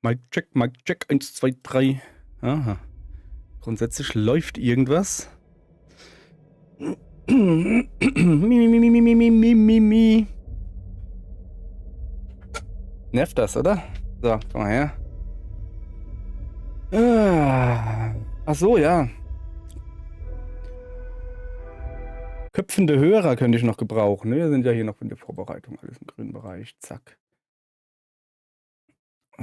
Mic check, 1, 2, 3. Aha. Grundsätzlich läuft irgendwas. Mi, mi, mi, mi, mi, mi, mi, mi, mi. Nervt das, oder? So, komm mal her. Ach so, ja. Köpfende Hörer könnte ich noch gebrauchen. Ne? Wir sind ja hier noch in der Vorbereitung. Alles im grünen Bereich. Zack.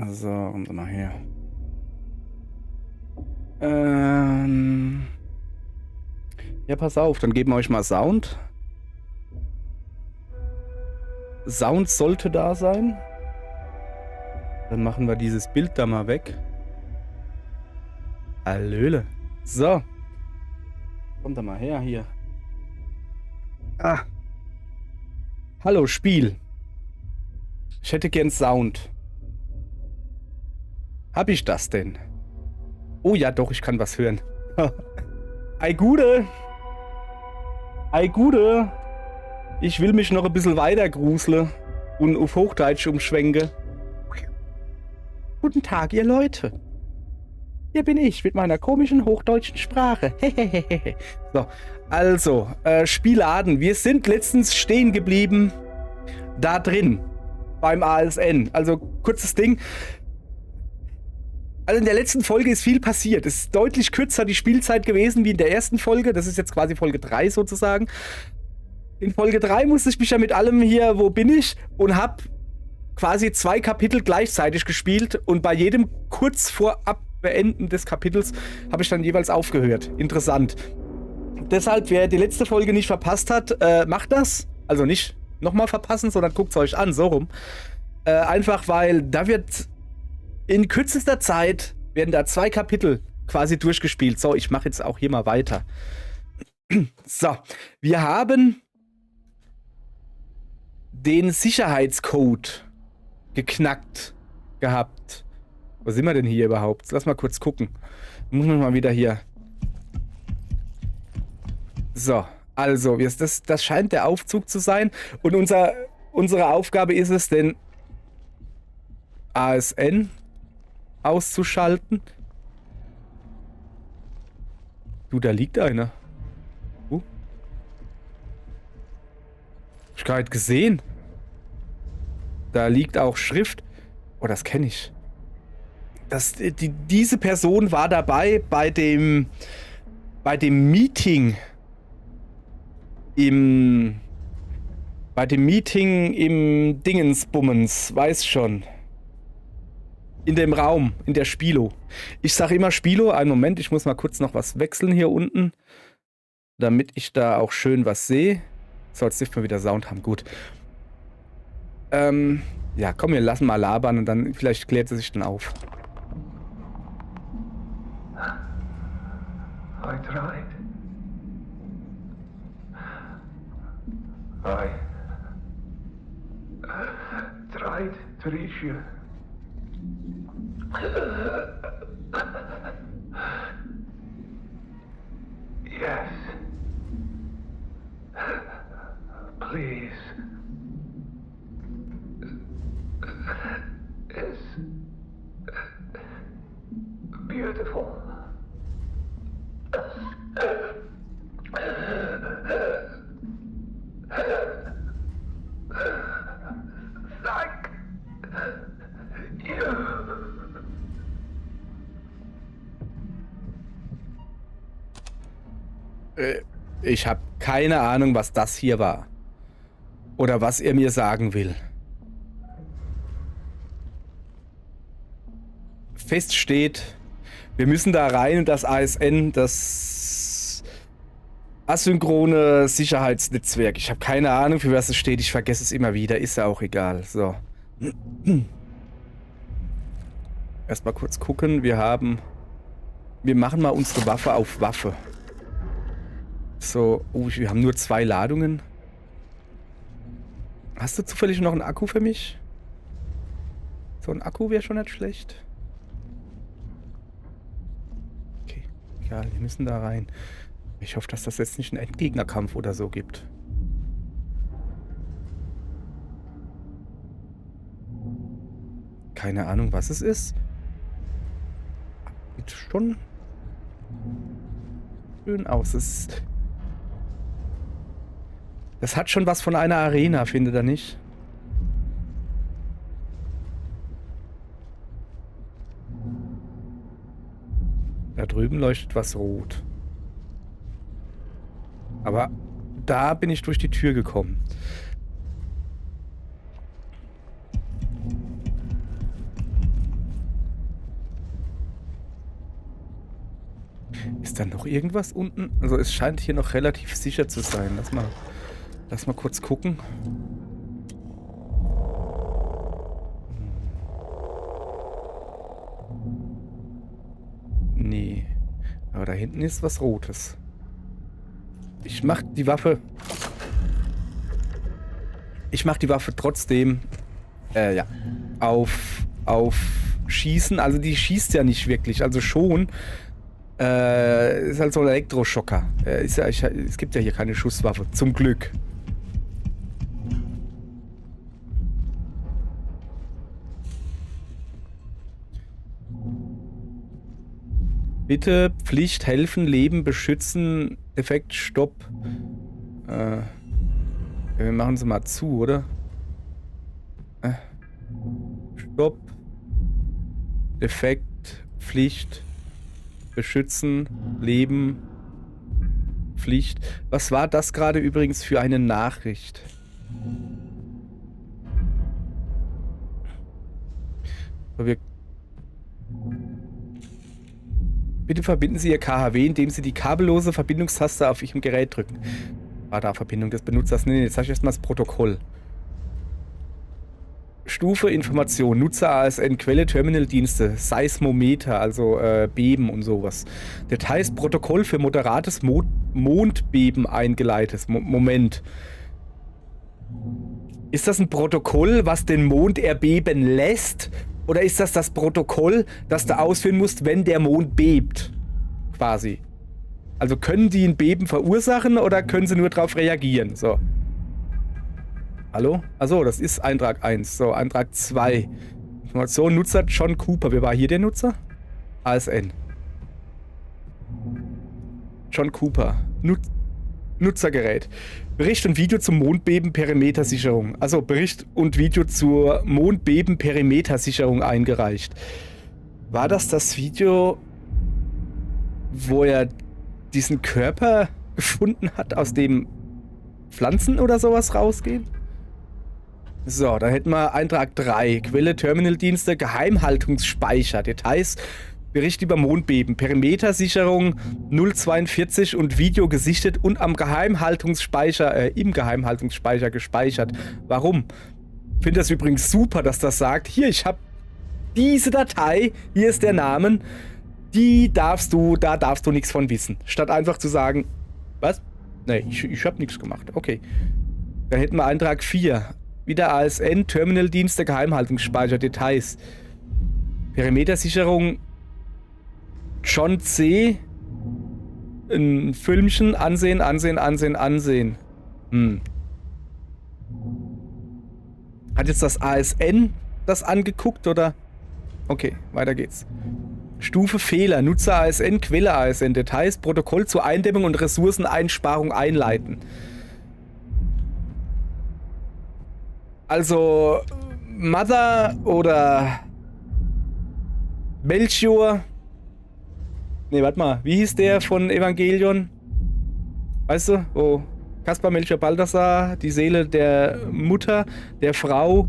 So, kommen Sie mal her. Ja, pass auf, dann geben wir euch mal Sound. Sound sollte da sein. Dann machen wir dieses Bild da mal weg. Hallöle. So. Kommt da mal her hier. Ah. Hallo, Spiel. Ich hätte gern Sound. Hab ich das denn? Oh ja, doch, ich kann was hören. Ei Gude. Ei Gude. Ich will mich noch ein bisschen weiter grusle und auf Hochdeutsch umschwenke. Guten Tag, ihr Leute. Hier bin ich mit meiner komischen hochdeutschen Sprache. So, also, Spieladen. Wir sind letztens stehen geblieben da drin beim ASN. Also, kurzes Ding. Also in der letzten Folge ist viel passiert. Es ist deutlich kürzer die Spielzeit gewesen wie in der ersten Folge. Das ist jetzt quasi Folge 3 sozusagen. In Folge 3 musste ich mich ja mit allem hier, wo bin ich? Und hab quasi 2 Kapitel gleichzeitig gespielt. Und bei jedem kurz vor Abbeenden des Kapitels habe ich dann jeweils aufgehört. Interessant. Deshalb, wer die letzte Folge nicht verpasst hat, macht das. Also nicht nochmal verpassen, sondern guckt es euch an, so rum. Einfach, weil da wird in kürzester Zeit werden da 2 Kapitel quasi durchgespielt. So, ich mache jetzt auch hier mal weiter. So, wir haben den Sicherheitscode geknackt gehabt. Wo sind wir denn hier überhaupt? Lass mal kurz gucken. Muss man mal wieder hier. So, also, das scheint der Aufzug zu sein. Und unsere Aufgabe ist es, den ASN auszuschalten. Du, da liegt einer. Hab ich gerade gesehen. Da liegt auch Schrift. Oh, das kenne ich. Diese Person war dabei bei dem Meeting im Dingensbummens, weiß schon. In dem Raum, in der Spilo. Ich sage immer Spilo. Einen Moment, ich muss mal kurz noch was wechseln hier unten. Damit ich da auch schön was sehe. So, jetzt dürfen wir wieder Sound haben. Gut. Ja, komm, wir lassen mal labern und dann vielleicht klärt sie sich dann auf. I tried. I tried to reach you. Yes. Please. It's beautiful. Thank you. Ich habe keine Ahnung, was das hier war. Oder was er mir sagen will. Fest steht, wir müssen da rein und das ASN, das asynchrone Sicherheitsnetzwerk. Ich habe keine Ahnung, für was es steht. Ich vergesse es immer wieder. Ist ja auch egal. So. Erstmal kurz gucken. Wir machen mal unsere Waffe auf Waffe. So, oh, wir haben nur 2 Ladungen. Hast du zufällig noch einen Akku für mich? So ein Akku wäre schon nicht schlecht. Okay, egal, wir müssen da rein. Ich hoffe, dass das jetzt nicht einen Endgegnerkampf oder so gibt. Keine Ahnung, was es ist. sieht schon schön aus. Das hat schon was von einer Arena, findet ihr nicht? Da drüben leuchtet was rot. Aber da bin ich durch die Tür gekommen. Ist da noch irgendwas unten? Also es scheint hier noch relativ sicher zu sein. Lass mal kurz gucken. Nee. Aber da hinten ist was Rotes. Ich mach die Waffe trotzdem ja, auf Schießen. Also die schießt ja nicht wirklich. Also schon. Ist halt so ein Elektroschocker. Es gibt ja hier keine Schusswaffe. Zum Glück. Bitte, Pflicht, helfen, leben, beschützen, Defekt, Stopp. Wir machen sie mal zu, oder? Stopp. Defekt, Pflicht, beschützen, leben, Pflicht. Was war das gerade übrigens für eine Nachricht? Bitte verbinden Sie Ihr KHW, indem Sie die kabellose Verbindungstaste auf Ihrem Gerät drücken. Radarverbindung des Benutzers. Nee, jetzt sage ich erstmal das Protokoll. Stufe Information, Nutzer ASN, Quelle Terminaldienste, Seismometer, also Beben und sowas. Details Protokoll für moderates Mondbeben eingeleitet. Moment. Ist das ein Protokoll, was den Mond erbeben lässt? Oder ist das das Protokoll, das du ausführen musst, wenn der Mond bebt? Quasi. Also können die ein Beben verursachen oder können sie nur darauf reagieren? So. Hallo? Achso, das ist Eintrag 1. So, Eintrag 2. Information, Nutzer John Cooper. Wer war hier der Nutzer? ASN. John Cooper. Nutzergerät. Bericht und Video zum Mondbeben-Perimetersicherung. Also Bericht und Video zur Mondbeben-Perimetersicherung eingereicht. War das Video, wo er diesen Körper gefunden hat, aus dem Pflanzen oder sowas rausgehen? So, dann hätten wir Eintrag 3. Quelle Terminaldienste, Geheimhaltungsspeicher. Details, Bericht über Mondbeben, Perimetersicherung 042 und Video gesichtet und am Geheimhaltungsspeicher, im Geheimhaltungsspeicher gespeichert. Warum? Ich finde das übrigens super, dass das sagt, hier, ich habe diese Datei, hier ist der Name, da darfst du nichts von wissen. Statt einfach zu sagen, was? Nee, ich habe nichts gemacht. Okay. Dann hätten wir Eintrag 4. Wieder ASN, Terminaldienste, Geheimhaltungsspeicher, Details. Perimetersicherung John C. Ein Filmchen, ansehen. Hat jetzt das ASN das angeguckt, oder? Okay, weiter geht's. Stufe Fehler, Nutzer ASN, Quelle ASN, Details, Protokoll zur Eindämmung und Ressourceneinsparung einleiten. Also, Mother oder Melchior. Ne, warte mal, wie hieß der von Evangelion? Weißt du, wo Kaspar Melchior Balthasar, die Seele der Mutter, der Frau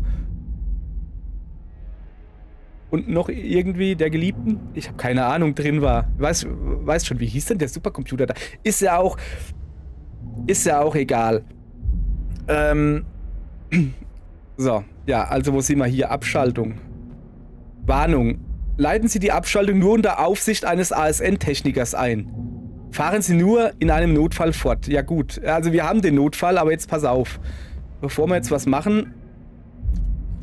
und noch irgendwie der Geliebten, ich habe keine Ahnung, drin war. Weißt schon, wie hieß denn der Supercomputer da? Ist ja auch egal. So, ja, also wo sind wir hier? Abschaltung. Warnung. Leiten Sie die Abschaltung nur unter Aufsicht eines ASN-Technikers ein. Fahren Sie nur in einem Notfall fort. Ja gut, also wir haben den Notfall, aber jetzt pass auf. Bevor wir jetzt was machen,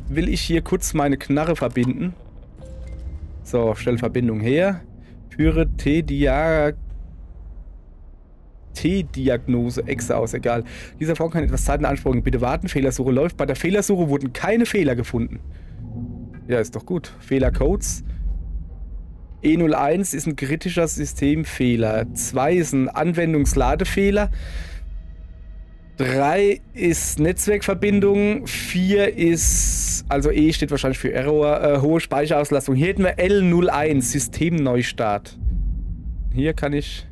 will ich hier kurz meine Knarre verbinden. So, stell Verbindung her. Führe T-Diagnose Exe aus, egal. Dieser Vorgang kann etwas Zeit in Anspruch nehmen. Bitte warten, Fehlersuche läuft. Bei der Fehlersuche wurden keine Fehler gefunden. Ja, ist doch gut. Fehlercodes. E01 ist ein kritischer Systemfehler. 2 ist ein Anwendungsladefehler. 3 ist Netzwerkverbindung. 4 ist, also E steht wahrscheinlich für Error, hohe Speicherauslastung. Hier hätten wir L01, Systemneustart. Hier kann ich...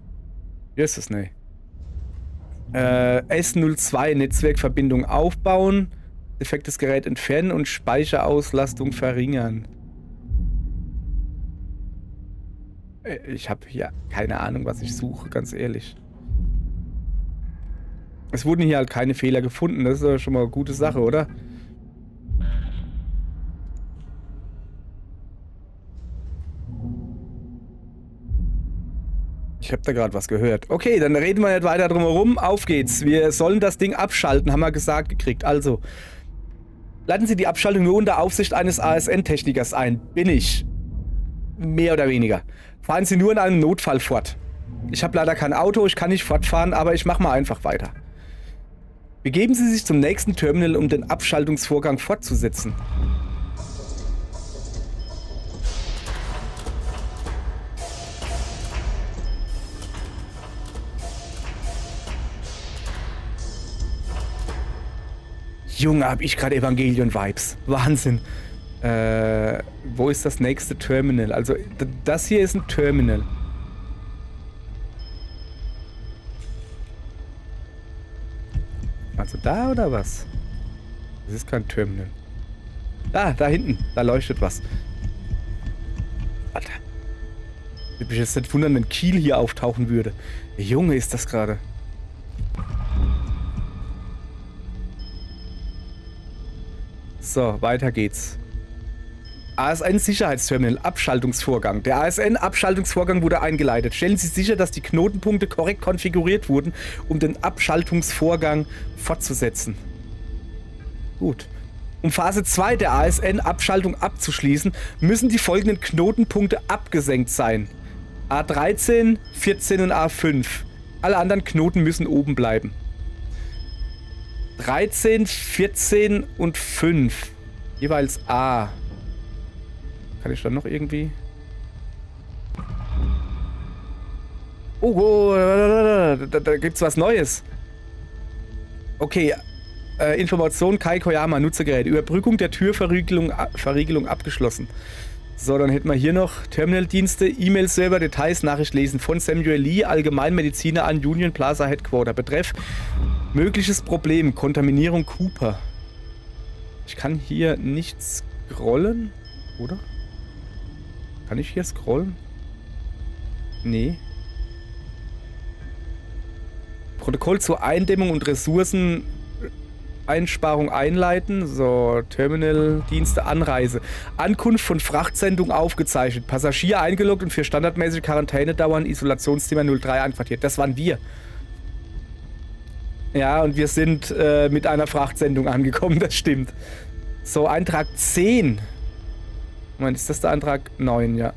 Hier ist es, ne. S02, Netzwerkverbindung aufbauen. Defektes Gerät entfernen und Speicherauslastung verringern. Ich habe hier keine Ahnung, was ich suche, ganz ehrlich. Es wurden hier halt keine Fehler gefunden. Das ist ja schon mal eine gute Sache, oder? Ich habe da gerade was gehört. Okay, dann reden wir nicht weiter drum herum. Auf geht's. Wir sollen das Ding abschalten, haben wir gesagt gekriegt. Also, leiten Sie die Abschaltung nur unter Aufsicht eines ASN-Technikers ein. Bin ich. Mehr oder weniger. Fahren Sie nur in einem Notfall fort. Ich habe leider kein Auto, ich kann nicht fortfahren, aber ich mache mal einfach weiter. Begeben Sie sich zum nächsten Terminal, um den Abschaltungsvorgang fortzusetzen. Junge, hab ich gerade Evangelion-Vibes. Wahnsinn. Wo ist das nächste Terminal? Also, das hier ist ein Terminal. Also da oder was? Das ist kein Terminal. Da hinten. Da leuchtet was. Alter. Ich würde mich jetzt nicht wundern, wenn Kiel hier auftauchen würde. Junge, ist das gerade. So, weiter geht's. ASN-Sicherheitsterminal, Abschaltungsvorgang. Der ASN-Abschaltungsvorgang wurde eingeleitet. Stellen Sie sicher, dass die Knotenpunkte korrekt konfiguriert wurden, um den Abschaltungsvorgang fortzusetzen. Gut. Um Phase 2 der ASN-Abschaltung abzuschließen, müssen die folgenden Knotenpunkte abgesenkt sein. A13, 14 und A5. Alle anderen Knoten müssen oben bleiben. 13, 14 und 5. Jeweils A. Kann ich dann noch irgendwie... Oh, da gibt's was Neues. Okay. Information Kai Koyama, Nutzergerät. Überbrückung der Türverriegelung abgeschlossen. So, dann hätten wir hier noch Terminaldienste, E-Mail-Server, Details, Nachricht lesen von Samuel Lee, Allgemeinmediziner an Union Plaza Headquarter. Betreff mögliches Problem, Kontaminierung Cooper. Ich kann hier nicht scrollen, oder? Kann ich hier scrollen? Nee. Protokoll zur Eindämmung und Ressourceneinsparung einleiten. So, Terminaldienste, Anreise. Ankunft von Frachtsendung aufgezeichnet. Passagier eingeloggt und für standardmäßige Quarantänedauern Isolationszimmer 03 einquartiert. Das waren wir. Ja, und wir sind mit einer Frachtsendung angekommen, das stimmt. So, Eintrag 10. Moment, ist das der Eintrag 9, ja.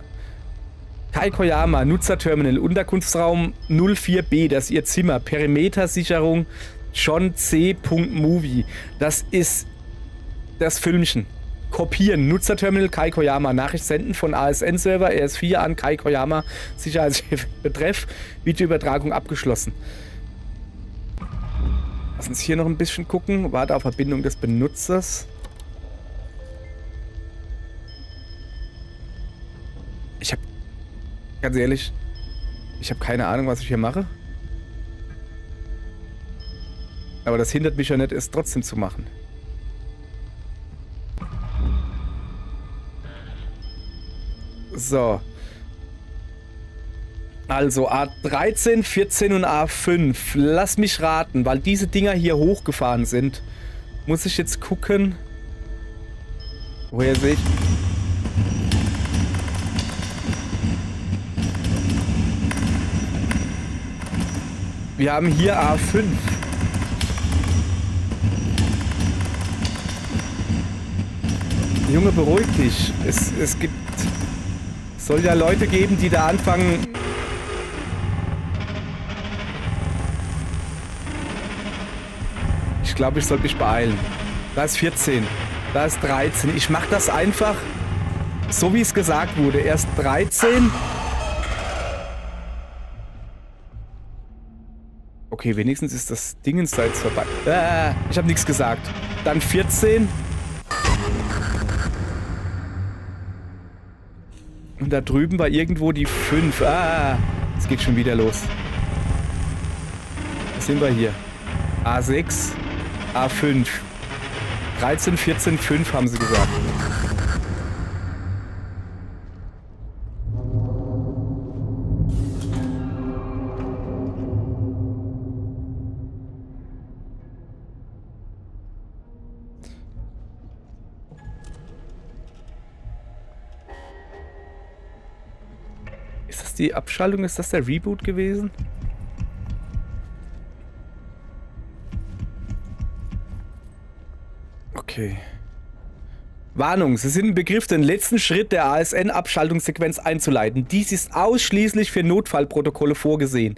Kai Koyama, Nutzerterminal, Unterkunftsraum 04B, das ist Ihr Zimmer. Perimetersicherung John C. Movie. Das ist das Filmchen. Kopieren, Nutzerterminal Kai Koyama, Nachricht senden von ASN-Server RS4 an Kai Koyama, Sicherheitschef. Betreff, Videoübertragung abgeschlossen. Lass uns hier noch ein bisschen gucken. Warte auf Verbindung des Benutzers. Ich habe, ganz ehrlich, ich habe keine Ahnung, was ich hier mache. Aber das hindert mich ja nicht, es trotzdem zu machen. So. Also A13, 14 und A5. Lass mich raten, weil diese Dinger hier hochgefahren sind. Muss ich jetzt gucken. Woher sehe ich... Wir haben hier A5. Junge, beruhig dich. Es soll ja Leute geben, die da anfangen... Ich glaube, ich sollte mich beeilen. Da ist 14. Da ist 13. Ich mache das einfach. so wie es gesagt wurde, erst 13. Okay, wenigstens ist das Dingens da jetzt vorbei. Ich habe nichts gesagt. Dann 14. Und da drüben war irgendwo die 5. Es geht schon wieder los. Was sind wir hier? A6, A5. 13, 14, 5 haben sie gesagt. Ist das die Abschaltung? Ist das der Reboot gewesen? Okay. Warnung, Sie sind im Begriff, den letzten Schritt der ASN-Abschaltungssequenz einzuleiten. Dies ist ausschließlich für Notfallprotokolle vorgesehen.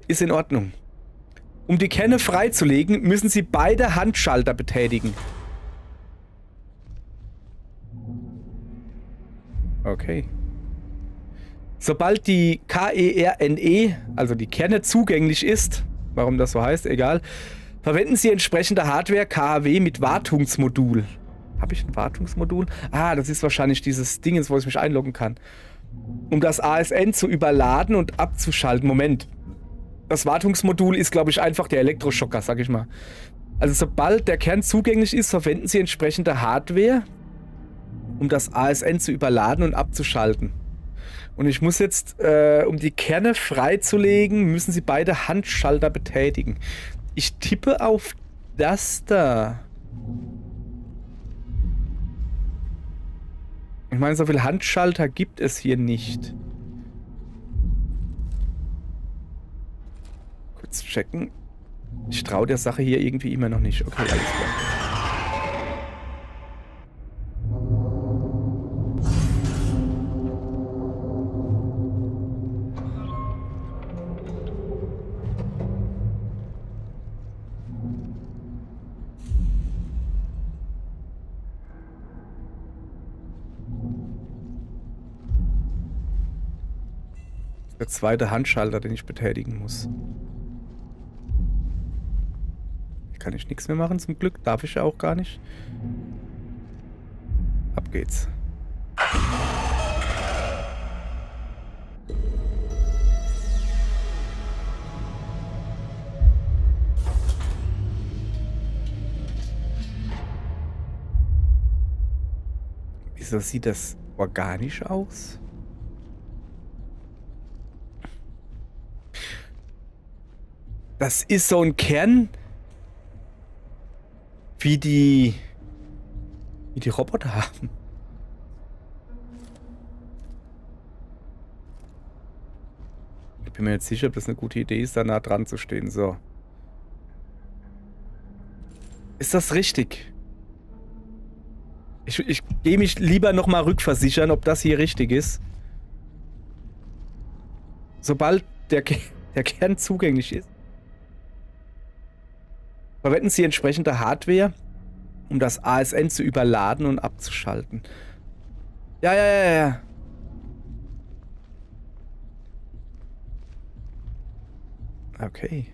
Ist in Ordnung. Um die Kerne freizulegen, müssen Sie beide Handschalter betätigen. Okay. Sobald die KERNE, also die Kerne, zugänglich ist, warum das so heißt, egal, verwenden Sie entsprechende Hardware KHW mit Wartungsmodul. Habe ich ein Wartungsmodul? Das ist wahrscheinlich dieses Ding, wo ich mich einloggen kann. Um das ASN zu überladen und abzuschalten. Moment. Das Wartungsmodul ist, glaube ich, einfach der Elektroschocker, sag ich mal. Also sobald der Kern zugänglich ist, verwenden Sie entsprechende Hardware, um das ASN zu überladen und abzuschalten. Und ich muss jetzt, um die Kerne freizulegen, müssen Sie beide Handschalter betätigen. Ich tippe auf das da. Ich meine, so viele Handschalter gibt es hier nicht. Kurz checken. Ich traue der Sache hier irgendwie immer noch nicht. Okay, alles klar. Der zweite Handschalter, den ich betätigen muss. Hier kann ich nichts mehr machen, zum Glück. Darf ich ja auch gar nicht. Ab geht's. Wieso sieht das organisch aus? Das ist so ein Kern, wie die Roboter haben. Ich bin mir jetzt sicher, ob das eine gute Idee ist, da nah dran zu stehen. So. Ist das richtig? Ich gehe mich lieber nochmal rückversichern, ob das hier richtig ist. Sobald der Kern zugänglich ist, verwenden Sie entsprechende Hardware, um das ASN zu überladen und abzuschalten. Ja. Okay.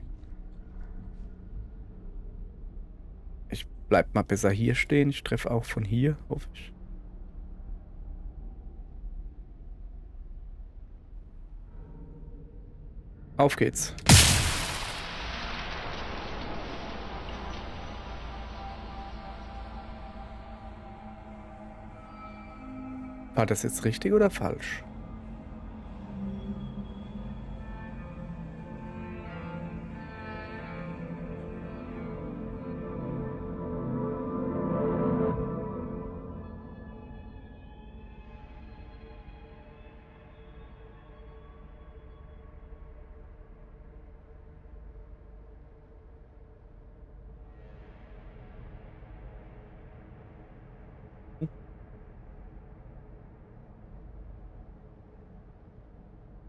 Ich bleib mal besser hier stehen. Ich treffe auch von hier, hoffe ich. Auf geht's. War das jetzt richtig oder falsch?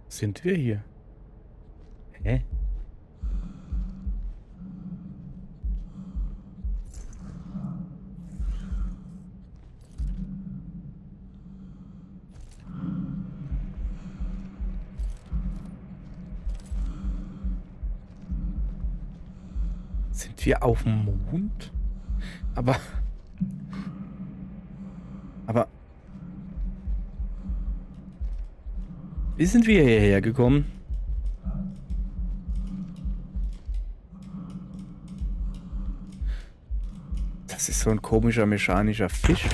Sind wir hier? Hä? Sind wir auf dem Mond? Aber... Wie sind wir hierher gekommen? Das ist so ein komischer mechanischer Fisch.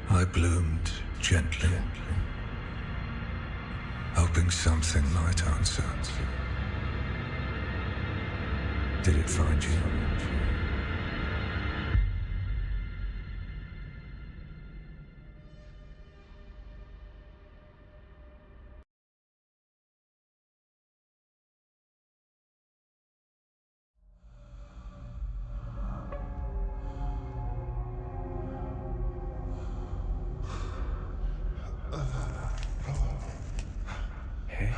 I bloomed gently, hoping something might answer. Did it find you? Hä?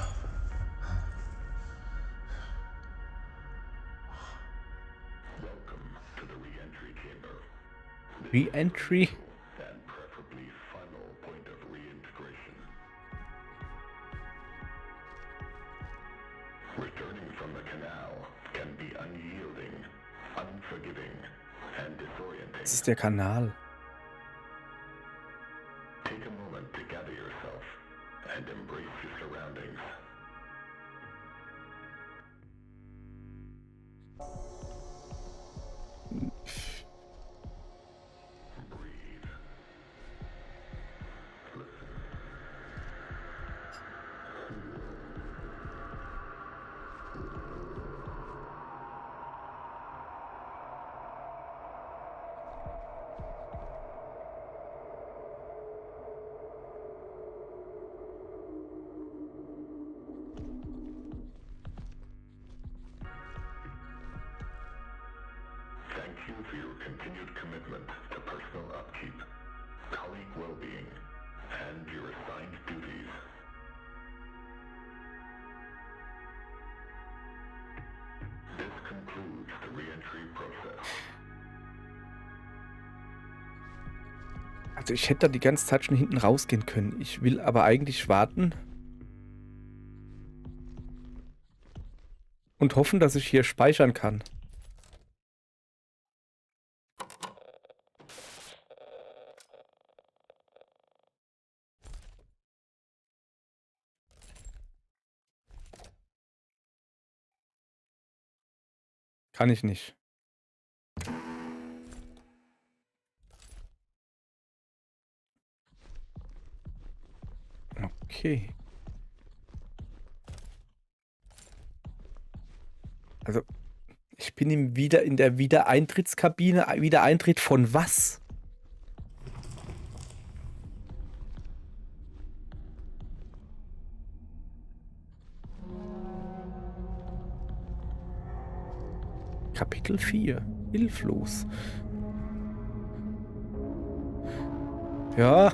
Re-entry? And preferably final point of reintegration. Returning from the canal can be unyielding, unforgiving, and disorienting. Das ist der Kanal. Take a moment to gather yourself and embrace your surroundings. Breathe. Listen. Thank you for your continued commitment to personal upkeep, colleague well-being, and your assigned duties. This concludes the re-entry process. Also ich hätte da die ganze Zeit schon hinten rausgehen können. Ich will aber eigentlich warten. Und hoffen, dass ich hier speichern kann. Kann ich nicht. Okay. Also, ich bin in der Wiedereintrittskabine. Wiedereintritt von was? Kapitel 4. Hilflos. Ja.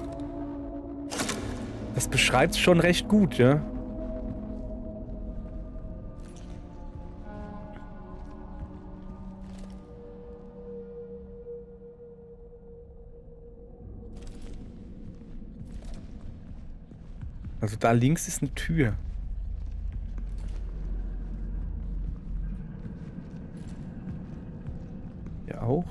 Das beschreibt es schon recht gut, ja. Also da links ist eine Tür. Hier auch.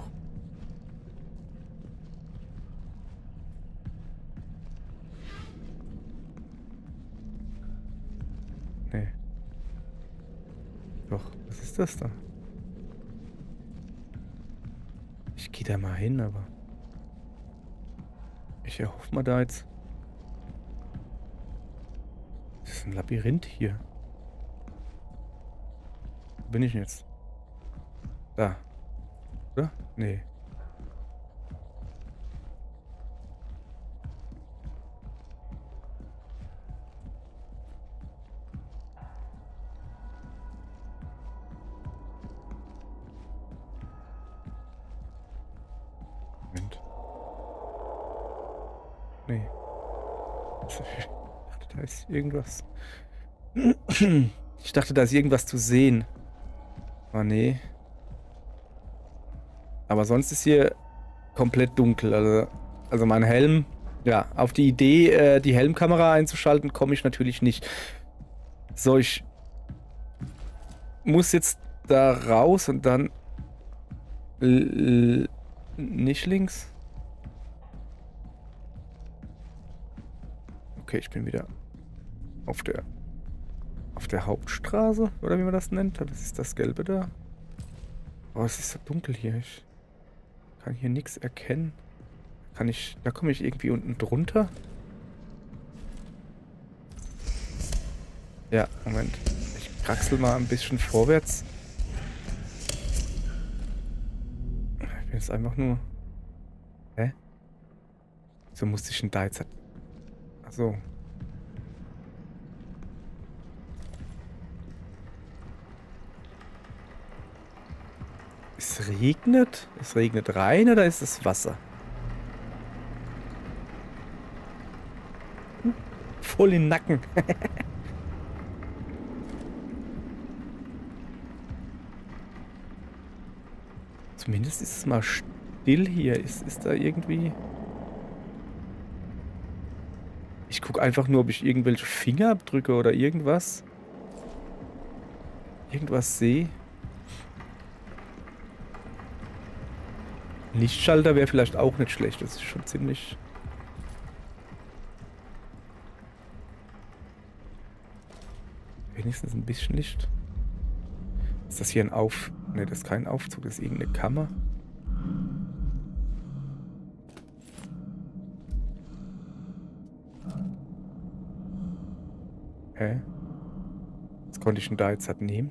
Nee. Doch, was ist das da? Ich gehe da mal hin, aber... Ich erhoffe mal da jetzt... Das ist ein Labyrinth hier. Wo bin ich denn jetzt? Da. Oder? Nee. Moment. Nee. Ich dachte, da ist irgendwas. Ich dachte, da ist irgendwas zu sehen. Aber nee. Aber sonst ist hier komplett dunkel. Also mein Helm Ja, auf die Idee, die Helmkamera einzuschalten, komme ich natürlich nicht. So, ich muss jetzt da raus und dann nicht links. Okay, ich bin wieder auf der Hauptstraße, oder wie man das nennt. Was ist das Gelbe da? Oh, es ist so dunkel hier. Ich kann hier nichts erkennen. Da komme ich irgendwie unten drunter? Ja, Moment. Ich kraxel mal ein bisschen vorwärts. Ich bin jetzt einfach nur... Hä? So musste ich da jetzt... Achso. Es regnet? Es regnet rein oder ist es Wasser? Voll in den Nacken. Zumindest ist es mal still hier. Ist da irgendwie... Ich gucke einfach nur, ob ich irgendwelche Fingerabdrücke oder irgendwas sehe. Lichtschalter wäre vielleicht auch nicht schlecht. Das ist schon ziemlich... Wenigstens ein bisschen Licht. Ist das hier ein Ne, das ist kein Aufzug. Das ist irgendeine Kammer. Hä? Was konnte ich denn da jetzt halt nehmen?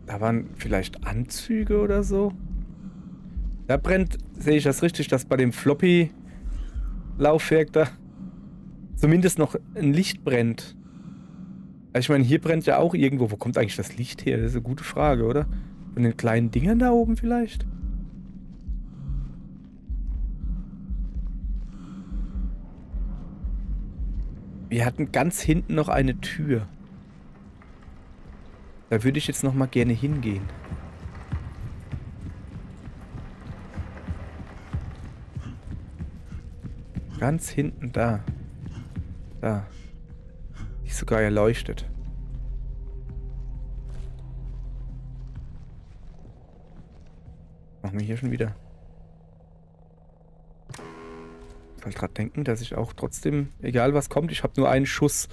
Da waren vielleicht Anzüge oder so. Da brennt, sehe ich das richtig, dass bei dem Floppy-Laufwerk da zumindest noch ein Licht brennt. Also ich meine, hier brennt ja auch irgendwo. Wo kommt eigentlich das Licht her? Das ist eine gute Frage, oder? Von den kleinen Dingern da oben vielleicht? Wir hatten ganz hinten noch eine Tür. Da würde ich jetzt noch mal gerne hingehen. Ganz hinten da. Da. Die ist sogar erleuchtet. Machen wir hier schon wieder. Ich soll gerade denken, dass ich auch trotzdem, egal was kommt, ich habe nur einen Schuss.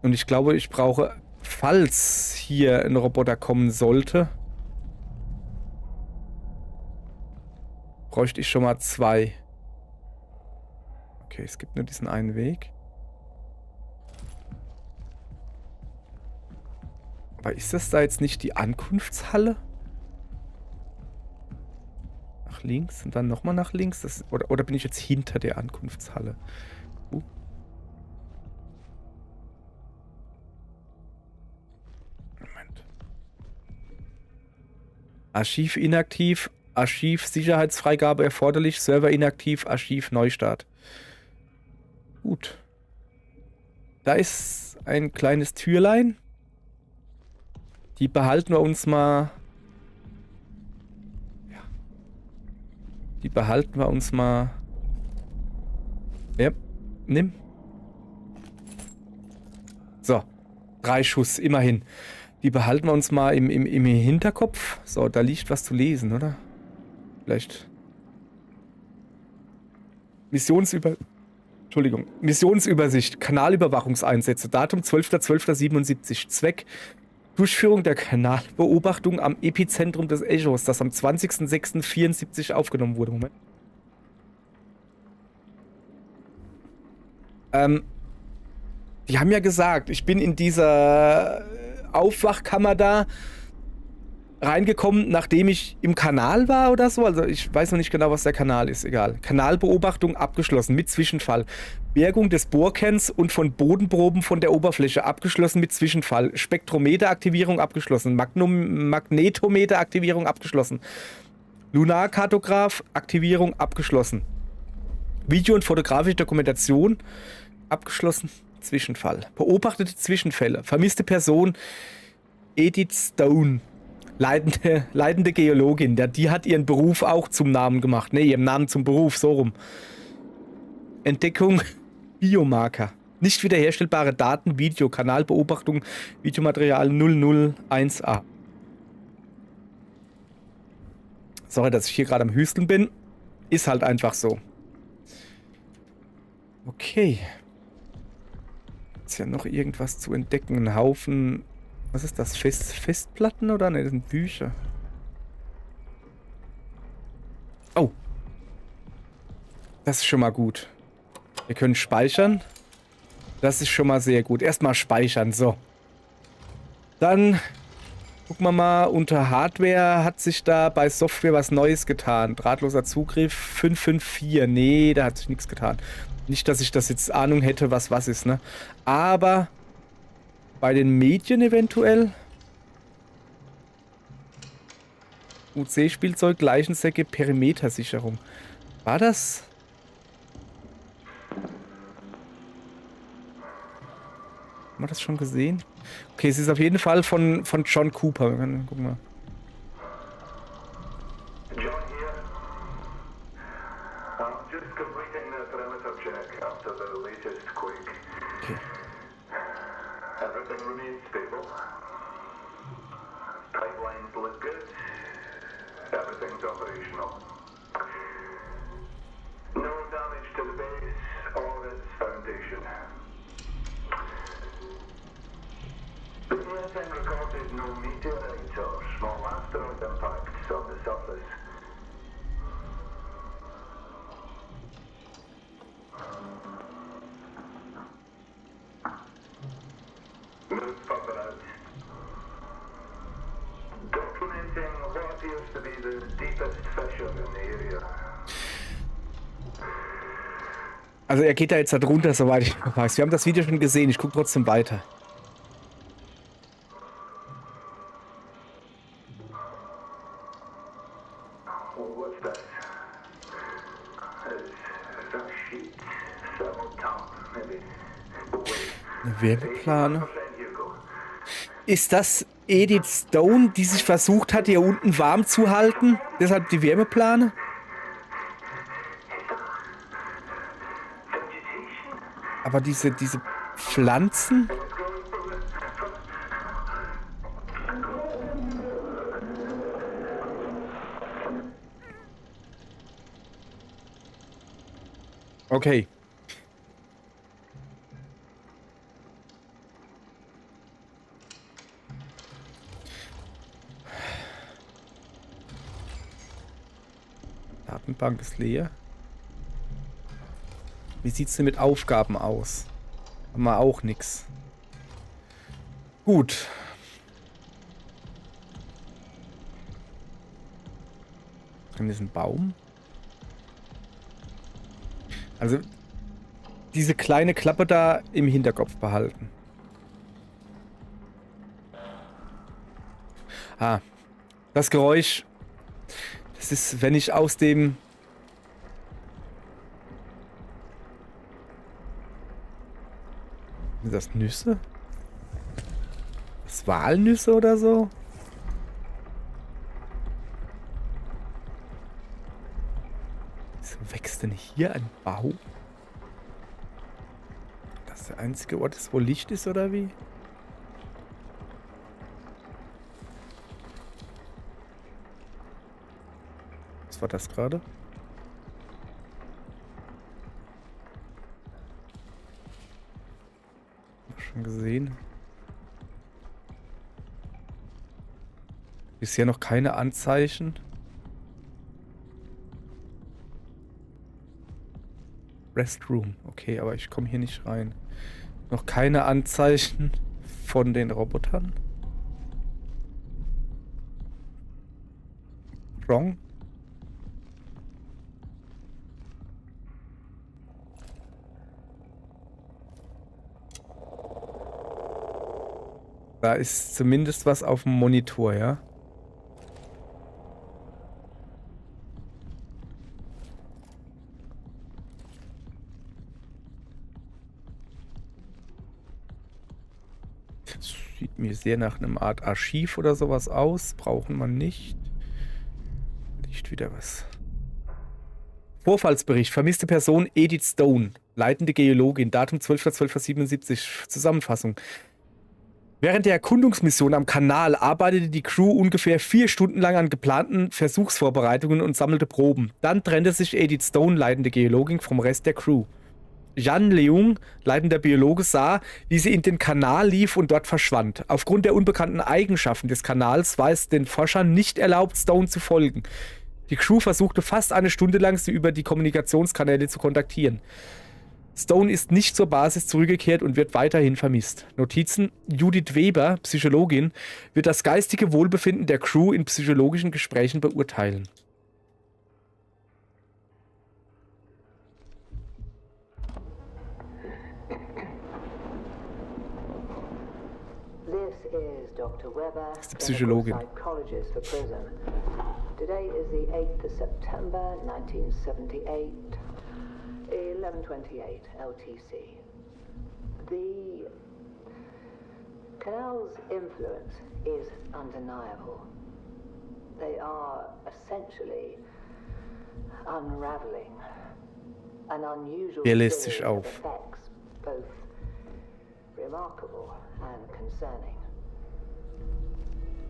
Und ich glaube, ich brauche... Falls hier ein Roboter kommen sollte, bräuchte ich schon mal 2. Okay, es gibt nur diesen einen Weg. Aber ist das da jetzt nicht die Ankunftshalle? Nach links und dann nochmal nach links? Oder bin ich jetzt hinter der Ankunftshalle? Archiv inaktiv, Archiv Sicherheitsfreigabe erforderlich, Server inaktiv, Archiv Neustart. Gut. Da ist ein kleines Türlein. Die behalten wir uns mal. Ja. Die behalten wir uns mal. Ja, nimm. So. 3 Schuss, immerhin. Die behalten wir uns mal im Hinterkopf. So, da liegt was zu lesen, oder? Vielleicht. Missionsübersicht. Kanalüberwachungseinsätze. Datum 12.12.77. Zweck. Durchführung der Kanalbeobachtung am Epizentrum des Echos, das am 20.06.74 aufgenommen wurde. Moment. Die haben ja gesagt, ich bin in dieser Aufwachkammer da reingekommen, nachdem ich im Kanal war oder so. Also ich weiß noch nicht genau, was der Kanal ist. Egal. Kanalbeobachtung abgeschlossen mit Zwischenfall. Bergung des Bohrkerns und von Bodenproben von der Oberfläche abgeschlossen mit Zwischenfall. Spektrometeraktivierung abgeschlossen. Magnetometeraktivierung abgeschlossen. Lunarkartograph, Aktivierung abgeschlossen. Video- und fotografische Dokumentation abgeschlossen. Zwischenfall. Beobachtete Zwischenfälle. Vermisste Person Edith Stone. Leitende Geologin. Die hat ihren Beruf auch zum Namen gemacht. Ne, ihren Namen zum Beruf, so rum. Entdeckung Biomarker. Nicht wiederherstellbare Daten, Video, Kanalbeobachtung, Videomaterial 001a. Sorry, dass ich hier gerade am Hüsteln bin. Ist halt einfach so. Okay. Ist ja noch irgendwas zu entdecken. Ein Haufen. Was ist das? Festplatten oder? Ne, das sind Bücher. Oh. Das ist schon mal gut. Wir können speichern. Das ist schon mal sehr gut. Erstmal speichern. So. Dann gucken wir mal. Unter Hardware hat sich da bei Software was Neues getan. Drahtloser Zugriff 554. Nee, da hat sich nichts getan. Nicht, dass ich das jetzt Ahnung hätte, was ist, ne? Aber bei den Medien eventuell. UC-Spielzeug, Leichensäcke, Perimetersicherung. War das? Haben wir das schon gesehen? Okay, es ist auf jeden Fall von John Cooper. Gucken wir. John here. I'm just completing the perimeter check after the latest quake. Okay. Everything remains stable. Pipelines look good. Everything's operational. No damage to the base or its foundation. The PSN recorded no meteorite or small asteroid impacts on the surface. Move further out. Documenting what appears to be the deepest fissure in the area. Also er geht da jetzt da drunter, soweit ich weiß. Wir haben das Video schon gesehen. Ich gucke trotzdem weiter. What's that? Is that sheet? Thermal top, maybe? Eine Wärmeplane. 100% Hugo. Ist das Edith Stone, die sich versucht hat, hier unten warm zu halten? Deshalb die Wärmeplane? Aber diese Pflanzen? Okay. Datenbank ist leer. Wie sieht's denn mit Aufgaben aus? Haben wir auch nix. Gut. Haben wir einen Baum? Also diese kleine Klappe da im Hinterkopf behalten. Ah, das Geräusch. Das ist, wenn ich aus dem... Sind das Nüsse? Das Walnüsse oder so? Wieso wächst denn hier ein Baum? Das ist der einzige Ort, wo Licht ist, oder wie? Was war das gerade? Schon gesehen. Bisher noch keine Anzeichen. Restroom. Okay, aber ich komme hier nicht rein. Noch keine Anzeichen von den Robotern. Wrong. Da ist zumindest was auf dem Monitor, ja? hier sehr nach einem Art Archiv oder sowas aus. Brauchen wir nicht. Nicht wieder was. Vorfallsbericht. Vermisste Person Edith Stone. Leitende Geologin. Datum 12.12.77. Zusammenfassung. Während der Erkundungsmission am Kanal arbeitete die Crew ungefähr 4 Stunden lang an geplanten Versuchsvorbereitungen und sammelte Proben. Dann trennte sich Edith Stone, leitende Geologin, vom Rest der Crew. Jan Leung, leitender Biologe, sah, wie sie in den Kanal lief und dort verschwand. Aufgrund der unbekannten Eigenschaften des Kanals war es den Forschern nicht erlaubt, Stone zu folgen. Die Crew versuchte fast eine Stunde lang, sie über die Kommunikationskanäle zu kontaktieren. Stone ist nicht zur Basis zurückgekehrt und wird weiterhin vermisst. Notizen: Judith Weber, Psychologin, wird das geistige Wohlbefinden der Crew in psychologischen Gesprächen beurteilen. This is Dr. Weber, Das ist die Psychologin. psychologist for prison. Today is the 8th of September 1978, 11:28 LTC. The canal's influence is undeniable. They are essentially unraveling an unusual Wer lässt sich series of auf? effects, both remarkable and concerning.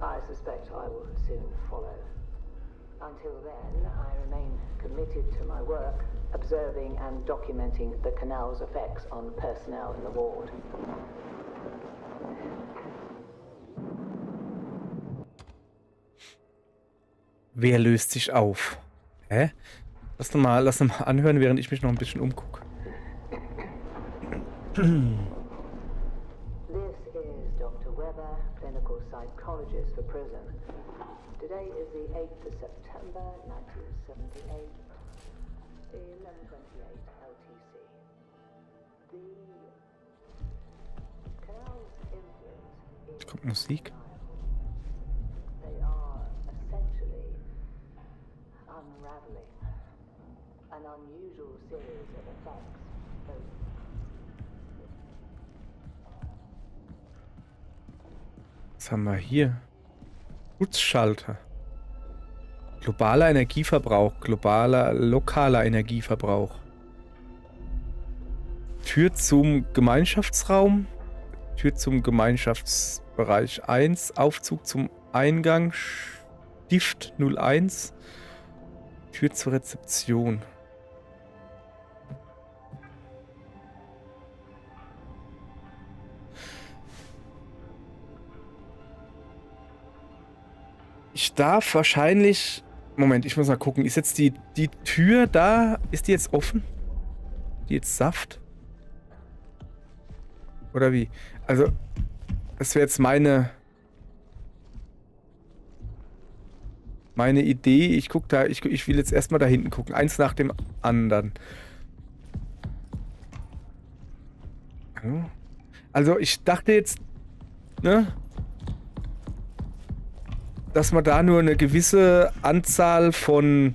I suspect I will soon follow. Until then, I remain committed to my work, observing and documenting the canal's effects on personnel in the ward. Wer löst sich auf? Hä? Lass mal anhören, während ich mich noch ein bisschen umgucke. This is Dr. Weber, clinical psychologist for prison. Today is the 8th of September 1978, 11:28 LTC. The canal's influence is Jetzt kommt Musik. They are essentially unraveling an unusual series of effects, both Was haben wir hier? Schutzschalter. Globaler Energieverbrauch. Lokaler Energieverbrauch. Tür zum Gemeinschaftsraum. Tür zum Gemeinschaftsbereich 1. Aufzug zum Eingang. Stift 01. Tür zur Rezeption. Ich darf wahrscheinlich... Moment, ich muss mal gucken. Ist jetzt die Tür da? Ist die jetzt offen? Die jetzt Saft? Oder wie? Also, das wäre jetzt meine Idee. Ich guck da, ich will jetzt erstmal da hinten gucken. Eins nach dem anderen. Also, ich dachte jetzt, ne? Dass man da nur eine gewisse Anzahl von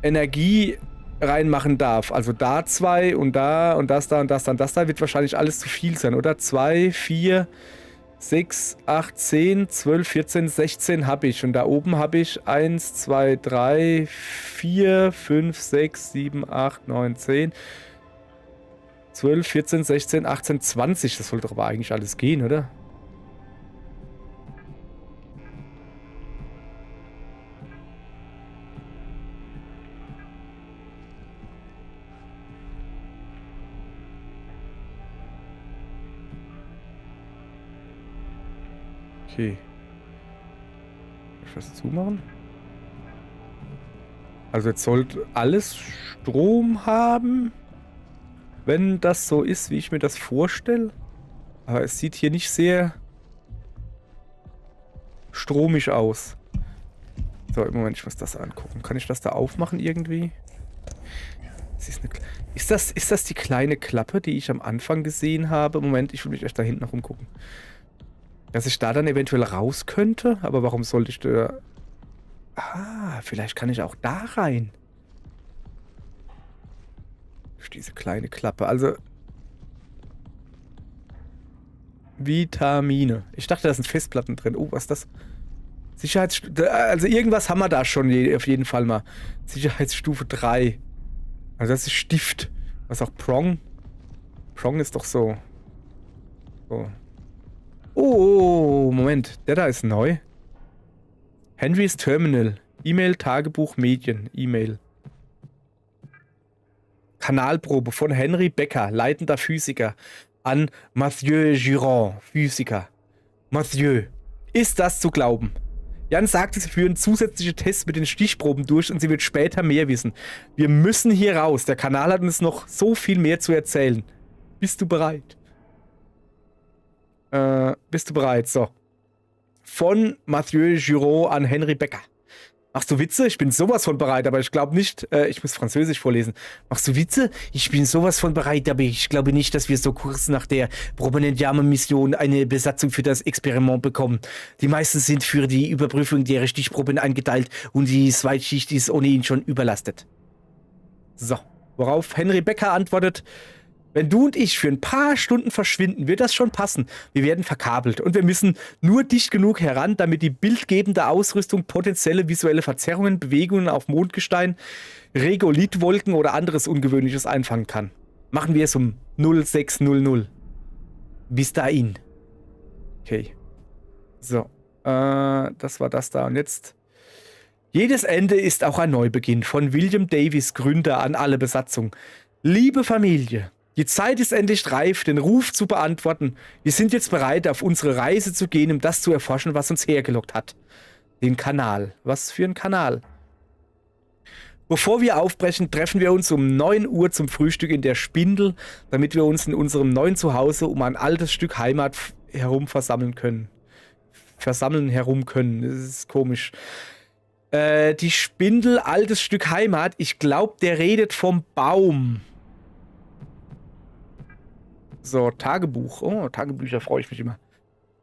Energie reinmachen darf. Also da 2 und da und das da und das da und das da wird wahrscheinlich alles zu viel sein, oder? 2, 4, 6, 8, 10, 12, 14, 16 habe ich. Und da oben habe ich 1, 2, 3, 4, 5, 6, 7, 8, 9, 10, 12, 14, 16, 18, 20. Das sollte doch aber eigentlich alles gehen, oder? Okay. Kann ich was zumachen? Also jetzt sollte alles Strom haben, wenn das so ist, wie ich mir das vorstelle. Aber es sieht hier nicht sehr stromig aus. So, im Moment, ich muss das angucken. Kann ich das da aufmachen irgendwie? Ist das die kleine Klappe, die ich am Anfang gesehen habe? Moment, ich will mich erst da hinten noch umgucken. Dass ich da dann eventuell raus könnte? Aber warum sollte ich da... Ah, vielleicht kann ich auch da rein. Durch diese kleine Klappe. Also... Vitamine. Ich dachte, da sind Festplatten drin. Oh, was ist das? Also irgendwas haben wir da schon auf jeden Fall mal. Sicherheitsstufe 3. Also das ist Stift. Was auch Prong? Prong ist doch so. So. Oh, Moment. Der da ist neu. Henrys Terminal. E-Mail, Tagebuch, Medien. E-Mail. Kanalprobe von Henry Becker, leitender Physiker, an Mathieu Girard, Physiker. Mathieu, ist das zu glauben? Jan sagte, sie führen zusätzliche Tests mit den Stichproben durch und sie wird später mehr wissen. Wir müssen hier raus. Der Kanal hat uns noch so viel mehr zu erzählen. Bist du bereit? Bist du bereit? So. Von Mathieu Girard an Henry Becker. Machst du Witze? Ich bin sowas von bereit, aber ich glaube nicht, ich muss Französisch vorlesen. Machst du Witze? Ich bin sowas von bereit, aber ich glaube nicht, dass wir so kurz nach der Probenentnahme-Mission eine Besatzung für das Experiment bekommen. Die meisten sind für die Überprüfung der Stichproben eingeteilt und die Zweitschicht ist ohnehin schon überlastet. So, worauf Henry Becker antwortet: Wenn du und ich für ein paar Stunden verschwinden, wird das schon passen. Wir werden verkabelt und wir müssen nur dicht genug heran, damit die bildgebende Ausrüstung potenzielle visuelle Verzerrungen, Bewegungen auf Mondgestein, Regolithwolken oder anderes Ungewöhnliches einfangen kann. Machen wir es um 0600. Bis dahin. Okay. So. Das war das da. Und jetzt. Jedes Ende ist auch ein Neubeginn. Von William Davis, Gründer, an alle Besatzung. Liebe Familie. Die Zeit ist endlich reif, den Ruf zu beantworten. Wir sind jetzt bereit, auf unsere Reise zu gehen, um das zu erforschen, was uns hergelockt hat. Den Kanal. Was für ein Kanal? Bevor wir aufbrechen, treffen wir uns um 9 Uhr zum Frühstück in der Spindel, damit wir uns in unserem neuen Zuhause um ein altes Stück Heimat herum versammeln können. Das ist komisch. Die Spindel, altes Stück Heimat. Ich glaube, der redet vom Baum. So, Tagebuch. Oh, Tagebücher freue ich mich immer.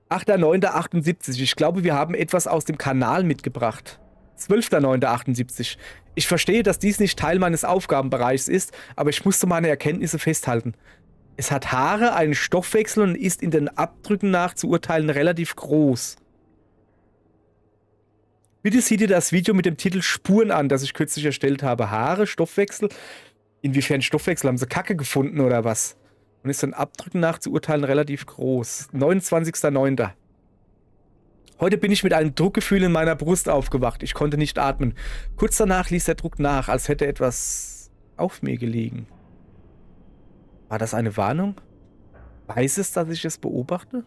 8.9.78. Ich glaube, wir haben etwas aus dem Kanal mitgebracht. 12.9.78. Ich verstehe, dass dies nicht Teil meines Aufgabenbereichs ist, aber ich musste meine Erkenntnisse festhalten. Es hat Haare, einen Stoffwechsel und ist in den Abdrücken nach zu urteilen relativ groß. Bitte sieh dir das Video mit dem Titel Spuren an, das ich kürzlich erstellt habe. Haare, Stoffwechsel. Inwiefern Stoffwechsel? Haben sie Kacke gefunden oder was? Und ist den Abdrücken nach zu urteilen relativ groß. 29.09. Heute bin ich mit einem Druckgefühl in meiner Brust aufgewacht. Ich konnte nicht atmen. Kurz danach ließ der Druck nach, als hätte etwas auf mir gelegen. War das eine Warnung? Weiß es, dass ich es beobachte?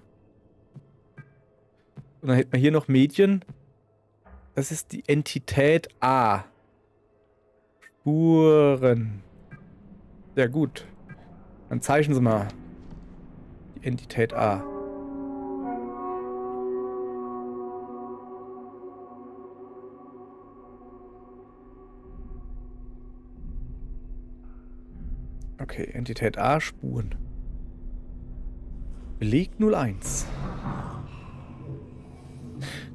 Und dann hätten wir hier noch Medien. Das ist die Entität A. Spuren. Ja gut. Dann zeichnen Sie mal die Entität A. Okay, Entität A, Spuren. Beleg 01.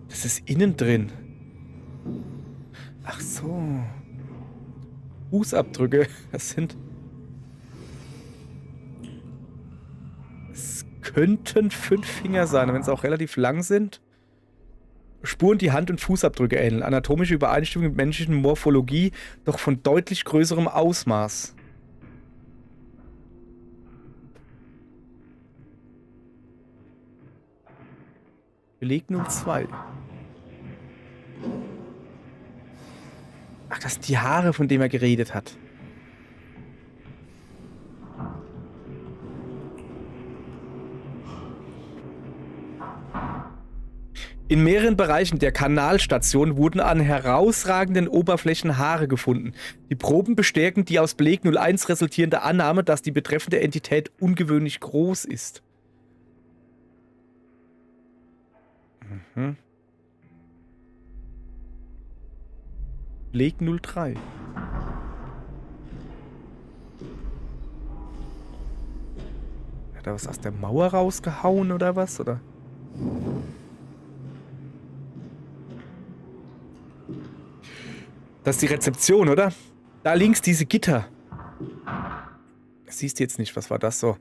Das ist innen drin. Ach so. Fußabdrücke, das sind... Es könnten 5 Finger sein, wenn es auch relativ lang sind. Spuren, die Hand- und Fußabdrücke ähneln. Anatomische Übereinstimmung mit menschlichen Morphologie, doch von deutlich größerem Ausmaß. Beleg 02. Ach, das sind die Haare, von denen er geredet hat. In mehreren Bereichen der Kanalstation wurden an herausragenden Oberflächen Haare gefunden. Die Proben bestärken die aus Beleg 01 resultierende Annahme, dass die betreffende Entität ungewöhnlich groß ist. Mhm. Beleg 03. Hat er was aus der Mauer rausgehauen oder was? Oder? Das ist die Rezeption, oder? Da links diese Gitter. Siehst du jetzt nicht, was war das so?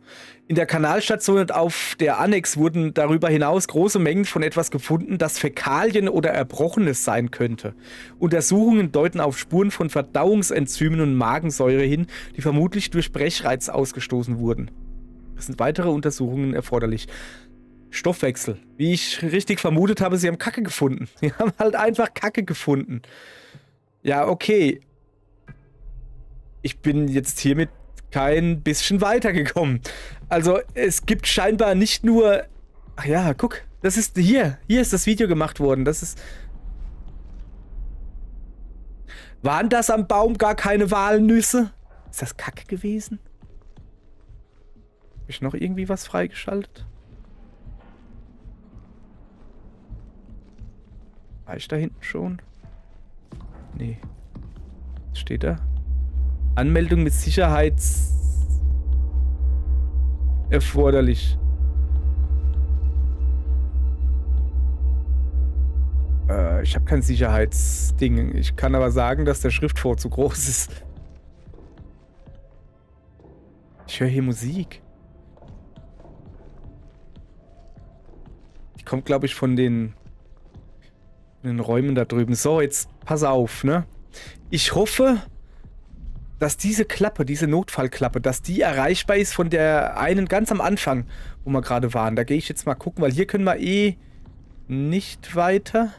In der Kanalstation und auf der Annex wurden darüber hinaus große Mengen von etwas gefunden, das Fäkalien oder Erbrochenes sein könnte. Untersuchungen deuten auf Spuren von Verdauungsenzymen und Magensäure hin, die vermutlich durch Brechreiz ausgestoßen wurden. Es sind weitere Untersuchungen erforderlich. Stoffwechsel. Wie ich richtig vermutet habe, sie haben Kacke gefunden. Sie haben halt einfach Kacke gefunden. Ja, okay. Ich bin jetzt hiermit kein bisschen weitergekommen. Also, es gibt scheinbar nicht nur... Ach ja, guck. Das ist hier. Hier ist das Video gemacht worden. Das ist... Waren das am Baum gar keine Walnüsse? Ist das Kacke gewesen? Habe ich noch irgendwie was freigeschaltet? War ich da hinten schon? Nee. Was steht da? Anmeldung mit erforderlich. Ich habe kein Sicherheitsding. Ich kann aber sagen, dass der Schriftfort zu groß ist. Ich höre hier Musik. Die kommt, glaube ich, von den Räumen da drüben. So, jetzt pass auf, ne? Ich hoffe, dass diese Klappe, diese Notfallklappe, dass die erreichbar ist von der einen ganz am Anfang, wo wir gerade waren. Da gehe ich jetzt mal gucken, weil hier können wir eh nicht weiter.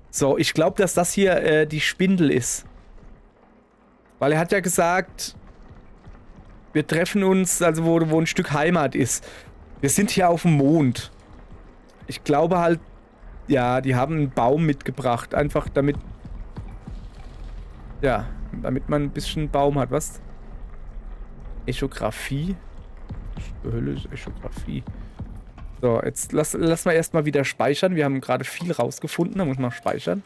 So, ich glaube, dass das hier die Spindel ist. Weil er hat ja gesagt, wir treffen uns, also wo ein Stück Heimat ist. Wir sind hier auf dem Mond. Ich glaube halt, ja, die haben einen Baum mitgebracht, einfach damit... Ja, damit man ein bisschen Baum hat, was? Echographie? Was zur Hölle ist Echographie? So, jetzt lass mal erstmal wieder speichern. Wir haben gerade viel rausgefunden, da muss man speichern.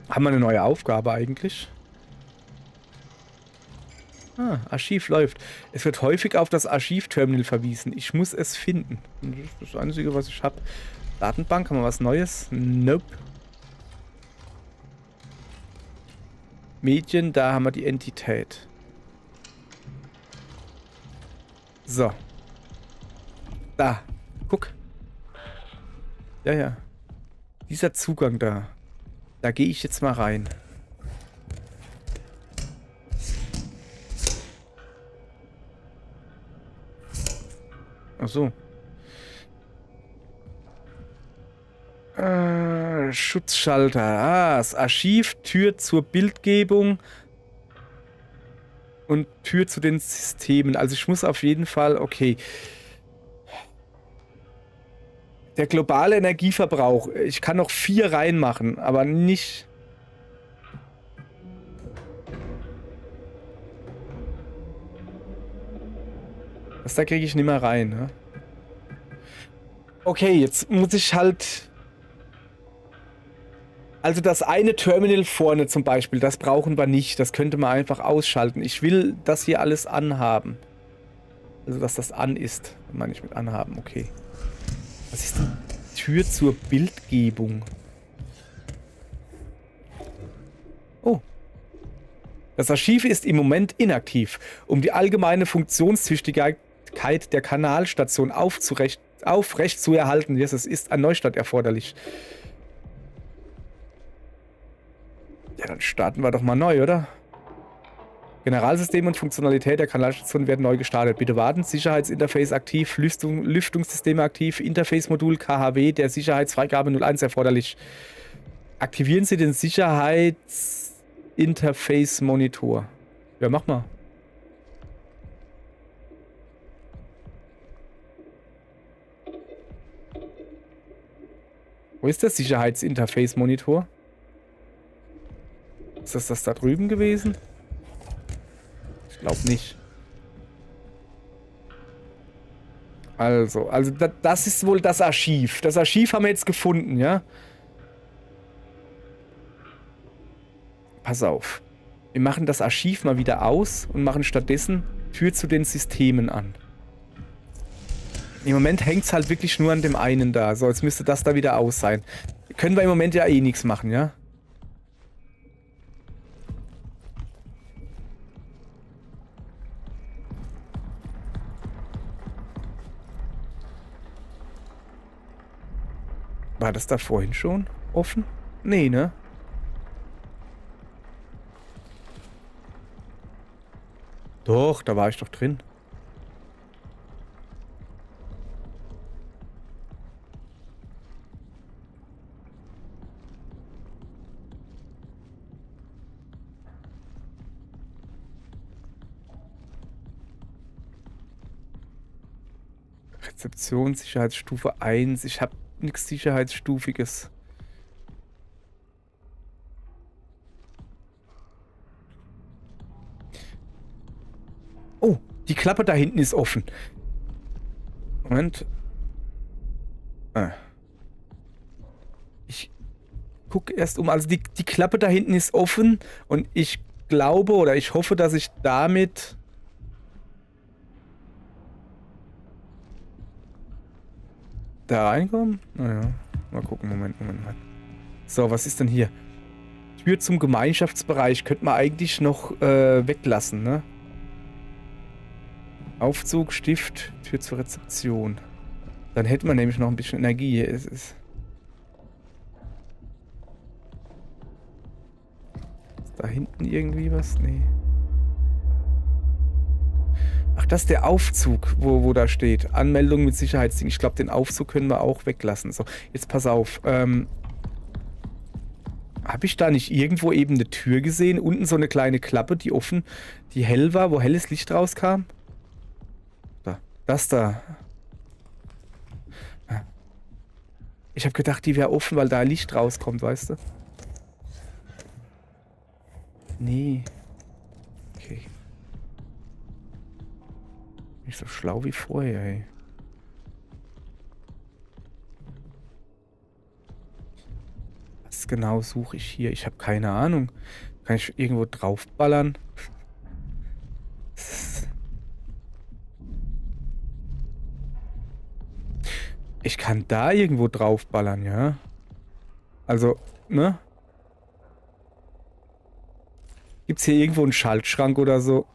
Haben wir eine neue Aufgabe eigentlich? Ah, Archiv läuft. Es wird häufig auf das Archivterminal verwiesen. Ich muss es finden. Das ist das Einzige, was ich habe. Datenbank, haben wir was Neues? Nope. Medien, da haben wir die Entität. So. Da. Guck. Ja, ja. Dieser Zugang da. Da gehe ich jetzt mal rein. Ach so. Schutzschalter. Ah, das Archiv, Tür zur Bildgebung und Tür zu den Systemen. Also ich muss auf jeden Fall... Okay. Der globale Energieverbrauch. Ich kann noch 4 reinmachen, aber nicht... Das da kriege ich nicht mehr rein. Ne? Okay, jetzt muss ich halt... Also das eine Terminal vorne zum Beispiel, das brauchen wir nicht. Das könnte man einfach ausschalten. Ich will das hier alles anhaben. Also dass das an ist. Meine ich mit anhaben, okay. Was ist denn Tür zur Bildgebung? Oh. Das Archiv ist im Moment inaktiv. Um die allgemeine Funktionstüchtigkeit der Kanalstation aufrecht zu erhalten. Es ist ein Neustart erforderlich. Ja, dann starten wir doch mal neu, oder? Generalsystem und Funktionalität der Kanalstation werden neu gestartet. Bitte warten. Sicherheitsinterface aktiv, Lüftungssysteme aktiv, Interface-Modul KHW der Sicherheitsfreigabe 01 erforderlich. Aktivieren Sie den Sicherheitsinterface-Monitor. Ja, mach mal. Wo ist der Sicherheitsinterface-Monitor? Ist das da drüben gewesen? Ich glaube nicht. Also das ist wohl das Archiv. Das Archiv haben wir jetzt gefunden, ja? Pass auf. Wir machen das Archiv mal wieder aus und machen stattdessen Tür zu den Systemen an. Im Moment hängt es halt wirklich nur an dem einen da. So, jetzt müsste das da wieder aus sein. Können wir im Moment ja eh nichts machen, ja? War das da vorhin schon offen? Nee, ne? Doch, da war ich doch drin. Rezeption, Sicherheitsstufe 1. Ich habe nichts Sicherheitsstufiges. Oh, die Klappe da hinten ist offen. Moment. Ich gucke erst um. Also die Klappe da hinten ist offen und ich glaube oder ich hoffe, dass ich damit... da reinkommen? Naja, mal gucken. Moment. So, was ist denn hier? Tür zum Gemeinschaftsbereich. Könnte man eigentlich noch weglassen, ne? Aufzug, Stift, Tür zur Rezeption. Dann hätte man nämlich noch ein bisschen Energie. Ist da hinten irgendwie was? Nee. Ach, das ist der Aufzug, wo da steht. Anmeldung mit Sicherheitsding. Ich glaube, den Aufzug können wir auch weglassen. So, jetzt pass auf. Habe ich da nicht irgendwo eben eine Tür gesehen? Unten so eine kleine Klappe, die offen, die hell war, wo helles Licht rauskam? Da. Das da. Ich habe gedacht, die wäre offen, weil da Licht rauskommt, weißt du? Nee. Okay. Nicht so schlau wie vorher, ey. Was genau suche ich hier? Ich habe keine Ahnung. Kann ich irgendwo draufballern? Ich kann da irgendwo draufballern, ja? Also, ne? Gibt's hier irgendwo einen Schaltschrank oder so?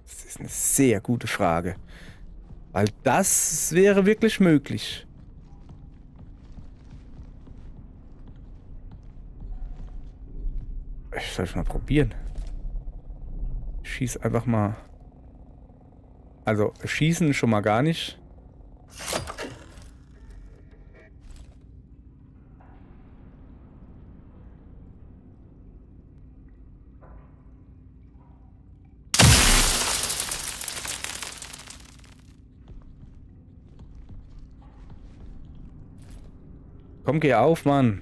Das ist eine sehr gute Frage. Weil das wäre wirklich möglich. Ich soll es mal probieren. Ich schieß einfach mal. Also, schießen schon mal gar nicht. Komm, geh auf, Mann.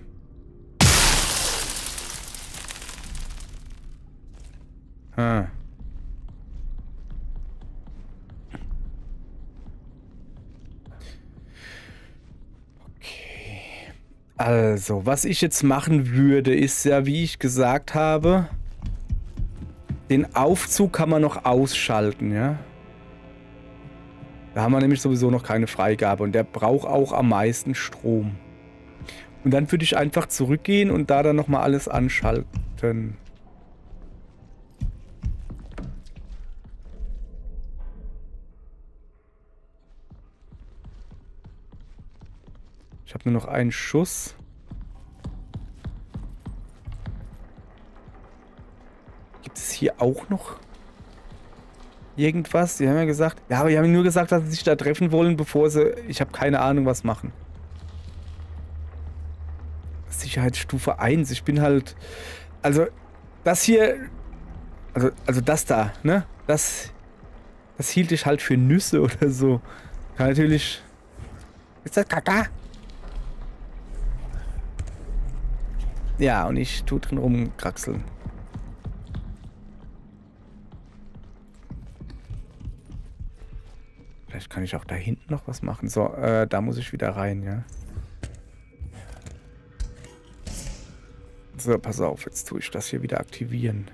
Okay. Also, was ich jetzt machen würde, ist ja, wie ich gesagt habe, den Aufzug kann man noch ausschalten, ja? Da haben wir nämlich sowieso noch keine Freigabe und der braucht auch am meisten Strom. Und dann würde ich einfach zurückgehen und da dann nochmal alles anschalten. Ich habe nur noch einen Schuss. Gibt es hier auch noch irgendwas? Die haben ja gesagt... Ja, aber die haben nur gesagt, dass sie sich da treffen wollen, bevor sie... Ich habe keine Ahnung, was machen. Sicherheitsstufe 1. Ich bin halt... Also, das hier... Also das da, ne? Das hielt ich halt für Nüsse oder so. Kann natürlich... Ist das Kaka? Ja, und ich tue drin rumkraxeln. Vielleicht kann ich auch da hinten noch was machen. So, da muss ich wieder rein, ja. So, pass auf, jetzt tue ich das hier wieder aktivieren.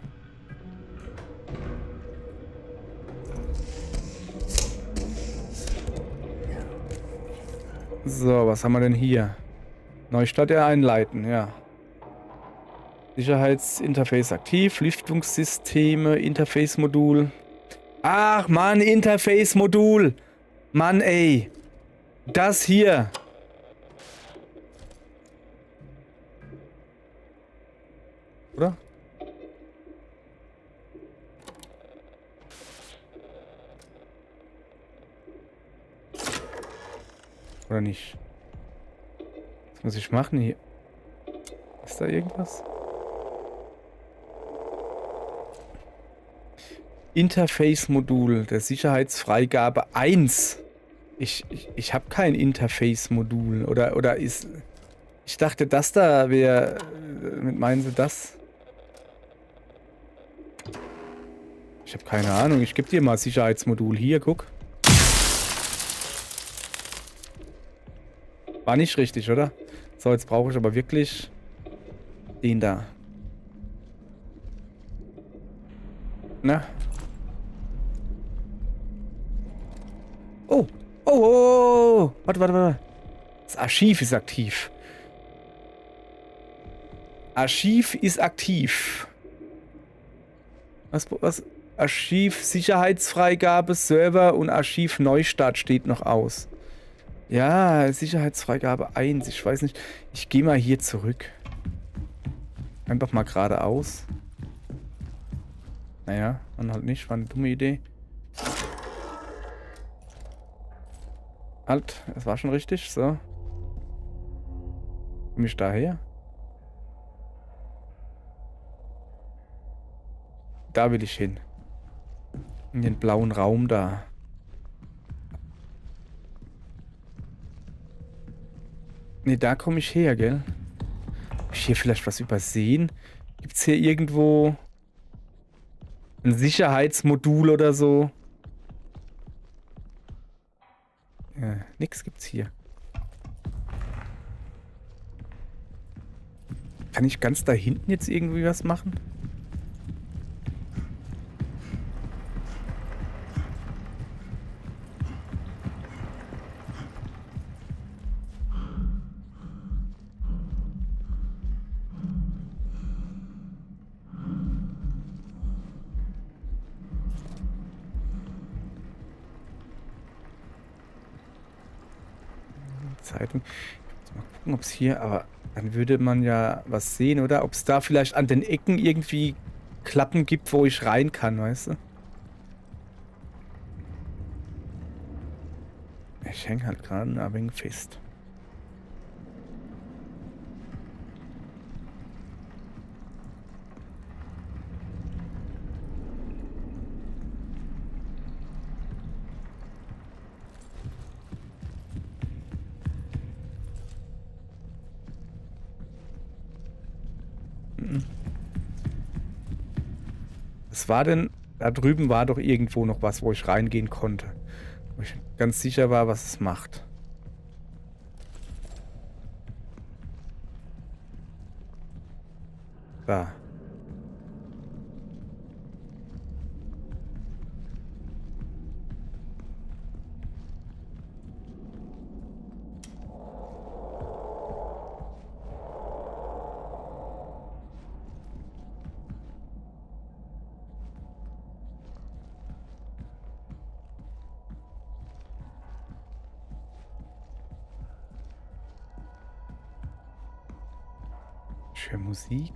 So, was haben wir denn hier? Neustart einleiten, ja. Sicherheitsinterface aktiv, Lüftungssysteme, Interface-Modul. Ach, Mann, Interface-Modul. Mann, ey. Das hier. Oder? Oder nicht? Was muss ich machen hier? Ist da irgendwas? Interface-Modul der Sicherheitsfreigabe 1. Ich habe kein Interface-Modul. Oder ist... Ich dachte, das da wäre... Mit meinen Sie das? Ich habe keine Ahnung. Ich gebe dir mal Sicherheitsmodul. Hier, guck. War nicht richtig, oder? So, jetzt brauche ich aber wirklich den da. Na? Oh. Oh, oh, oh. Warte. Das Archiv ist aktiv. Archiv ist aktiv. Was? Archiv, Sicherheitsfreigabe, Server und Archiv Neustart steht noch aus. Ja, Sicherheitsfreigabe 1. Ich weiß nicht. Ich gehe mal hier zurück. Einfach mal geradeaus. Naja, dann halt nicht. War eine dumme Idee. Halt, es war schon richtig. So. Komme ich daher? Da will ich hin. In den blauen Raum da. Ne, da komme ich her, gell? Hab ich hier vielleicht was übersehen? Gibt's hier irgendwo ein Sicherheitsmodul oder so? Ja, nix gibt's hier. Kann ich ganz da hinten jetzt irgendwie was machen? Zeitung. Mal gucken, ob es hier, aber dann würde man ja was sehen, oder? Ob es da vielleicht an den Ecken irgendwie Klappen gibt, wo ich rein kann, weißt du? Ich hänge halt gerade ein wenig fest. Was war denn? Da drüben war doch irgendwo noch was, wo ich reingehen konnte. Wo ich ganz sicher war, was es macht. Da. Für Musik.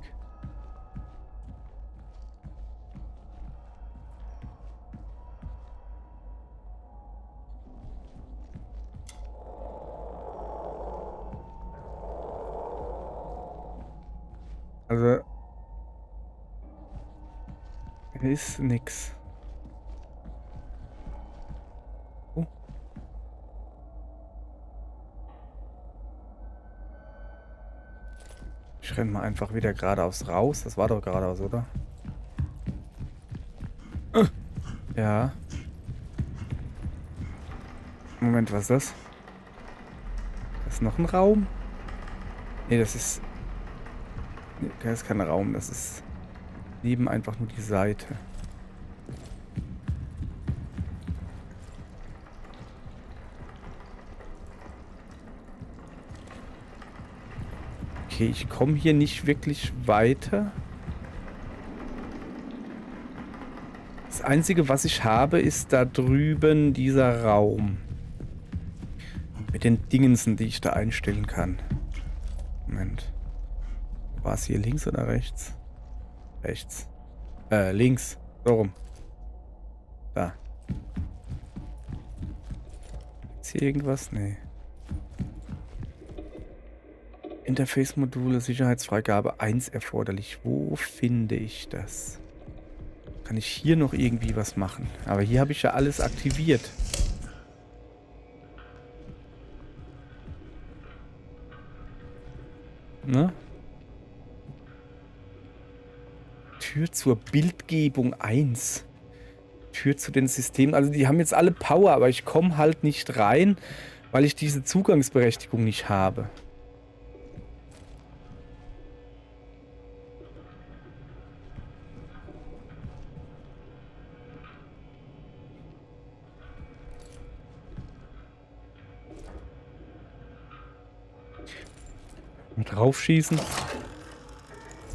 Also ist nix. Oh. Ich renne mal einfach wieder geradeaus raus. Das war doch geradeaus, oder? Ja. Moment, was ist das? Das ist noch ein Raum? Nee, das ist... Nee, das ist kein Raum, das ist... Neben einfach nur die Seite. Okay, ich komme hier nicht wirklich weiter. Das Einzige, was ich habe, ist da drüben dieser Raum. Mit den Dingensen, die ich da einstellen kann. Moment. War es hier links oder rechts? Rechts. Links. So rum. Da. Ist hier irgendwas? Nee. Interface-Module, Sicherheitsfreigabe 1 erforderlich. Wo finde ich das? Kann ich hier noch irgendwie was machen? Aber hier habe ich ja alles aktiviert. Ne? Tür zur Bildgebung 1. Tür zu den Systemen. Also die haben jetzt alle Power, aber ich komme halt nicht rein, weil ich diese Zugangsberechtigung nicht habe. Draufschießen.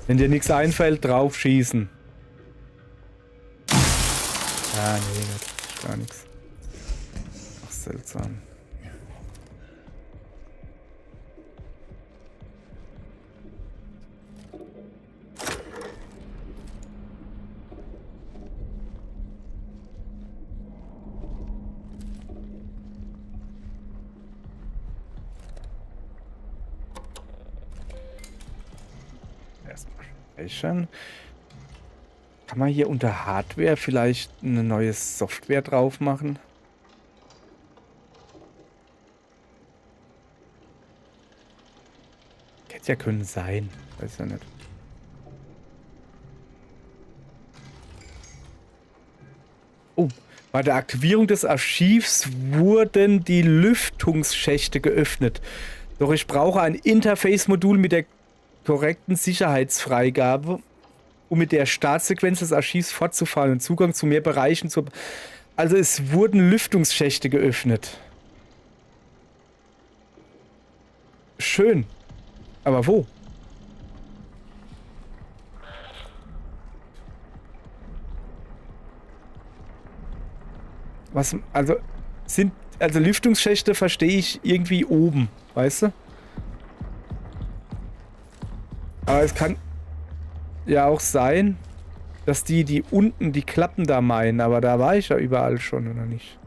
Wenn dir nichts einfällt, draufschießen. Ah, nee, das ist gar nichts. Ach, seltsam. Speichern. Kann man hier unter Hardware vielleicht eine neue Software drauf machen? Hätte ja können sein. Weiß ja nicht. Oh, bei der Aktivierung des Archivs wurden die Lüftungsschächte geöffnet. Doch ich brauche ein Interface-Modul mit der korrekten Sicherheitsfreigabe, um mit der Startsequenz des Archivs fortzufahren und Zugang zu mehr Bereichen zu... Also es wurden Lüftungsschächte geöffnet. Schön. Aber wo? Was, also Lüftungsschächte verstehe ich irgendwie oben, weißt du? Aber es kann ja auch sein, dass die unten die Klappen da meinen, aber da war ich ja überall schon, oder nicht?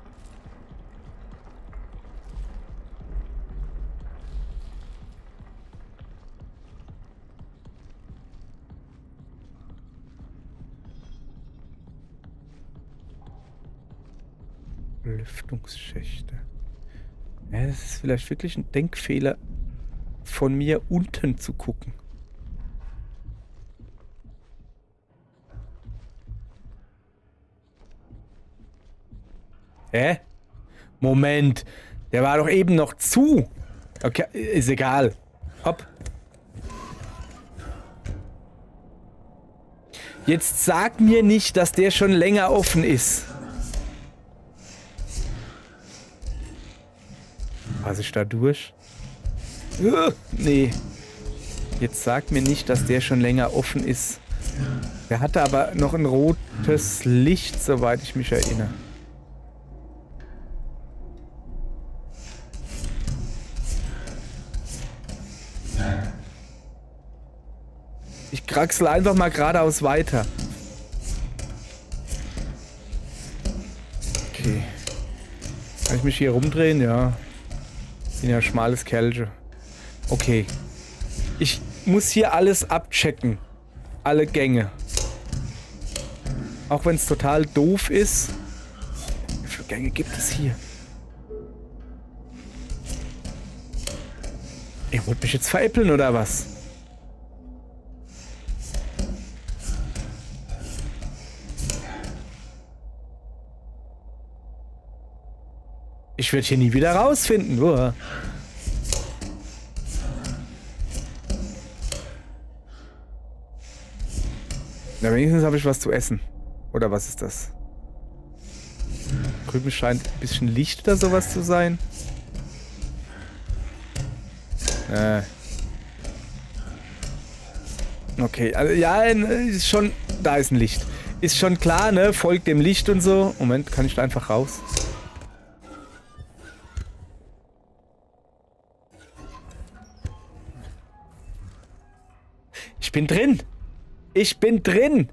Lüftungsschächte. Ja, das ist vielleicht wirklich ein Denkfehler von mir, unten zu gucken. Hä? Moment. Der war doch eben noch zu. Okay, ist egal. Hopp. Jetzt sag mir nicht, dass der schon länger offen ist. Passe ich da durch? Nee. Jetzt sag mir nicht, dass der schon länger offen ist. Der hatte aber noch ein rotes Licht, soweit ich mich erinnere. Ich kraxel einfach mal geradeaus weiter. Okay. Kann ich mich hier rumdrehen? Ja. Bin ja schmales Kerlchen. Okay. Ich muss hier alles abchecken. Alle Gänge. Auch wenn es total doof ist. Wie viele Gänge gibt es hier? Ihr wollt mich jetzt veräppeln oder was? Ich werde hier nie wieder rausfinden. Uah. Na, wenigstens habe ich was zu essen. Oder was ist das? Drüben scheint ein bisschen Licht oder sowas zu sein. Okay, also ja, ist schon... Da ist ein Licht. Ist schon klar, ne? Folgt dem Licht und so. Moment, kann ich da einfach raus? bin drin. Ich bin drin.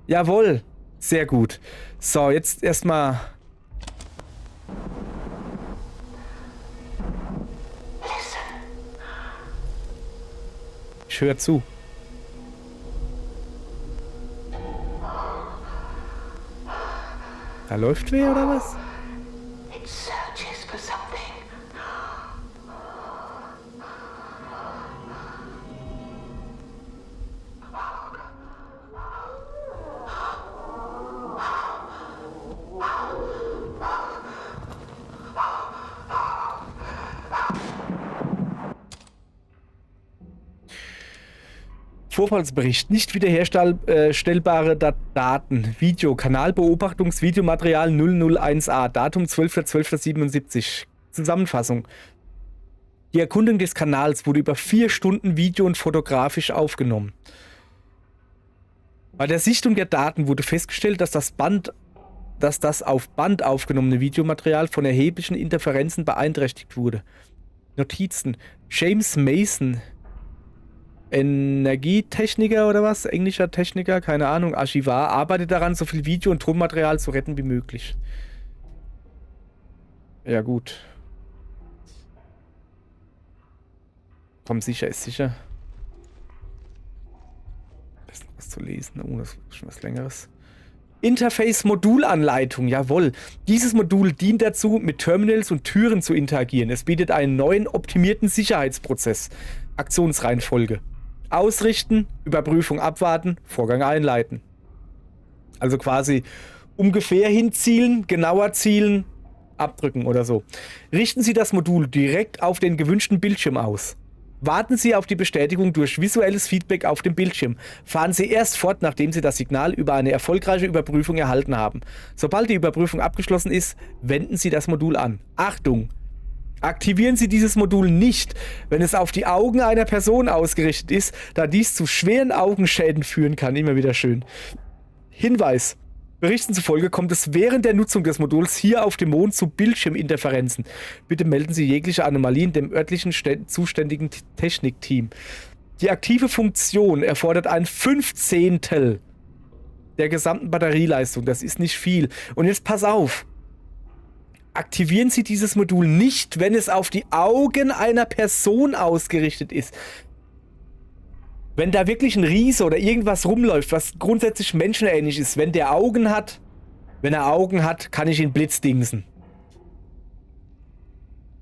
Jawohl. Sehr gut. So, jetzt erstmal. Ich höre zu. Da läuft wer oder was? It searches for something. Vorfallsbericht. Nicht wiederherstellbare Daten. Video. Kanalbeobachtungs-Videomaterial 001a. Datum 12.12.77. Zusammenfassung. Die Erkundung des Kanals wurde über 4 Stunden video- und fotografisch aufgenommen. Bei der Sichtung der Daten wurde festgestellt, dass das auf Band aufgenommene Videomaterial von erheblichen Interferenzen beeinträchtigt wurde. Notizen. James Mason, Energietechniker oder was? Englischer Techniker? Keine Ahnung. Archivar. Arbeitet daran, so viel Video- und Tonmaterial zu retten wie möglich. Ja, gut. Komm, sicher ist sicher. Da ist noch was zu lesen. Oh, das ist schon was Längeres. Interface-Modulanleitung, jawohl. Dieses Modul dient dazu, mit Terminals und Türen zu interagieren. Es bietet einen neuen, optimierten Sicherheitsprozess. Aktionsreihenfolge. Ausrichten, Überprüfung abwarten, Vorgang einleiten. Also quasi ungefähr hinzielen, genauer zielen, abdrücken oder so. Richten Sie das Modul direkt auf den gewünschten Bildschirm aus. Warten Sie auf die Bestätigung durch visuelles Feedback auf dem Bildschirm. Fahren Sie erst fort, nachdem Sie das Signal über eine erfolgreiche Überprüfung erhalten haben. Sobald die Überprüfung abgeschlossen ist, wenden Sie das Modul an. Achtung! Aktivieren Sie dieses Modul nicht, wenn es auf die Augen einer Person ausgerichtet ist, da dies zu schweren Augenschäden führen kann. Immer wieder schön. Hinweis. Berichten zufolge kommt es während der Nutzung des Moduls hier auf dem Mond zu Bildschirminterferenzen. Bitte melden Sie jegliche Anomalien dem örtlichen zuständigen Technikteam. Die aktive Funktion erfordert ein 15. der gesamten Batterieleistung. Das ist nicht viel. Und jetzt pass auf. Aktivieren Sie dieses Modul nicht, wenn es auf die Augen einer Person ausgerichtet ist. Wenn da wirklich ein Riese oder irgendwas rumläuft, was grundsätzlich menschenähnlich ist, wenn er Augen hat, kann ich ihn blitzdingsen.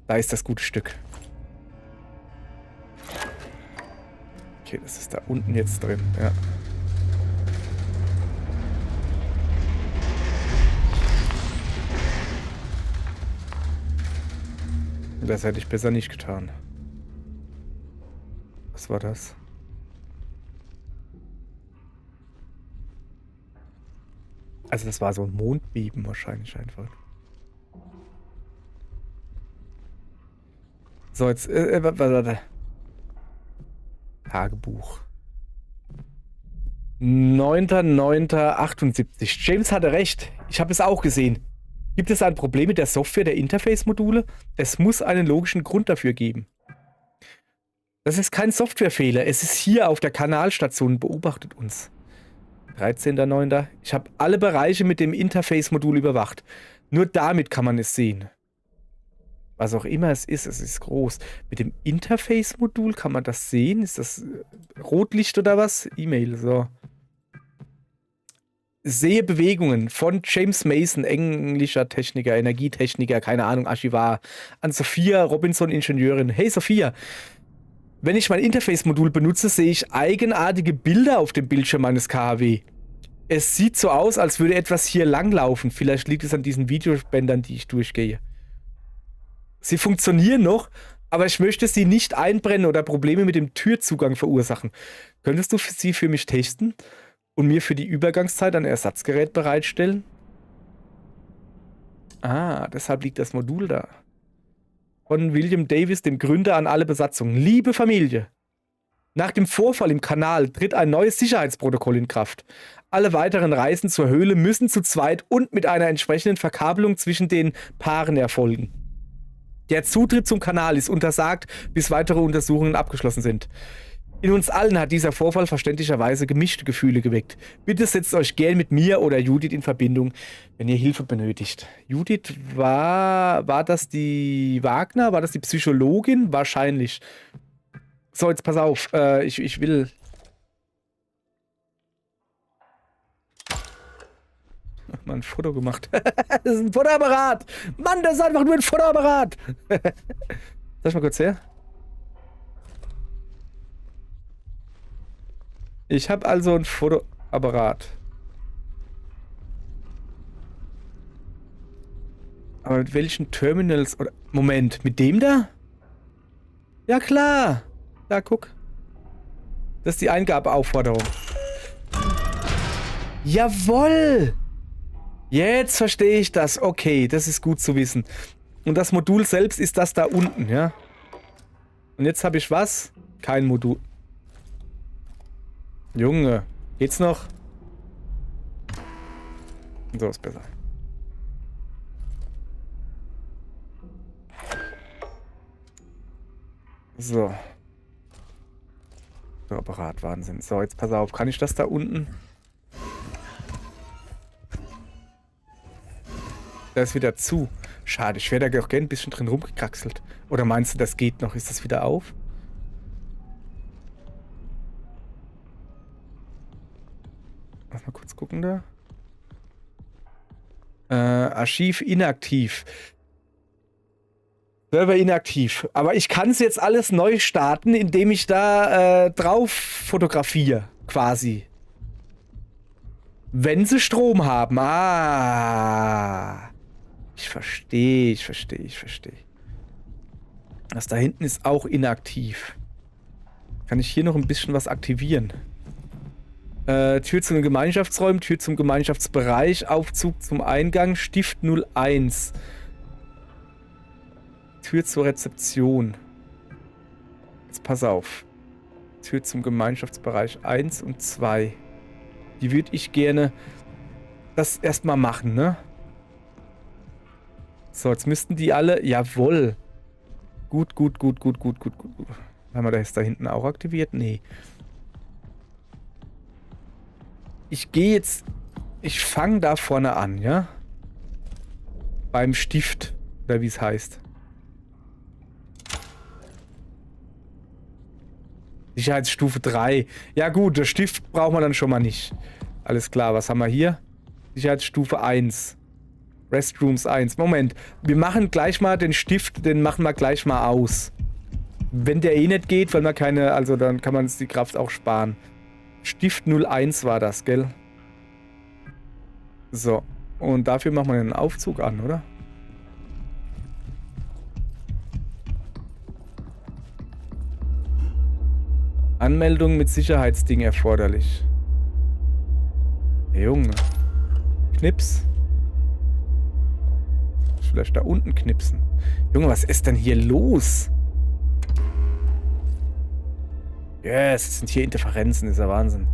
Da ist das gute Stück. Okay, das ist da unten jetzt drin, ja. Das hätte ich besser nicht getan. Was war das? Also das war so ein Mondbeben wahrscheinlich einfach. So, jetzt, warte. Tagebuch. 9.9.78. James hatte recht. Ich habe es auch gesehen. Gibt es ein Problem mit der Software der Interface-Module? Es muss einen logischen Grund dafür geben. Das ist kein Softwarefehler. Es ist hier auf der Kanalstation und beobachtet uns. 13.9. Ich habe alle Bereiche mit dem Interface-Modul überwacht. Nur damit kann man es sehen. Was auch immer es ist groß. Mit dem Interface-Modul kann man das sehen? Ist das Rotlicht oder was? E-Mail, so. Sehe Bewegungen von James Mason, englischer Techniker, Energietechniker, keine Ahnung, Archivar, an Sophia Robinson, Ingenieurin. Hey Sophia, wenn ich mein Interface-Modul benutze, sehe ich eigenartige Bilder auf dem Bildschirm meines KHW. Es sieht so aus, als würde etwas hier langlaufen. Vielleicht liegt es an diesen Videobändern, die ich durchgehe. Sie funktionieren noch, aber ich möchte sie nicht einbrennen oder Probleme mit dem Türzugang verursachen. Könntest du sie für mich testen und mir für die Übergangszeit ein Ersatzgerät bereitstellen? Ah, deshalb liegt das Modul da. Von William Davis, dem Gründer, an alle Besatzungen. Liebe Familie, nach dem Vorfall im Kanal tritt ein neues Sicherheitsprotokoll in Kraft. Alle weiteren Reisen zur Höhle müssen zu zweit und mit einer entsprechenden Verkabelung zwischen den Paaren erfolgen. Der Zutritt zum Kanal ist untersagt, bis weitere Untersuchungen abgeschlossen sind. In uns allen hat dieser Vorfall verständlicherweise gemischte Gefühle geweckt. Bitte setzt euch gern mit mir oder Judith in Verbindung, wenn ihr Hilfe benötigt. Judith war das die Wagner? War das die Psychologin? Wahrscheinlich. So, jetzt pass auf. Ich will... Mal ein Foto gemacht. Das ist ein Fotoapparat. Mann, das ist einfach nur ein Fotoapparat. Sag mal kurz her. Ich habe also ein Fotoapparat. Aber mit welchen Terminals oder... Moment, mit dem da? Ja klar. Da, guck. Das ist die Eingabeaufforderung. Jawohl! Jetzt verstehe ich das. Okay, das ist gut zu wissen. Und das Modul selbst ist das da unten, ja? Und jetzt habe ich was? Kein Modul. Junge, geht's noch? So ist besser. So. So, Apparat, Wahnsinn. So, jetzt pass auf. Kann ich das da unten? Da ist wieder zu. Schade, ich wäre da auch gerne ein bisschen drin rumgekraxelt. Oder meinst du, das geht noch? Ist das wieder auf? Lass mal kurz gucken da. Archiv inaktiv. Server inaktiv. Aber ich kann es jetzt alles neu starten, indem ich da drauf fotografiere, quasi. Wenn sie Strom haben. Ah. Ich verstehe. Das da hinten ist auch inaktiv. Kann ich hier noch ein bisschen was aktivieren? Tür zu den Gemeinschaftsräumen, Tür zum Gemeinschaftsbereich, Aufzug zum Eingang, Stift 01. Tür zur Rezeption. Jetzt pass auf. Tür zum Gemeinschaftsbereich 1 und 2. Die würde ich gerne das erstmal machen, ne? So, jetzt müssten die alle... Jawohl. Gut. Haben wir das da hinten auch aktiviert? Nee. Ich gehe jetzt... Ich fange da vorne an, ja? Beim Stift. Oder wie es heißt. Sicherheitsstufe 3. Ja gut, der Stift brauchen wir dann schon mal nicht. Alles klar, was haben wir hier? Sicherheitsstufe 1. Restrooms 1. Moment, wir machen gleich mal den Stift, den machen wir gleich mal aus. Wenn der eh nicht geht, weil man keine, also dann kann man uns die Kraft auch sparen. Stift 01 war das, gell? So, und dafür machen wir einen Aufzug an, oder? Anmeldung mit Sicherheitsding erforderlich. Junge. Knips. Vielleicht da unten knipsen. Junge, was ist denn hier los? Yes, es sind hier Interferenzen, ist ja Wahnsinn.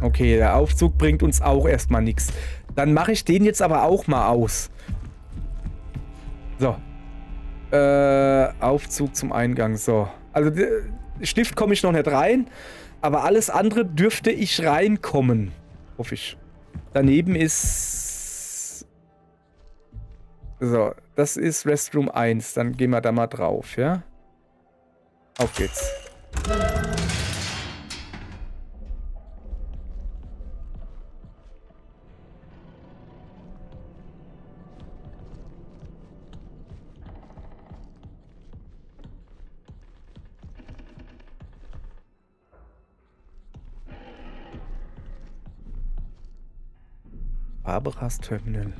Okay, der Aufzug bringt uns auch erstmal nichts. Dann mache ich den jetzt aber auch mal aus. So. Aufzug zum Eingang, so. Also, Stift komme ich noch nicht rein, aber alles andere dürfte ich reinkommen. Hoffe ich. Daneben ist... So, das ist Restroom 1. Dann gehen wir da mal drauf, ja? Auf geht's. Barbaras Terminal.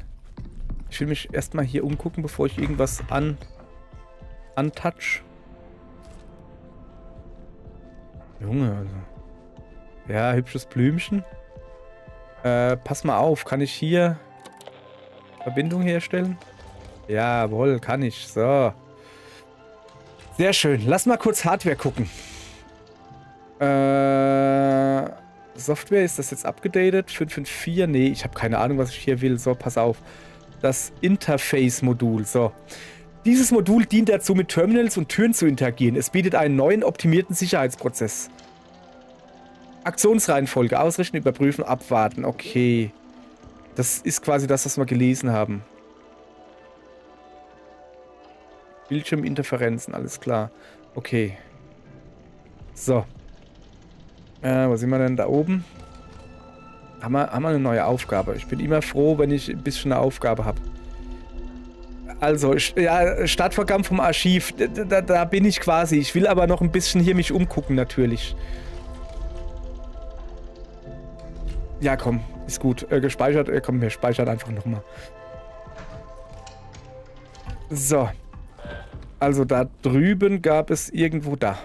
Ich will mich erstmal hier umgucken, bevor ich irgendwas untouch. Junge, also. Ja, hübsches Blümchen. Pass mal auf, kann ich hier Verbindung herstellen? Jawohl, kann ich. So. Sehr schön. Lass mal kurz Hardware gucken. Software, ist das jetzt abgedatet? 5.4? Nee, ich habe keine Ahnung, was ich hier will. So, pass auf. Das Interface-Modul. So. Dieses Modul dient dazu, mit Terminals und Türen zu interagieren. Es bietet einen neuen, optimierten Sicherheitsprozess. Aktionsreihenfolge. Ausrichten, überprüfen, abwarten. Okay. Das ist quasi das, was wir gelesen haben. Bildschirminterferenzen, alles klar. Okay. So. Wo sind wir denn da oben? Haben wir eine neue Aufgabe. Ich bin immer froh, wenn ich ein bisschen eine Aufgabe habe. Also, ja, Startvorgang vom Archiv. Da bin ich quasi. Ich will aber noch ein bisschen hier mich umgucken, natürlich. Ja, komm. Ist gut. Gespeichert. Komm, wir speichern einfach nochmal. So. Also, da drüben gab es irgendwo da.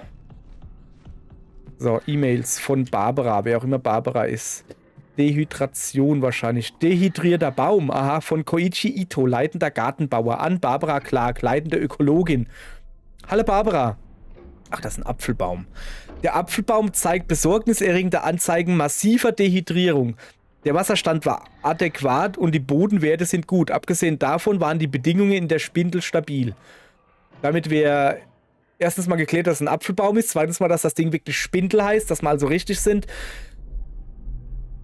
So, E-Mails von Barbara. Wer auch immer Barbara ist. Dehydration wahrscheinlich. Dehydrierter Baum. Aha, von Koichi Ito, leitender Gartenbauer. An Barbara Clark, leitende Ökologin. Hallo Barbara. Ach, das ist ein Apfelbaum. Der Apfelbaum zeigt besorgniserregende Anzeigen massiver Dehydrierung. Der Wasserstand war adäquat und die Bodenwerte sind gut. Abgesehen davon waren die Bedingungen in der Spindel stabil. Damit wäre erstens mal geklärt, dass es ein Apfelbaum ist. Zweitens mal, dass das Ding wirklich Spindel heißt, dass wir also richtig sind.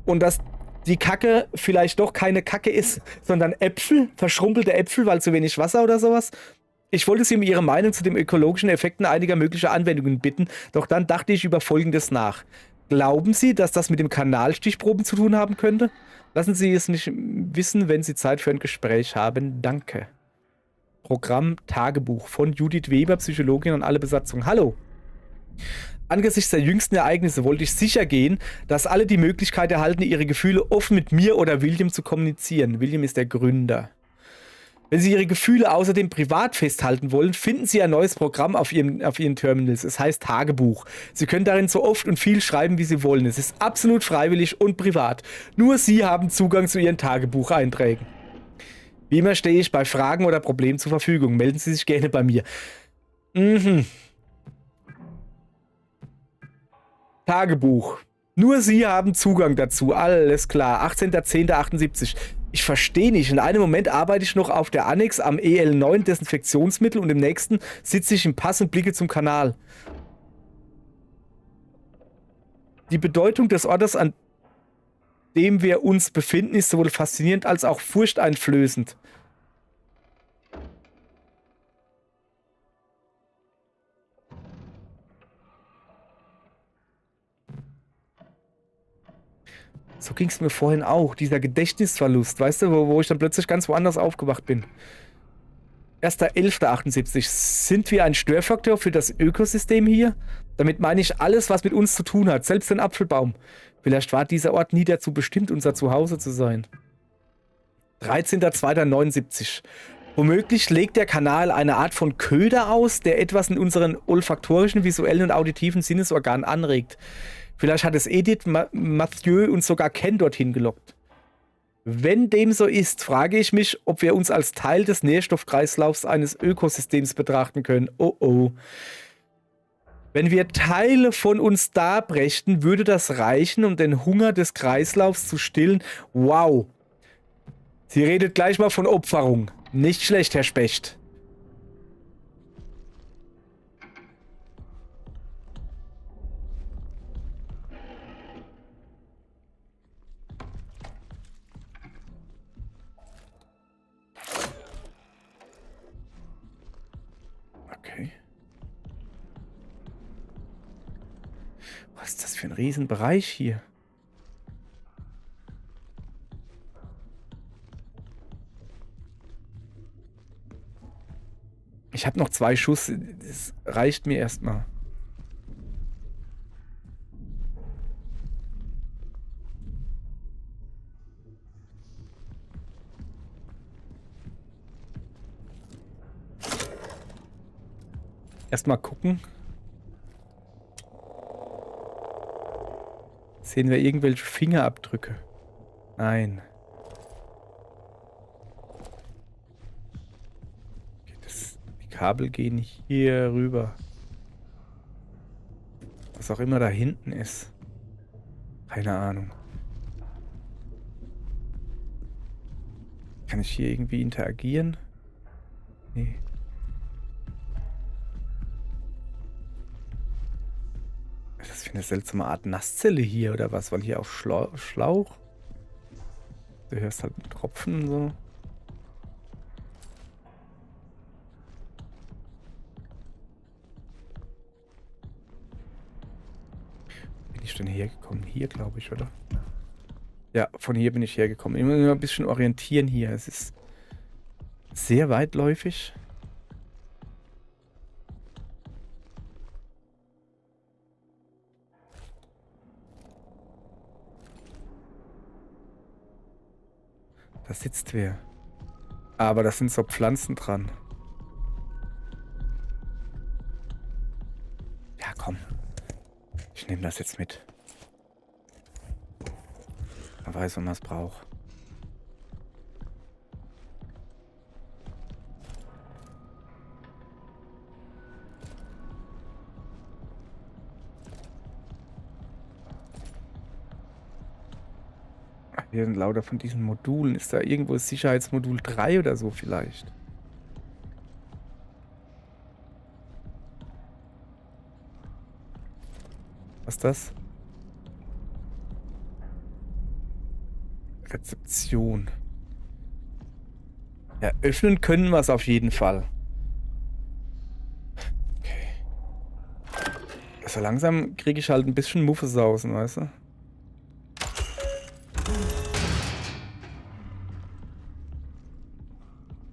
Und dass die Kacke vielleicht doch keine Kacke ist, sondern Äpfel, verschrumpelte Äpfel, weil zu wenig Wasser oder sowas. Ich wollte Sie um Ihre Meinung zu den ökologischen Effekten einiger möglicher Anwendungen bitten, doch dann dachte ich über Folgendes nach. Glauben Sie, dass das mit dem Kanalstichproben zu tun haben könnte? Lassen Sie es mich wissen, wenn Sie Zeit für ein Gespräch haben. Danke. Programm Tagebuch von Judith Weber, Psychologin und alle Besatzung. Hallo. Angesichts der jüngsten Ereignisse wollte ich sicher gehen, dass alle die Möglichkeit erhalten, ihre Gefühle offen mit mir oder William zu kommunizieren. William ist der Gründer. Wenn Sie Ihre Gefühle außerdem privat festhalten wollen, finden Sie ein neues Programm auf Ihren Terminals. Es heißt Tagebuch. Sie können darin so oft und viel schreiben, wie Sie wollen. Es ist absolut freiwillig und privat. Nur Sie haben Zugang zu Ihren Tagebucheinträgen. Wie immer stehe ich bei Fragen oder Problemen zur Verfügung. Melden Sie sich gerne bei mir. Tagebuch. Nur Sie haben Zugang dazu. Alles klar. 18.10.78. Ich verstehe nicht. In einem Moment arbeite ich noch auf der Annex am EL9 Desinfektionsmittel und im nächsten sitze ich im Pass und blicke zum Kanal. Die Bedeutung des Ortes, an dem wir uns befinden, ist sowohl faszinierend als auch furchteinflößend. So ging es mir vorhin auch, dieser Gedächtnisverlust, weißt du, wo ich dann plötzlich ganz woanders aufgewacht bin. 1.11.78. Sind wir ein Störfaktor für das Ökosystem hier? Damit meine ich alles, was mit uns zu tun hat, selbst den Apfelbaum. Vielleicht war dieser Ort nie dazu bestimmt, unser Zuhause zu sein. 13.02.79. Womöglich legt der Kanal eine Art von Köder aus, der etwas in unseren olfaktorischen, visuellen und auditiven Sinnesorganen anregt. Vielleicht hat es Edith, Mathieu und sogar Ken dorthin gelockt. Wenn dem so ist, frage ich mich, ob wir uns als Teil des Nährstoffkreislaufs eines Ökosystems betrachten können. Oh oh. Wenn wir Teile von uns darbrächten, würde das reichen, um den Hunger des Kreislaufs zu stillen. Wow. Sie redet gleich mal von Opferung. Nicht schlecht, Herr Specht. Okay. Was ist das für ein Riesenbereich hier? Ich habe noch 2 Schuss. Das reicht mir erstmal. Erstmal gucken. Sehen wir irgendwelche Fingerabdrücke? Nein. Die Kabel gehen hier rüber. Was auch immer da hinten ist. Keine Ahnung. Kann ich hier irgendwie interagieren? Nee. Das Was für eine seltsame Art Nasszelle hier oder was? Weil hier auf Schlauch. Du hörst halt einen Tropfen und so. Bin ich denn hergekommen? Hier, glaube ich, oder? Ja, von hier bin ich hergekommen. Ich muss mich mal ein bisschen orientieren hier. Es ist sehr weitläufig. Da sitzt wer. Aber da sind so Pflanzen dran. Ja, komm. Ich nehme das jetzt mit. Man weiß, wann man es braucht. Hier sind lauter von diesen Modulen. Ist da irgendwo Sicherheitsmodul 3 oder so vielleicht? Was ist das? Rezeption. Ja, öffnen können wir es auf jeden Fall. Okay. Also langsam kriege ich halt ein bisschen Muffesausen, weißt du?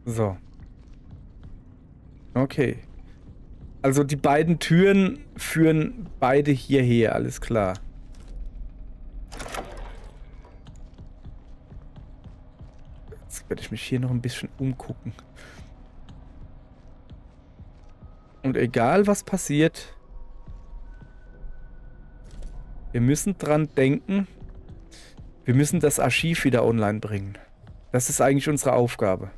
So. Okay. Also die beiden Türen führen beide hierher, alles klar. Jetzt werde ich mich hier noch ein bisschen umgucken. Und egal was passiert, wir müssen dran denken, wir müssen das Archiv wieder online bringen. Das ist eigentlich unsere Aufgabe.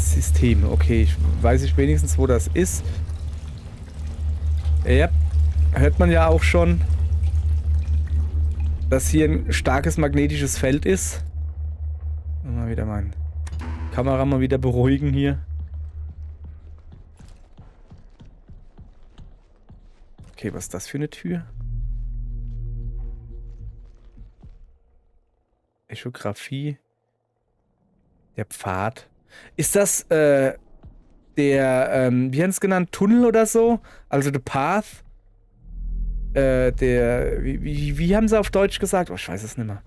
Systeme. Okay, weiß ich wenigstens, wo das ist. Ja, hört man ja auch schon, dass hier ein starkes magnetisches Feld ist. Mal wieder meine Kamera mal wieder beruhigen hier. Okay, was ist das für eine Tür? Echographie. Der Pfad. Ist das, der, wie haben es genannt, Tunnel oder so? Also The Path? Wie haben sie auf Deutsch gesagt? Oh, ich weiß es nicht mehr.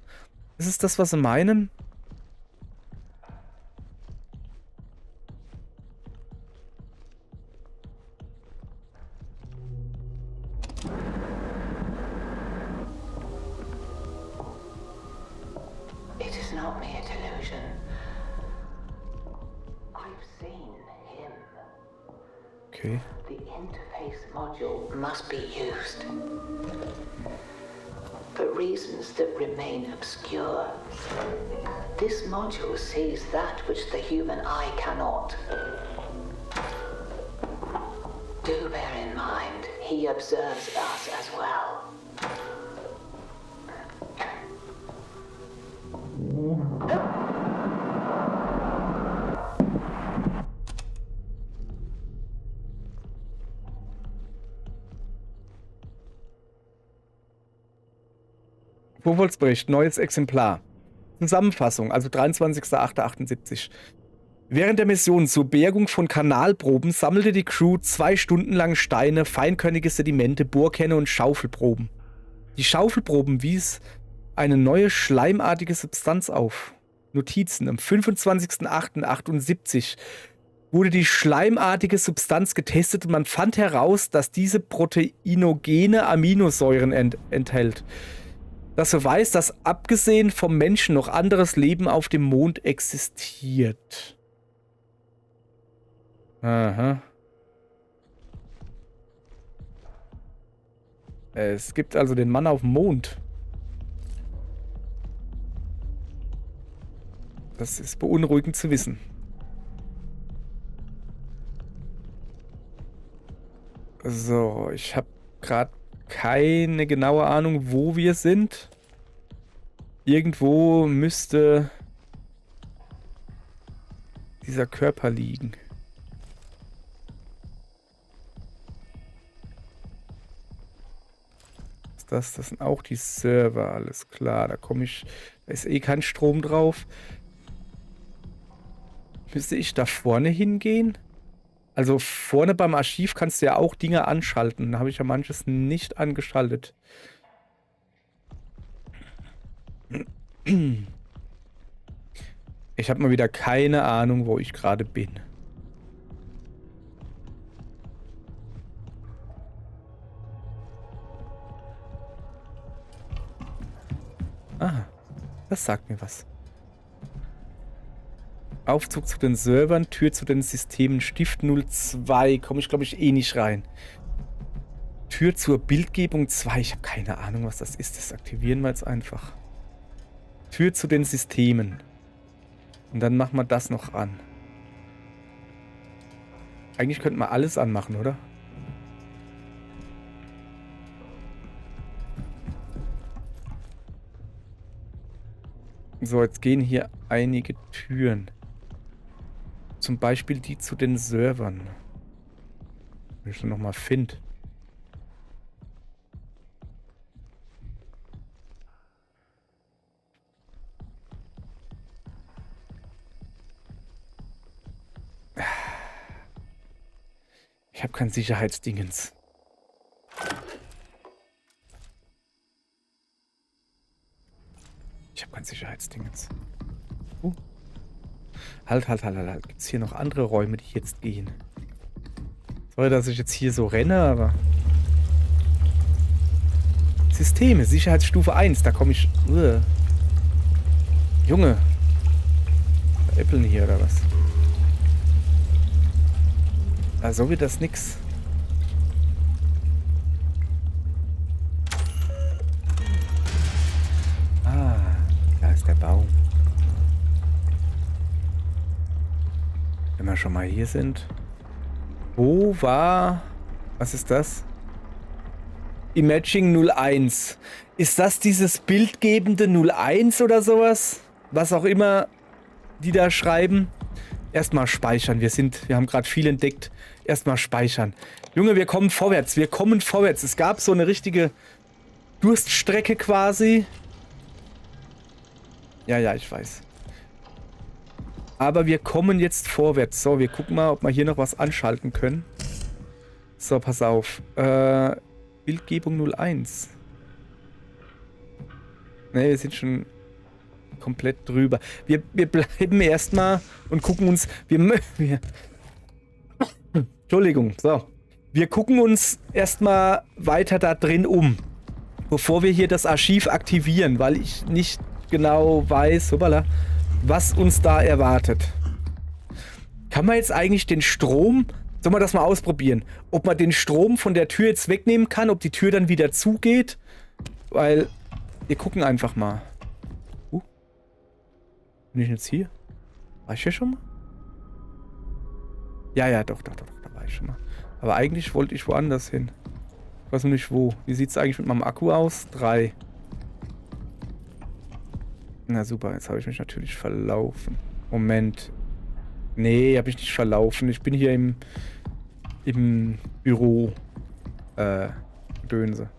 Ist es das, was sie meinen? It is not mere delusion. I've seen him. Okay. The interface module must be used. For reasons that remain obscure. This module sees that which the human eye cannot. Do bear in mind, he observes us as well. Vorwurfsbericht, neues Exemplar. Zusammenfassung, also 23.08.78. Während der Mission zur Bergung von Kanalproben sammelte die Crew 2 Stunden lang Steine, feinkörnige Sedimente, Bohrkerne und Schaufelproben. Die Schaufelproben wies eine neue schleimartige Substanz auf. Notizen: Am 25.08.78 wurde die schleimartige Substanz getestet und man fand heraus, dass diese proteinogene Aminosäuren enthält. Das beweist, dass abgesehen vom Menschen noch anderes Leben auf dem Mond existiert. Aha. Es gibt also den Mann auf dem Mond. Das ist beunruhigend zu wissen. So, ich habe gerade keine genaue Ahnung, wo wir sind. Irgendwo müsste dieser Körper liegen. Das sind auch die Server, alles klar. Da ist eh kein Strom drauf. Müsste ich da vorne hingehen? Also vorne beim Archiv kannst du ja auch Dinge anschalten. Da habe ich ja manches nicht angeschaltet. Ich habe mal wieder keine Ahnung, wo ich gerade bin. Ah, das sagt mir was. Aufzug zu den Servern, Tür zu den Systemen, Stift 02. Komme ich, glaube ich, eh nicht rein. Tür zur Bildgebung 2. Ich habe keine Ahnung, was das ist. Das aktivieren wir jetzt einfach. Tür zu den Systemen. Und dann machen wir das noch an. Eigentlich könnten wir alles anmachen, oder? So, jetzt gehen hier einige Türen. Zum Beispiel die zu den Servern. Wenn ich sie nochmal finde. Ich habe kein Sicherheitsdingens. Ich habe kein Sicherheitsdingens. Halt. Gibt es hier noch andere Räume, die jetzt gehen? Sorry, dass ich jetzt hier so renne, aber... Systeme, Sicherheitsstufe 1, da komme ich... Junge. Äppeln hier, oder was? Ah, so wird das nix. Ah, da ist der Baum. Wenn wir schon mal hier sind. Wo war... Was ist das? Imaging 01. Ist das dieses bildgebende 01 oder sowas? Was auch immer die da schreiben. Erstmal speichern. Wir haben gerade viel entdeckt. Erstmal speichern. Junge, wir kommen vorwärts. Wir kommen vorwärts. Es gab so eine richtige Durststrecke quasi. Ja, ich weiß. Aber wir kommen jetzt vorwärts. So, wir gucken mal, ob wir hier noch was anschalten können. So, pass auf. Bildgebung 01. Ne, wir sind schon komplett drüber. Wir bleiben erstmal und gucken uns... Entschuldigung, so. Wir gucken uns erstmal weiter da drin um, bevor wir hier das Archiv aktivieren, weil ich nicht genau weiß, hoppala, was uns da erwartet. Kann man jetzt eigentlich den Strom... Sollen wir das mal ausprobieren? Ob man den Strom von der Tür jetzt wegnehmen kann, ob die Tür dann wieder zugeht? Weil... Wir gucken einfach mal. Bin ich jetzt hier? War ich hier schon mal? Ja, doch, da war ich schon mal. Aber eigentlich wollte ich woanders hin. Ich weiß noch nicht wo. Wie sieht es eigentlich mit meinem Akku aus? 3. Na super, jetzt habe ich mich natürlich verlaufen. Moment. Nee, habe ich nicht verlaufen. Ich bin hier im Büro. Dönse.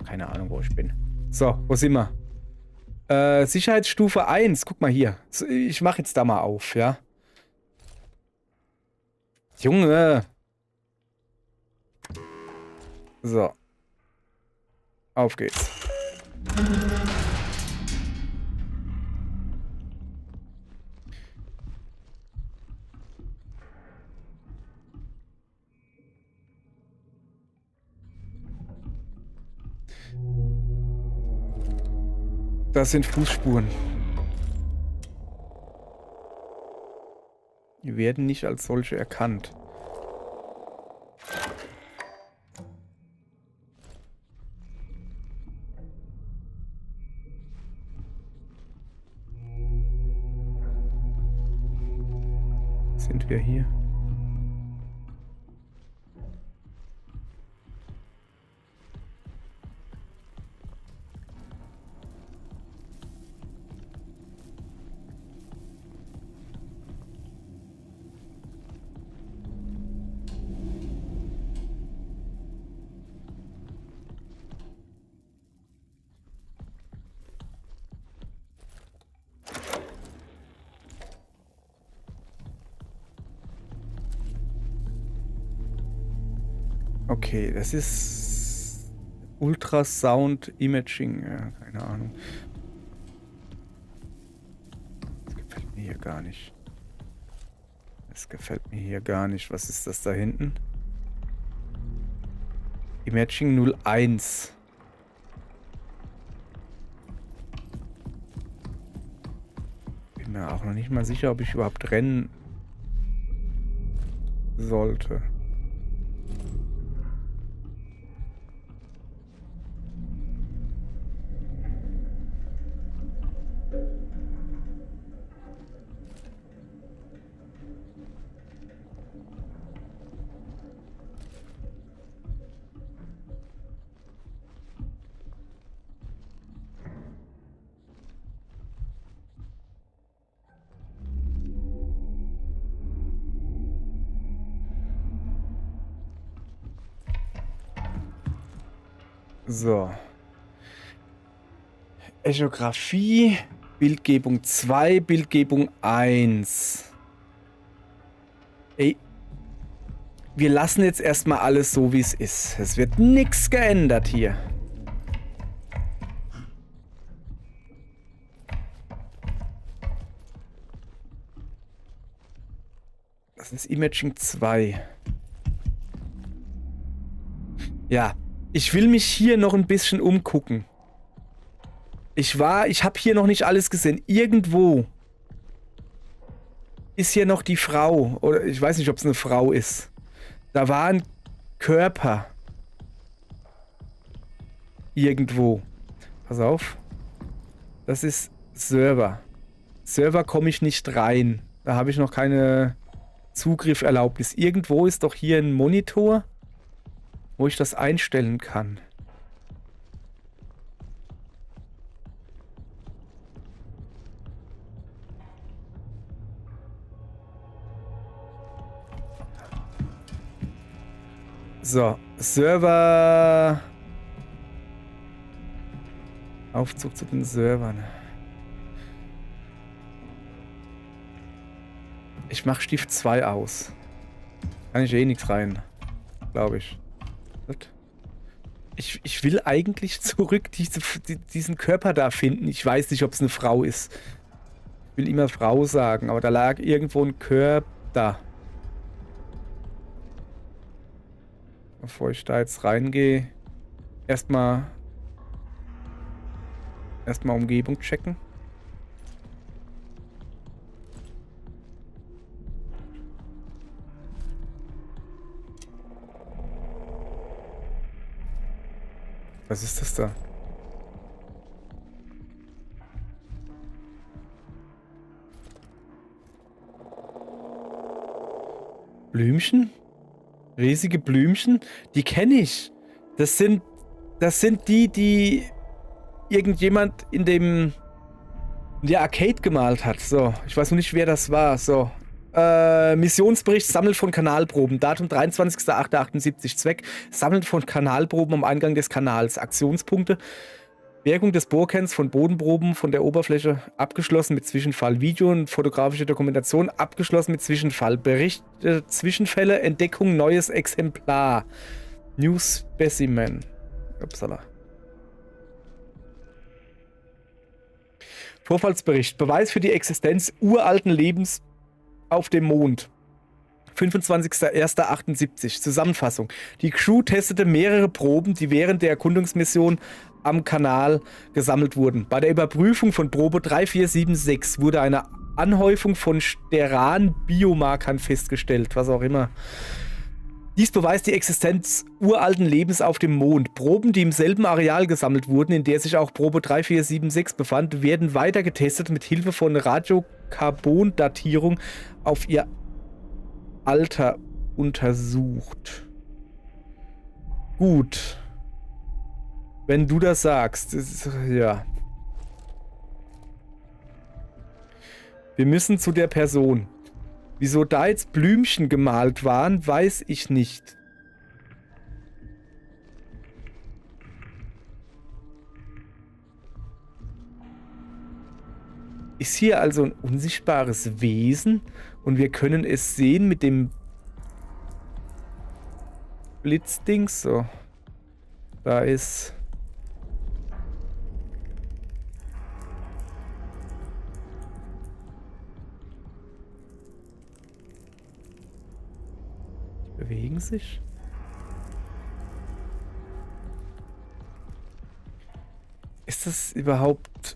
Keine Ahnung, wo ich bin. So, wo sind wir? Sicherheitsstufe 1. Guck mal hier. Ich mache jetzt da mal auf, ja? Junge. So. Auf geht's. Das sind Fußspuren. Die werden nicht als solche erkannt. sind wir hier? Okay, das ist Ultrasound Imaging. Ja, keine Ahnung. Das gefällt mir hier gar nicht. Das gefällt mir hier gar nicht. Was ist das da hinten? Imaging 01. Bin mir auch noch nicht mal sicher, ob ich überhaupt rennen sollte. So. Echographie, Bildgebung 2, Bildgebung 1. Ey, wir lassen jetzt erstmal alles so, wie es ist. Es wird nichts geändert hier. Das ist Imaging 2. Ja. Ich will mich hier noch ein bisschen umgucken. Ich habe hier noch nicht alles gesehen. Irgendwo ist hier noch die Frau. Oder ich weiß nicht, ob es eine Frau ist. Da war ein Körper. Irgendwo. Pass auf. Das ist Server. Server komme ich nicht rein. Da habe ich noch keine Zugrifferlaubnis. Irgendwo ist doch hier ein Monitor, wo ich das einstellen kann. So, Server. Aufzug zu den Servern. Ich mache Stift 2 aus. Kann ich eh nichts rein, glaube ich. Ich will eigentlich zurück diesen Körper da finden. Ich weiß nicht, ob es eine Frau ist. Ich will immer Frau sagen, aber da lag irgendwo ein Körper da. Bevor ich da jetzt reingehe, erstmal Umgebung checken. Was ist das da? Blümchen? Riesige Blümchen? Die kenne ich. Das sind die irgendjemand in der Arcade gemalt hat. So, ich weiß noch nicht, wer das war. So. Missionsbericht, Sammeln von Kanalproben. Datum 23.08.78. Zweck, Sammeln von Kanalproben am Eingang des Kanals. Aktionspunkte. Bergung des Bohrkerns von Bodenproben von der Oberfläche abgeschlossen mit Zwischenfall. Video und fotografische Dokumentation abgeschlossen mit Zwischenfall. Bericht Zwischenfälle, Entdeckung, neues Exemplar. New Specimen. Upsala. Vorfallsbericht. Beweis für die Existenz uralten Lebens auf dem Mond. 25.01.78. Zusammenfassung. Die Crew testete mehrere Proben, die während der Erkundungsmission am Kanal gesammelt wurden. Bei der Überprüfung von Probe 3476 wurde eine Anhäufung von Steran-Biomarkern festgestellt, was auch immer. Dies beweist die Existenz uralten Lebens auf dem Mond. Proben, die im selben Areal gesammelt wurden, in der sich auch Probe 3476 befand, werden weiter getestet mit Hilfe von Radiokarbondatierung auf ihr Alter untersucht. Gut. Wenn du das sagst, ja. Wir müssen zu der Person. Wieso da jetzt Blümchen gemalt waren, weiß ich nicht. Ist hier also ein unsichtbares Wesen und wir können es sehen mit dem Blitzdings. So. Da ist... Die bewegen sich. Ist das überhaupt...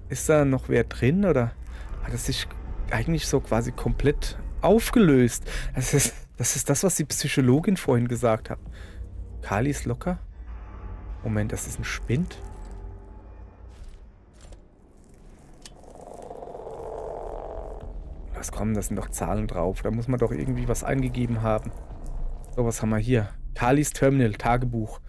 Ist da noch wer drin oder hat es sich eigentlich so quasi komplett aufgelöst? Das ist das, was die Psychologin vorhin gesagt hat. Kali ist locker? Moment, das ist ein Spind? Was kommen, das sind doch Zahlen drauf. Da muss man doch irgendwie was eingegeben haben. So, was haben wir hier? Kalis Terminal, Tagebuch.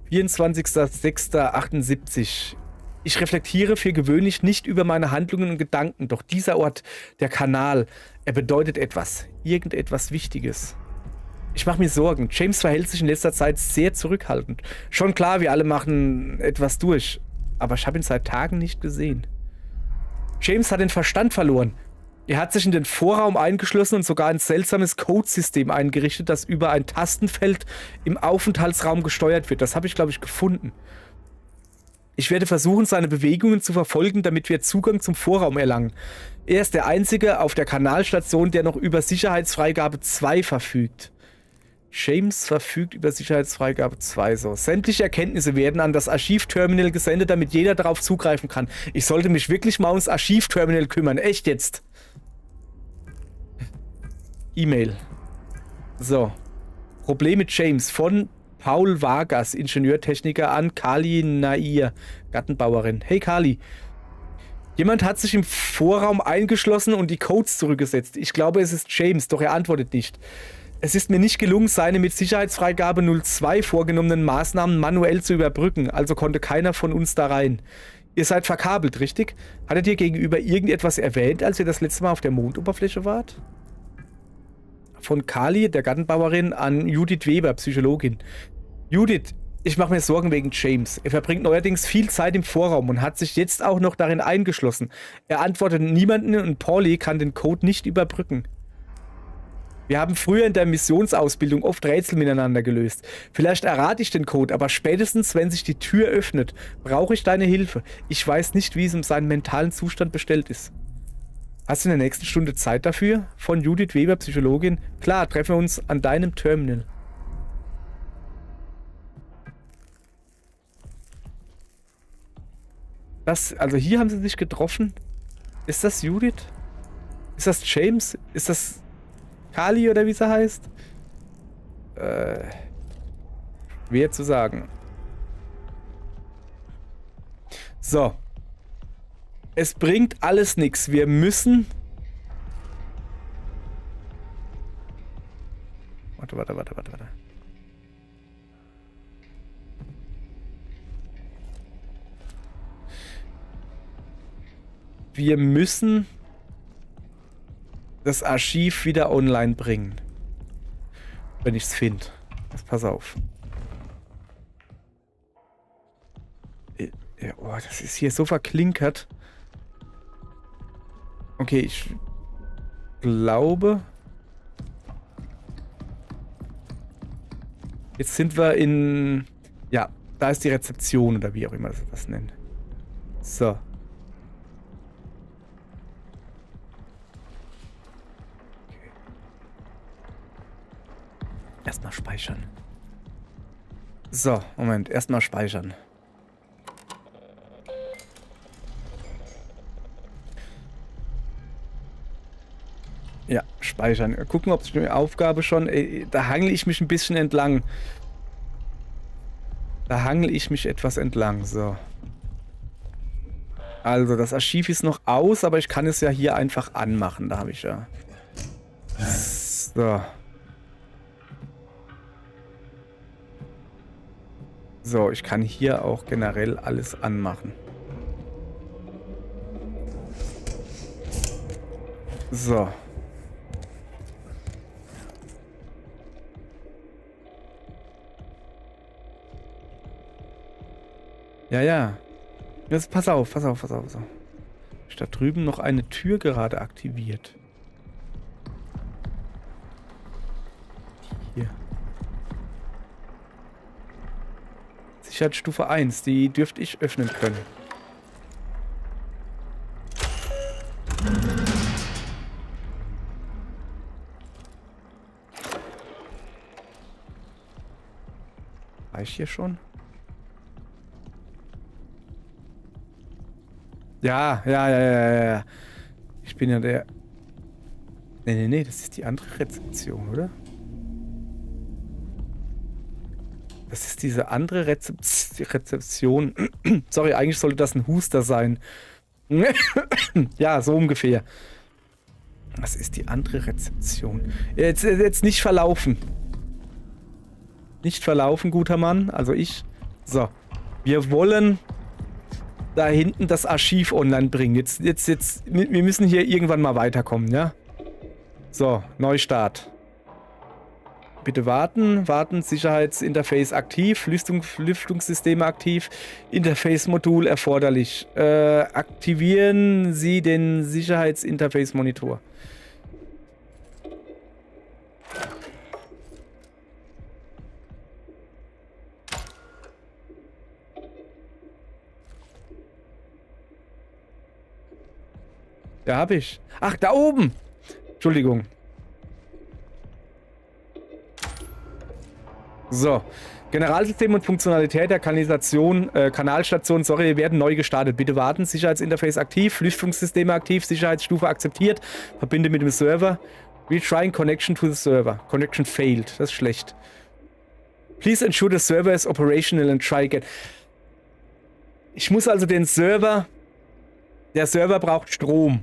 24.06.78. Ich reflektiere für gewöhnlich nicht über meine Handlungen und Gedanken, doch dieser Ort, der Kanal, er bedeutet etwas. Irgendetwas Wichtiges. Ich mache mir Sorgen. James verhält sich in letzter Zeit sehr zurückhaltend. Schon klar, wir alle machen etwas durch. Aber ich habe ihn seit Tagen nicht gesehen. James hat den Verstand verloren. Er hat sich in den Vorraum eingeschlossen und sogar ein seltsames Codesystem eingerichtet, das über ein Tastenfeld im Aufenthaltsraum gesteuert wird. Das habe ich, glaube ich, gefunden. Ich werde versuchen, seine Bewegungen zu verfolgen, damit wir Zugang zum Vorraum erlangen. Er ist der Einzige auf der Kanalstation, der noch über Sicherheitsfreigabe 2 verfügt. James verfügt über Sicherheitsfreigabe 2. So. Sämtliche Erkenntnisse werden an das Archivterminal gesendet, damit jeder darauf zugreifen kann. Ich sollte mich wirklich mal ums Archivterminal kümmern. Echt jetzt. E-Mail. So. Problem mit James von Paul Vargas, Ingenieurtechniker, an Kali Nair, Gartenbauerin. Hey Kali. Jemand hat sich im Vorraum eingeschlossen und die Codes zurückgesetzt. Ich glaube, es ist James, doch er antwortet nicht. Es ist mir nicht gelungen, seine mit Sicherheitsfreigabe 02 vorgenommenen Maßnahmen manuell zu überbrücken, also konnte keiner von uns da rein. Ihr seid verkabelt, richtig? Hattet ihr gegenüber irgendetwas erwähnt, als ihr das letzte Mal auf der Mondoberfläche wart? Von Kali, der Gartenbauerin, an Judith Weber, Psychologin. Judith, ich mache mir Sorgen wegen James. Er verbringt neuerdings viel Zeit im Vorraum und hat sich jetzt auch noch darin eingeschlossen. Er antwortet niemanden und Pauli kann den Code nicht überbrücken. Wir haben früher in der Missionsausbildung oft Rätsel miteinander gelöst. Vielleicht errate ich den Code, aber spätestens, wenn sich die Tür öffnet, brauche ich deine Hilfe. Ich weiß nicht, wie es um seinen mentalen Zustand bestellt ist. Hast du in der nächsten Stunde Zeit dafür? Von Judith Weber, Psychologin. Klar, treffen wir uns an deinem Terminal. Das, also hier haben sie sich getroffen. Ist das Judith? Ist das James? Ist das Kali oder wie sie heißt? Schwer zu sagen. So. Es bringt alles nichts. Wir müssen... Warte. Wir müssen das Archiv wieder online bringen. Wenn ich es finde. Pass auf. Ja, oh, das ist hier so verklinkert. Okay, ich glaube... Jetzt sind wir in... Ja, da ist die Rezeption oder wie auch immer das nennt. So. Erstmal speichern. So, Moment. Erstmal speichern. Ja, speichern. Gucken, ob die Aufgabe schon... Da hangel ich mich ein bisschen entlang. Da hangel ich mich etwas entlang. So. Also, das Archiv ist noch aus, aber ich kann es ja hier einfach anmachen. Da habe ich ja... So. So, ich kann hier auch generell alles anmachen. So. Ja, ja. Jetzt pass auf. So. Ist da drüben noch eine Tür gerade aktiviert? Hier. Sicherheitsstufe 1, die dürfte ich öffnen können. War ich hier schon? Ja. Ich bin ja der... Nee, das ist die andere Rezeption, oder? Das ist diese andere Rezeption. Sorry, eigentlich sollte das ein Huster sein. Ja, so ungefähr. Das ist die andere Rezeption. Jetzt nicht verlaufen. Nicht verlaufen, guter Mann. Also ich. So. Wir wollen da hinten das Archiv online bringen. Jetzt. Wir müssen hier irgendwann mal weiterkommen, ja? So, Neustart. Bitte warten. Sicherheitsinterface aktiv. Lüftungssysteme aktiv. Interface-Modul erforderlich. Aktivieren Sie den Sicherheitsinterface-Monitor. Ja, hab ich. Ach, da oben! Entschuldigung. So. Generalsystem und Funktionalität der Kanalisation, Kanalstation, sorry, werden neu gestartet. Bitte warten. Sicherheitsinterface aktiv. Lüftungssysteme aktiv. Sicherheitsstufe akzeptiert. Verbinde mit dem Server. Retrying connection to the server. Connection failed. Das ist schlecht. Please ensure the server is operational and try again. Ich muss also den Server... Der Server braucht Strom.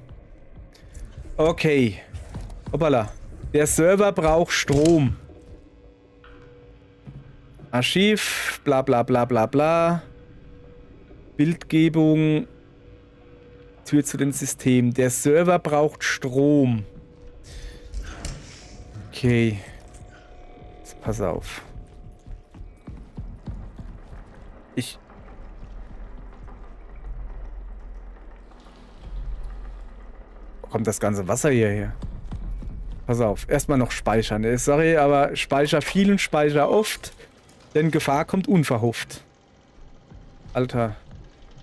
Okay. Hoppala. Der Server braucht Strom. Archiv, bla bla bla bla bla. Bildgebung. Tür zu dem System. Der Server braucht Strom. Okay. Jetzt pass auf. Kommt das ganze Wasser hierher? Pass auf, erstmal noch speichern. Sorry, aber speicher viel und speicher oft, denn Gefahr kommt unverhofft. Alter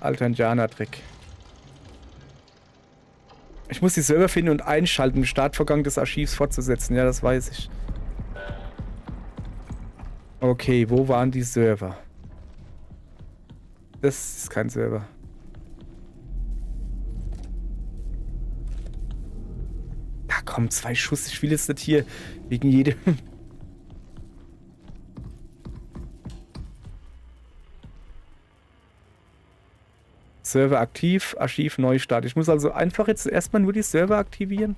Indianer-Trick. Ich muss die Server finden und einschalten, den Startvorgang des Archivs fortzusetzen. Ja, das weiß ich. Okay, wo waren die Server? Das ist kein Server. Ja, komm, 2 Schuss. Ich will jetzt nicht hier wegen jedem... Server aktiv, Archiv Neustart. Ich muss also einfach jetzt erstmal nur die Server aktivieren.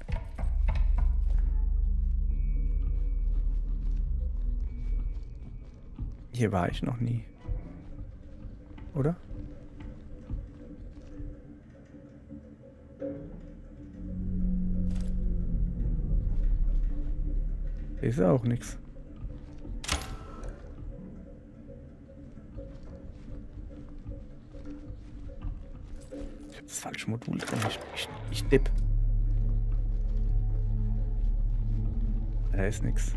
Hier war ich noch nie. Oder? Hier ist ja auch nichts. Ich hab das falsche Modul drin. Ich dipp. Da ist nichts.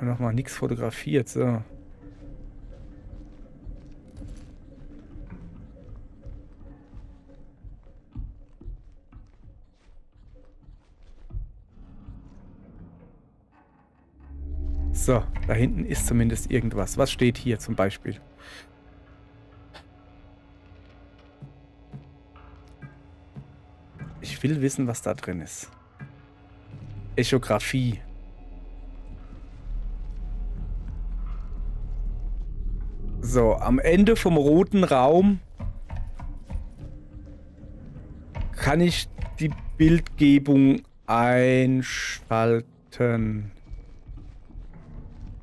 Nochmal nichts fotografiert, so. So, da hinten ist zumindest irgendwas. Was steht hier zum Beispiel? Ich will wissen, was da drin ist. Echographie. So, am Ende vom roten Raum kann ich die Bildgebung einschalten. Turn.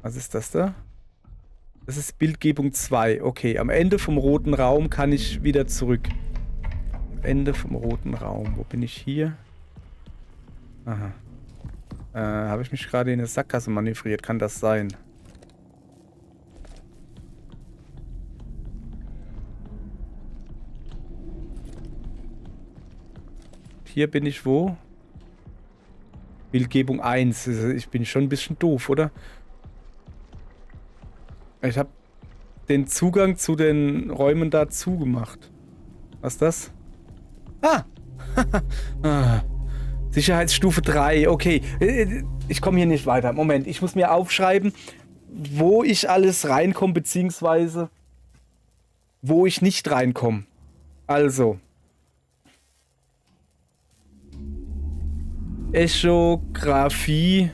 Was ist das da? Das ist Bildgebung 2. Okay, am Ende vom roten Raum kann ich wieder zurück. Am Ende vom roten Raum. Wo bin ich hier? Aha. Habe ich mich gerade in eine Sackgasse manövriert? Kann das sein? Hier bin ich wo? Bildgebung 1. Ich bin schon ein bisschen doof, oder? Ich habe den Zugang zu den Räumen da zugemacht. Was ist das? Ah! Ah. Sicherheitsstufe 3. Okay. Ich komme hier nicht weiter. Moment, ich muss mir aufschreiben, wo ich alles reinkomme, beziehungsweise wo ich nicht reinkomme. Also. Echographie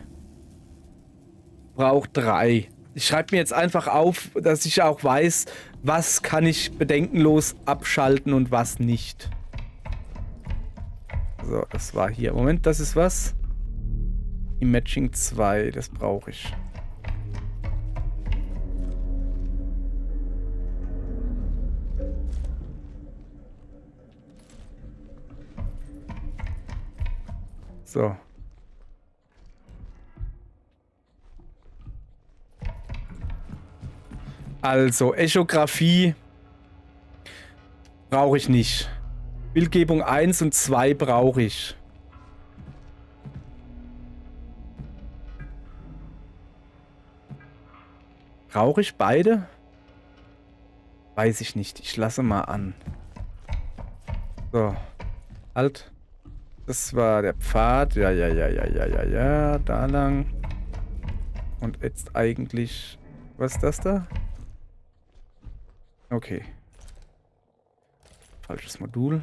braucht 3. Ich schreibe mir jetzt einfach auf, dass ich auch weiß, was kann ich bedenkenlos abschalten und was nicht. So, das war hier. Moment, das ist was? Imaging 2, das brauche ich. So. Also, Echographie brauche ich nicht. Bildgebung 1 und 2 brauche ich. Brauche ich beide? Weiß ich nicht. Ich lasse mal an. So. Halt. Das war der Pfad. Ja. Da lang. Und jetzt eigentlich... Was ist das da? Okay. Falsches Modul.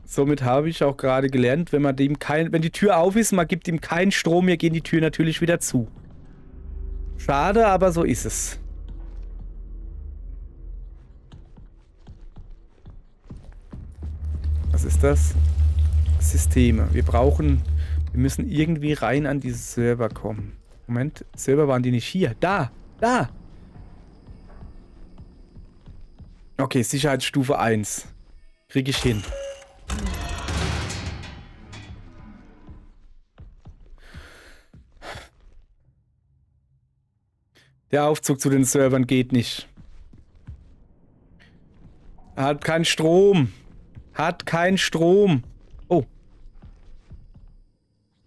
Somit habe ich auch gerade gelernt, wenn die Tür auf ist, man gibt ihm keinen Strom, mir gehen die Tür natürlich wieder zu. Schade, aber so ist es. Was ist das? Systeme. Wir müssen irgendwie rein an diese Server kommen. Moment, Server waren die nicht hier. Da! Okay, Sicherheitsstufe 1. Kriege ich hin. Der Aufzug zu den Servern geht nicht. Er hat keinen Strom. Oh.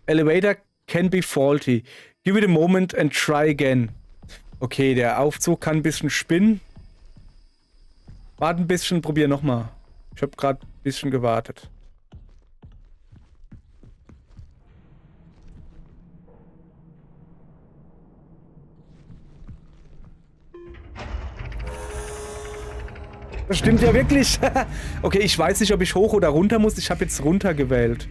Elevator can be faulty. Give it a moment and try again. Okay, der Aufzug kann ein bisschen spinnen. Warte ein bisschen, probier nochmal. Ich habe gerade ein bisschen gewartet. Das stimmt ja wirklich. Okay, ich weiß nicht, ob ich hoch oder runter muss. Ich habe jetzt runter gewählt.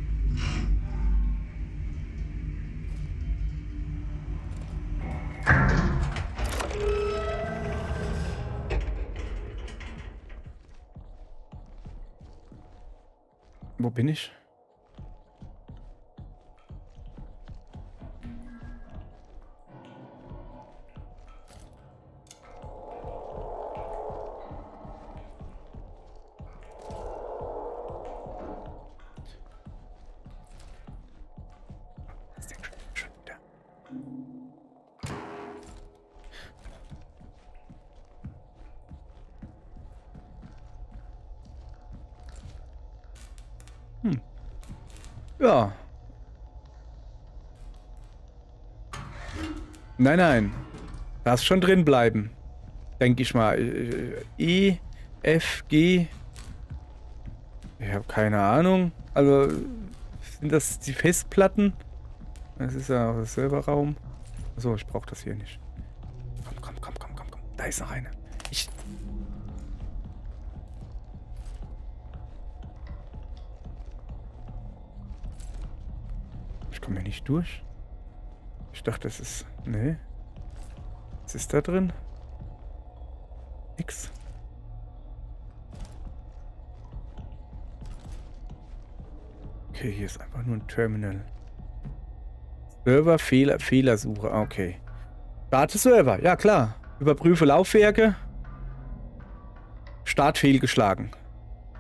Wo bin ich? Ja. Nein. Darf schon drin bleiben. Denke ich mal. E, F, G. Ich habe keine Ahnung. Also, sind das die Festplatten? Das ist ja auch der Serverraum. Achso, ich brauche das hier nicht. Komm. Da ist noch eine. Ich komme hier nicht durch. Ich dachte, das ist... Nee. Was ist da drin? Nix. Okay, hier ist einfach nur ein Terminal. Server, Fehlersuche. Okay. Starte Server. Ja, klar. Überprüfe Laufwerke. Start fehlgeschlagen.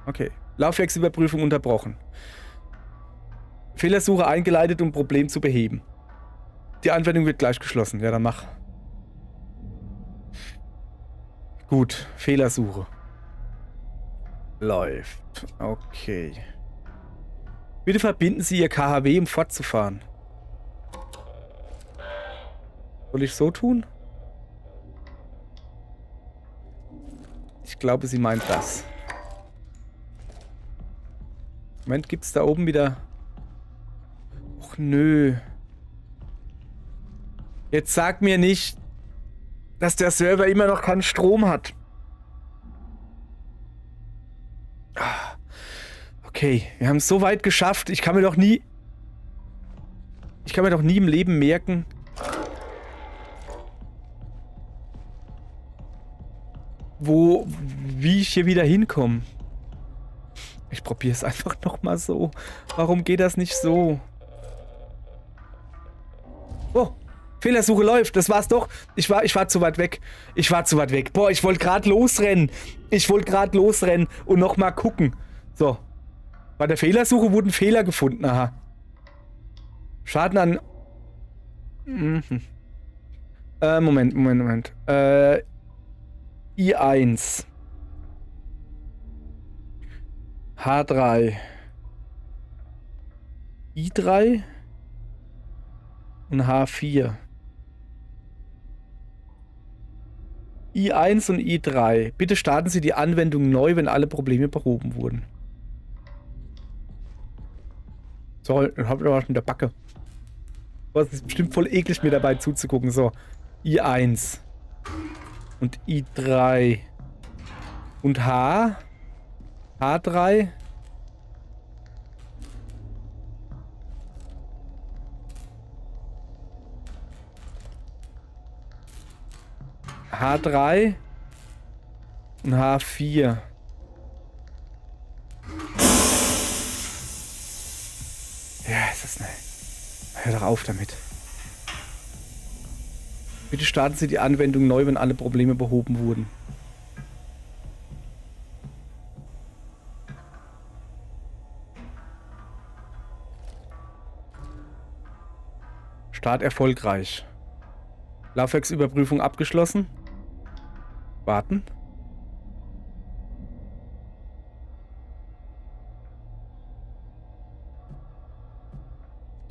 Okay. Laufwerksüberprüfung unterbrochen. Fehlersuche eingeleitet, um Problem zu beheben. Die Anwendung wird gleich geschlossen. Ja, dann mach. Gut. Fehlersuche. Läuft. Okay. Bitte verbinden Sie Ihr KHW, um fortzufahren. Soll ich so tun? Ich glaube, sie meint das. Moment, gibt's da oben wieder... Och, nö. Jetzt sag mir nicht, dass der Server immer noch keinen Strom hat. Okay, wir haben es so weit geschafft. Ich kann mir doch nie im Leben merken, wie ich hier wieder hinkomme. Ich probiere es einfach nochmal so. Warum geht das nicht so? Oh, Fehlersuche läuft. Das war's doch. Ich war zu weit weg. Boah, ich wollte gerade losrennen. Und nochmal gucken. So. Bei der Fehlersuche wurden Fehler gefunden. Aha. Schaden an... Moment. I1. H3. I3. Und H4. I1 und I3. Bitte starten Sie die Anwendung neu, wenn alle Probleme behoben wurden. So, dann hab ich aber schon in der Backe. Das ist bestimmt voll eklig, mir dabei zuzugucken. So, I1. Und I3. Und H. H3. H3. Und H4. Ja, ist das schnell. Hör doch auf damit. Bitte starten Sie die Anwendung neu, wenn alle Probleme behoben wurden. Start erfolgreich. Laufwerksüberprüfung abgeschlossen. Warten.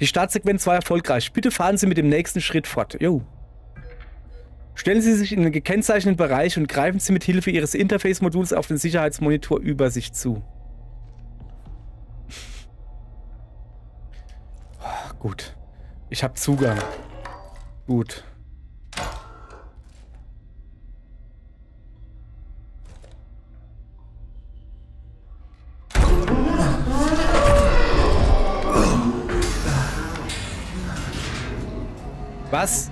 Die Startsequenz war erfolgreich. Bitte fahren Sie mit dem nächsten Schritt fort. Jo. Stellen Sie sich in den gekennzeichneten Bereich und greifen Sie mit Hilfe Ihres Interface-Moduls auf den Sicherheitsmonitor über sich zu. Oh, gut. Ich habe Zugang. Gut. Was?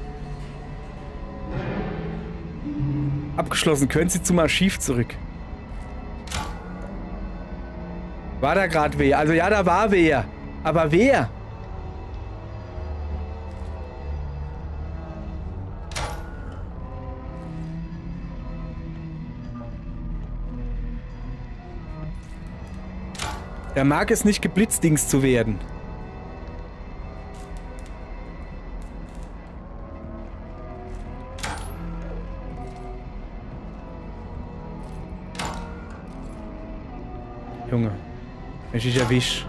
Abgeschlossen. Können Sie zum Archiv zurück? War da gerade wer? Also ja, da war wer. Aber wer? Er mag es nicht, geblitzdingst zu werden. Junge, wenn ich dich erwisch.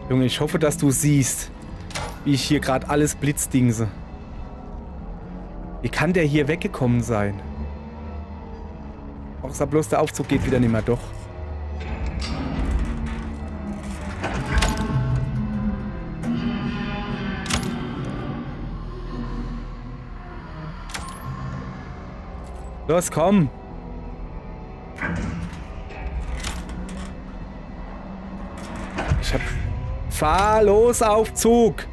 Junge, ich hoffe, dass du siehst, wie ich hier gerade alles blitzdingse. Wie kann der hier weggekommen sein? Außer bloß der Aufzug geht wieder nicht mehr, doch. Los, komm! Fahr los, Aufzug!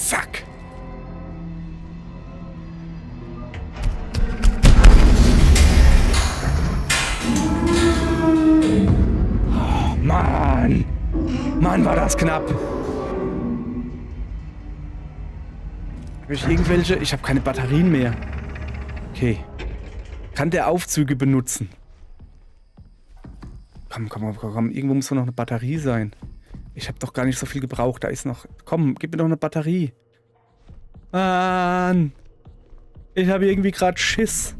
Fuck. Oh, Mann. Mann, war das knapp. Habe ich irgendwelche? Ich habe keine Batterien mehr. Okay. Kann der Aufzüge benutzen? Komm. Irgendwo muss doch noch eine Batterie sein. Ich habe doch gar nicht so viel gebraucht. Da ist noch... Komm, gib mir doch eine Batterie. Mann. Ich habe irgendwie gerade Schiss.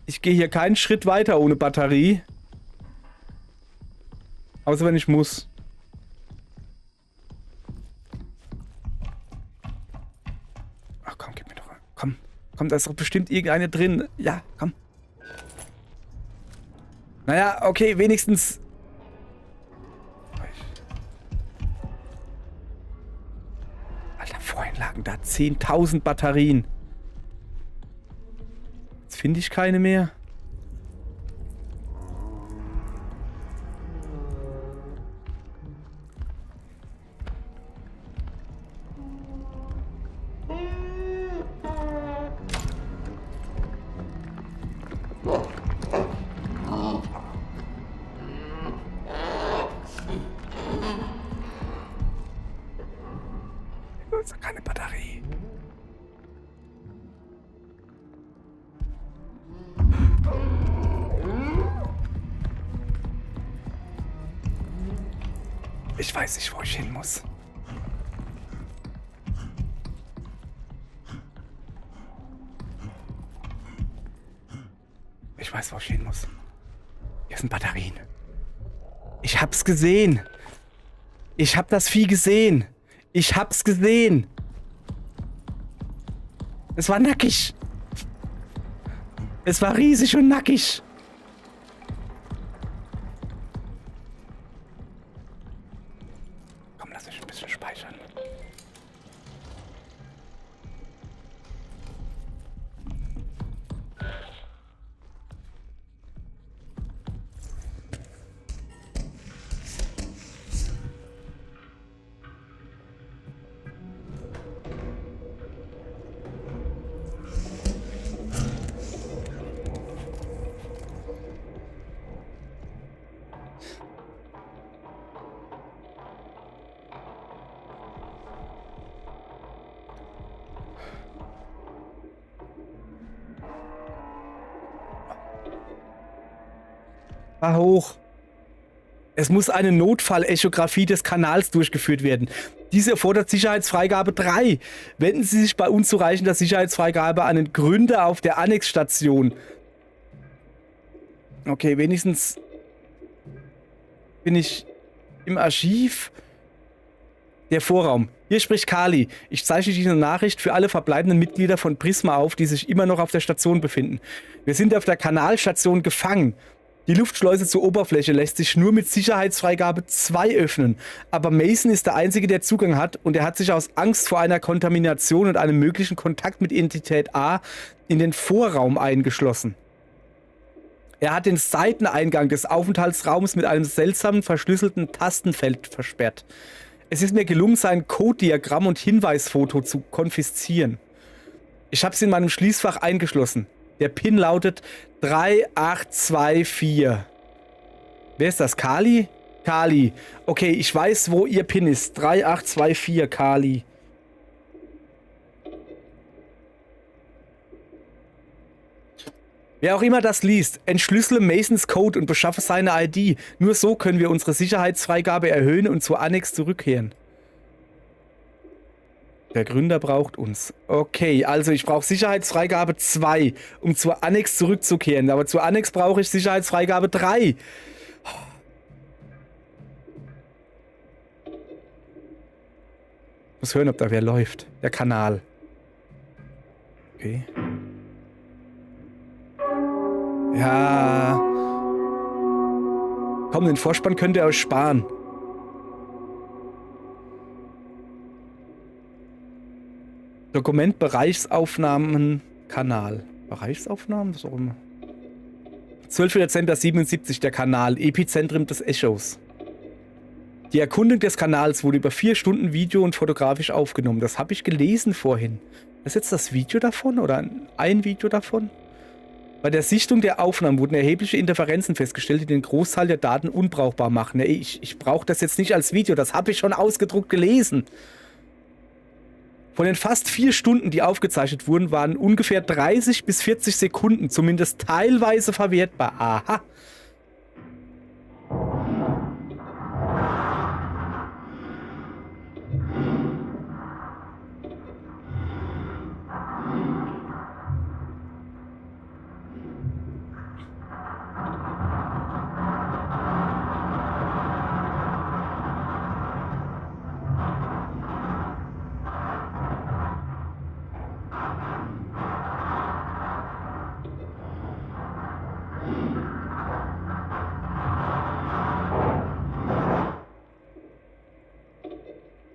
Ich gehe hier keinen Schritt weiter ohne Batterie. Außer wenn ich muss. Ach komm, gib mir doch... Komm, da ist doch bestimmt irgendeine drin. Ja, komm. Naja, okay, wenigstens... Alter, vorhin lagen da 10.000 Batterien. Jetzt finde ich keine mehr. Keine Batterie. Ich weiß nicht, wo ich hin muss. Ich weiß, wo ich hin muss. Hier sind Batterien. Ich hab's gesehen. Ich hab das Vieh gesehen. Ich hab's gesehen. Es war nackig. Es war riesig und nackig. Komm, lass mich ein bisschen speichern. Fahr hoch. Es muss eine Notfallechographie des Kanals durchgeführt werden. Diese erfordert Sicherheitsfreigabe 3. Wenden Sie sich bei unzureichender Sicherheitsfreigabe an den Gründer auf der Annexstation. Okay, wenigstens bin ich im Archiv. Der Vorraum. Hier spricht Kali. Ich zeichne diese Nachricht für alle verbleibenden Mitglieder von Prisma auf, die sich immer noch auf der Station befinden. Wir sind auf der Kanalstation gefangen. Die Luftschleuse zur Oberfläche lässt sich nur mit Sicherheitsfreigabe 2 öffnen. Aber Mason ist der Einzige, der Zugang hat, und er hat sich aus Angst vor einer Kontamination und einem möglichen Kontakt mit Entität A in den Vorraum eingeschlossen. Er hat den Seiteneingang des Aufenthaltsraums mit einem seltsamen verschlüsselten Tastenfeld versperrt. Es ist mir gelungen, sein Codediagramm und Hinweisfoto zu konfiszieren. Ich habe es in meinem Schließfach eingeschlossen. Der PIN lautet 3824. Wer ist das? Kali? Kali. Okay, ich weiß, wo ihr PIN ist. 3824, Kali. Wer auch immer das liest, entschlüssele Masons Code und beschaffe seine ID. Nur so können wir unsere Sicherheitsfreigabe erhöhen und zur Annex zurückkehren. Der Gründer braucht uns. Okay, also ich brauche Sicherheitsfreigabe 2, um zur Annex zurückzukehren. Aber zur Annex brauche ich Sicherheitsfreigabe 3. Ich muss hören, ob da wer läuft. Der Kanal. Okay. Ja. Komm, den Vorspann könnt ihr euch sparen. Dokument Bereichsaufnahmen Kanal. Bereichsaufnahmen? Was auch immer. 12. Dezember 77, der Kanal, Epizentrum des Echos. Die Erkundung des Kanals wurde über 4 Stunden video- und fotografisch aufgenommen. Das habe ich gelesen vorhin. Ist jetzt das Video davon oder ein Video davon? Bei der Sichtung der Aufnahmen wurden erhebliche Interferenzen festgestellt, die den Großteil der Daten unbrauchbar machen. Ey, ich brauche das jetzt nicht als Video, das habe ich schon ausgedruckt gelesen. Von den fast 4 Stunden, die aufgezeichnet wurden, waren ungefähr 30 bis 40 Sekunden zumindest teilweise verwertbar. Aha.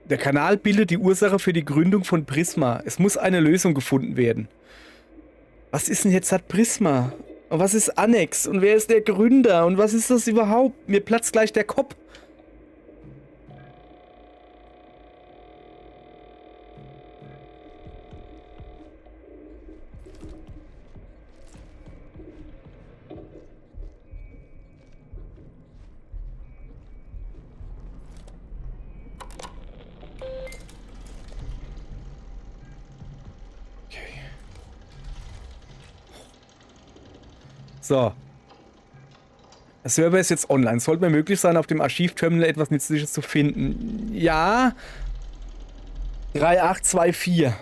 Der Kanal bildet die Ursache für die Gründung von Prisma. Es muss eine Lösung gefunden werden. Was ist denn jetzt das Prisma? Und was ist Annex? Und wer ist der Gründer? Und was ist das überhaupt? Mir platzt gleich der Kopf. So. Der Server ist jetzt online. Sollte mir möglich sein, auf dem Archivterminal etwas Nützliches zu finden. Ja. 3824.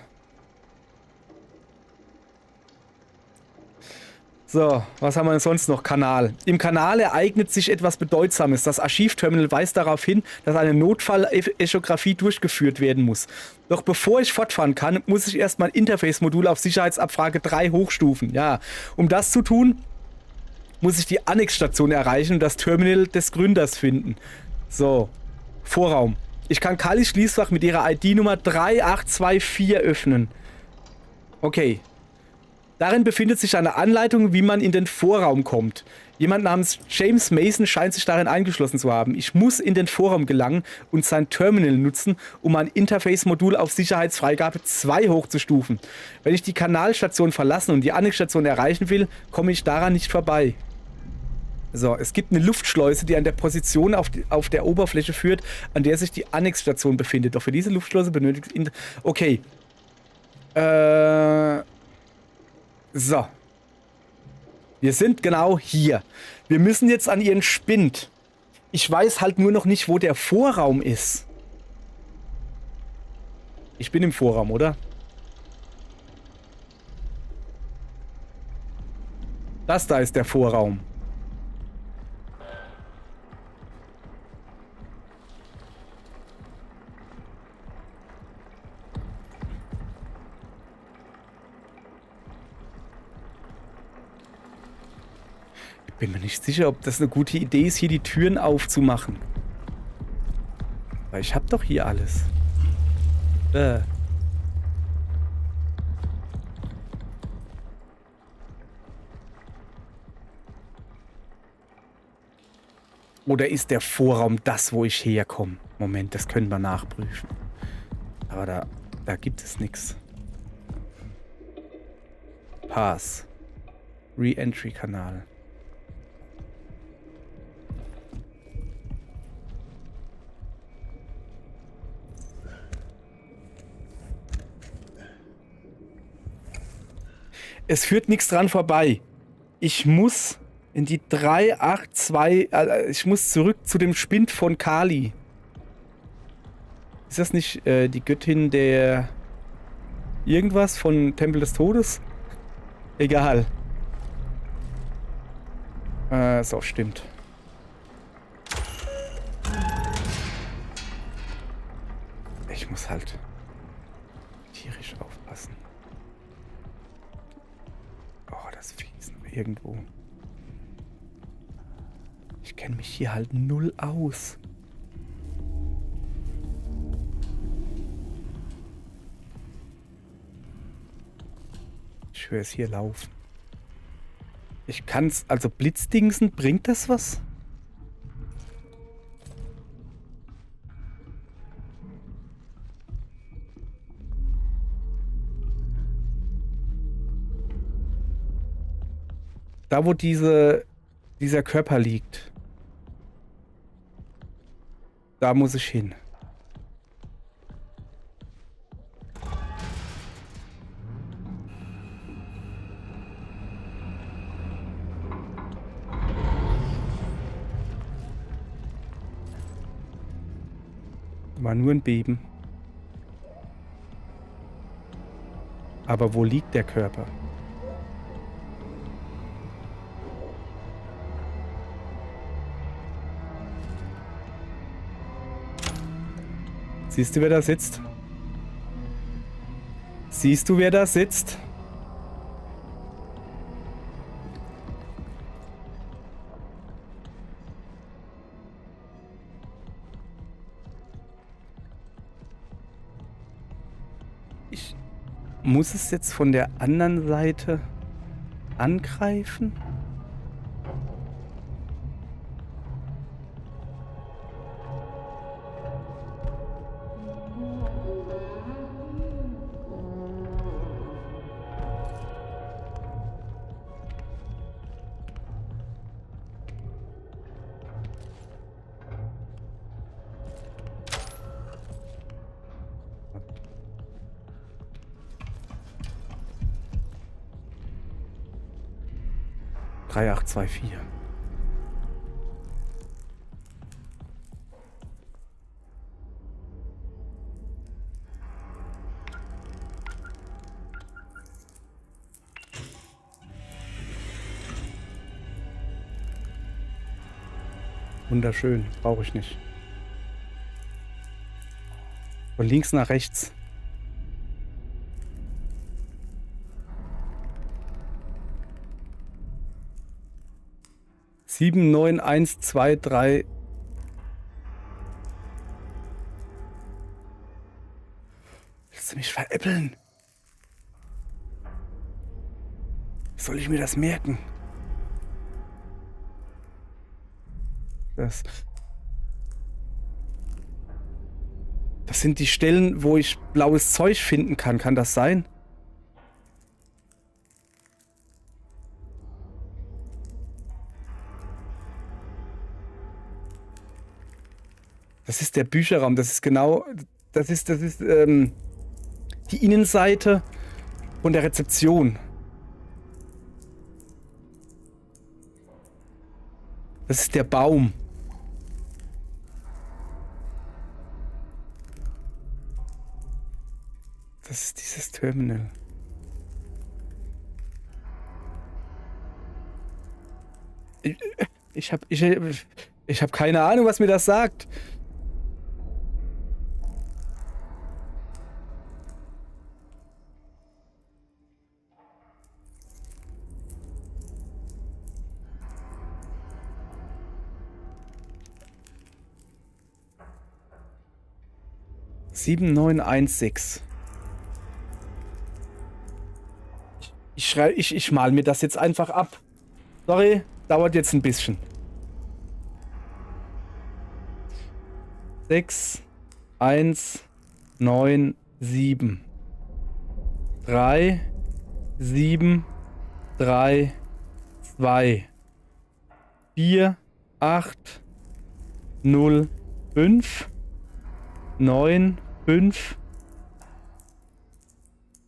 So, was haben wir denn sonst noch? Kanal. Im Kanal ereignet sich etwas Bedeutsames. Das Archivterminal weist darauf hin, dass eine Notfall-Echographie durchgeführt werden muss. Doch bevor ich fortfahren kann, muss ich erstmal ein Interface-Modul auf Sicherheitsabfrage 3 hochstufen. Ja, um das zu tun, muss ich die Annex-Station erreichen und das Terminal des Gründers finden. So, Vorraum. Ich kann Kallis Schließfach mit ihrer ID-Nummer 3824 öffnen. Okay. Darin befindet sich eine Anleitung, wie man in den Vorraum kommt. Jemand namens James Mason scheint sich darin eingeschlossen zu haben. Ich muss in den Vorraum gelangen und sein Terminal nutzen, um ein Interface-Modul auf Sicherheitsfreigabe 2 hochzustufen. Wenn ich die Kanalstation verlassen und die Annex-Station erreichen will, komme ich daran nicht vorbei. So, es gibt eine Luftschleuse, die an der Position auf der Oberfläche führt, an der sich die Annex-Station befindet. Doch für diese Luftschleuse benötigt... Okay. So. Wir sind genau hier. Wir müssen jetzt an ihren Spind. Ich weiß halt nur noch nicht, wo der Vorraum ist. Ich bin im Vorraum, oder? Das da ist der Vorraum. Bin mir nicht sicher, ob das eine gute Idee ist, hier die Türen aufzumachen. Weil ich habe doch hier alles. Oder ist der Vorraum das, wo ich herkomme? Moment, das können wir nachprüfen. Aber da gibt es nichts. Pass. Re-Entry-Kanal. Es führt nichts dran vorbei. Ich muss in die 382... ich muss zurück zu dem Spind von Kali. Ist das nicht die Göttin der... irgendwas von Tempel des Todes? Egal. So, stimmt. Ich muss halt tierisch aufpassen. Oh, das Vieh ist noch irgendwo. Ich kenne mich hier halt null aus. Ich höre es hier laufen. Ich kann's, also Blitzdingsen, bringt das was? Da, wo dieser Körper liegt. Da muss ich hin. War nur ein Beben. Aber wo liegt der Körper? Siehst du, wer da sitzt? Siehst du, wer da sitzt? Ich muss es jetzt von der anderen Seite angreifen? Drei, 8, 2, 4. Wunderschön, brauche ich nicht. Von links nach rechts. Sieben, 9, 1, 2, 3. Willst du mich veräppeln? Soll ich mir das merken? Das sind die Stellen, wo ich blaues Zeug finden kann. Kann das sein? Das ist der Bücherraum. Das ist genau... Das ist die Innenseite von der Rezeption. Das ist der Baum. Das ist dieses Terminal. Ich hab keine Ahnung, was mir das sagt. Sieben, 9, 1, 6. Ich mal mir das jetzt einfach ab. Sorry, dauert jetzt ein bisschen. 6, 1, 9, 7. 3, 7, 3, 2. 4, 8, 0, 5, 9, 5,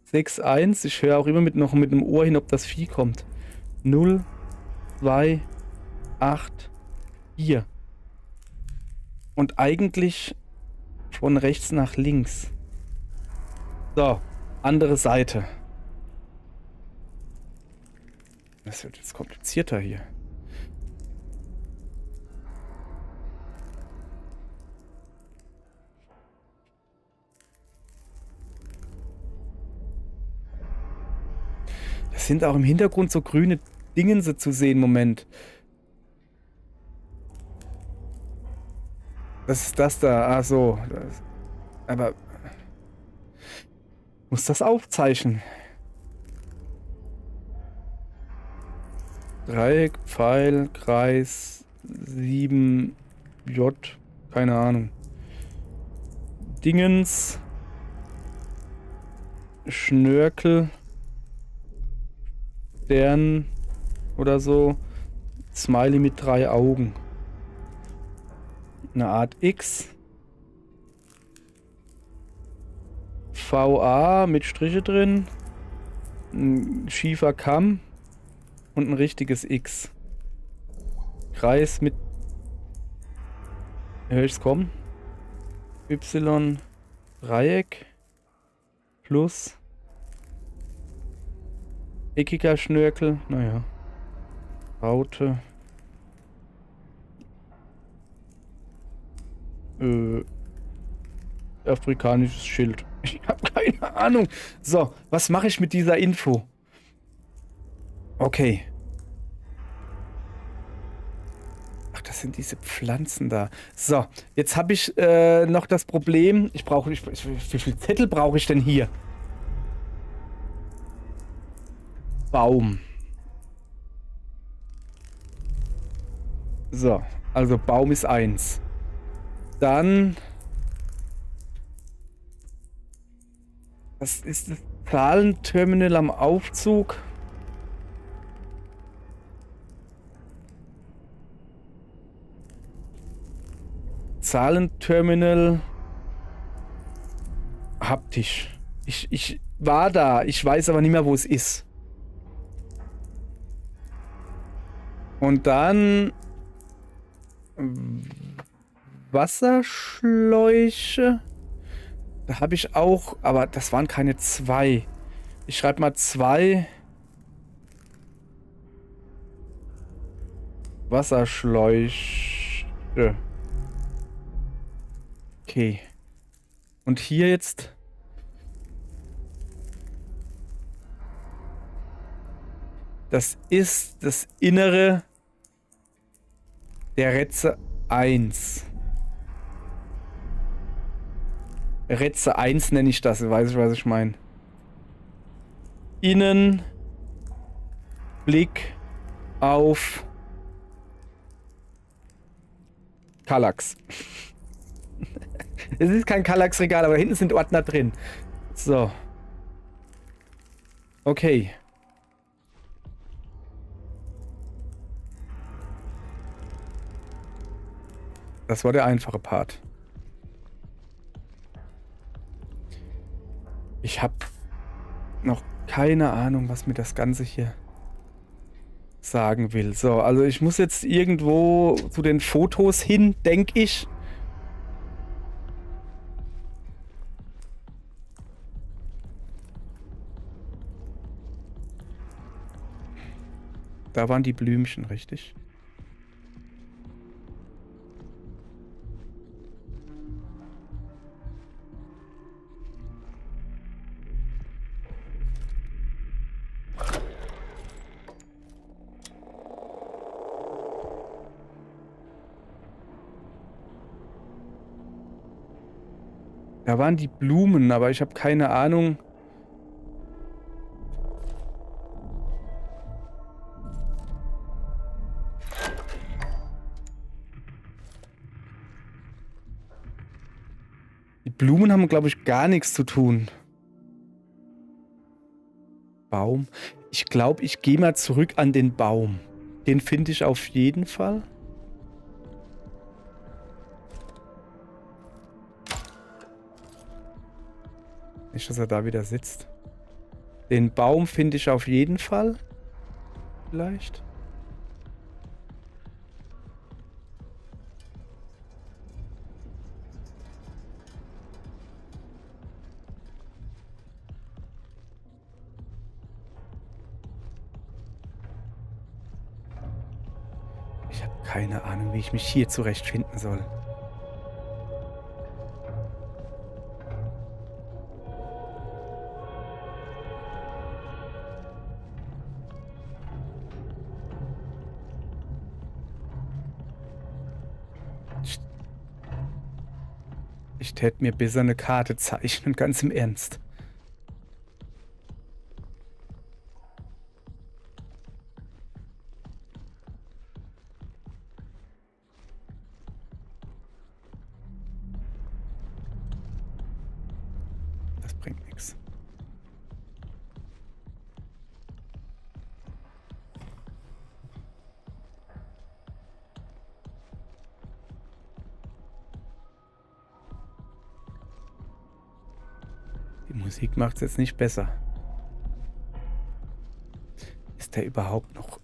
6, 1. Ich höre auch immer noch mit dem Ohr hin, ob das Vieh kommt. 0, 2, 8, 4. Und eigentlich von rechts nach links. So, andere Seite. Das wird jetzt komplizierter hier. Es sind auch im Hintergrund so grüne Dingense zu sehen. Moment. Was ist das da? Ah, so. Aber... muss das aufzeichnen? Dreieck, Pfeil, Kreis, 7, J, keine Ahnung. Dingens, Schnörkel, Stern oder so, Smiley mit 3 Augen. Eine Art X. VA mit Striche drin. Ein schiefer Kamm. Und ein richtiges X. Kreis mit... Hör ich's kommen? Y. Dreieck. Plus. Eckiger Schnörkel. Naja. Raute. Afrikanisches Schild. Ich habe keine Ahnung. So, was mache ich mit dieser Info? Okay. Ach, das sind diese Pflanzen da. So, jetzt habe ich noch das Problem. Ich brauche... Wie viel Zettel brauche ich denn hier? Baum. So, also Baum ist 1. Dann... Das ist das Zahlenterminal am Aufzug. Zahlenterminal haptisch. Ich war da, ich weiß aber nicht mehr, wo es ist. Und dann Wasserschläuche. Da habe ich auch, aber das waren keine 2. Ich schreibe mal 2 Wasserschläuche. Okay. Und hier jetzt das ist das Innere der Rätze 1. Rätze 1 nenne ich das, weiß ich, was ich meine. Innen Blick auf Kallax. Es ist kein Kallax-Regal, aber hinten sind Ordner drin. So. Okay. Das war der einfache Part. Ich habe noch keine Ahnung, was mir das Ganze hier sagen will. So, also ich muss jetzt irgendwo zu den Fotos hin, denke ich. Da waren die Blümchen, richtig? Da waren die Blumen, aber ich habe keine Ahnung. Die Blumen haben, glaube ich, gar nichts zu tun. Baum. Ich glaube, ich gehe mal zurück an den Baum. Den finde ich auf jeden Fall. Nicht, dass er da wieder sitzt. Den Baum finde ich auf jeden Fall. Vielleicht. Ich habe keine Ahnung, wie ich mich hier zurechtfinden soll. Ich täte mir besser eine Karte zeichnen, ganz im Ernst. bringt nichts. Die Musik macht es jetzt nicht besser. Ist der überhaupt noch...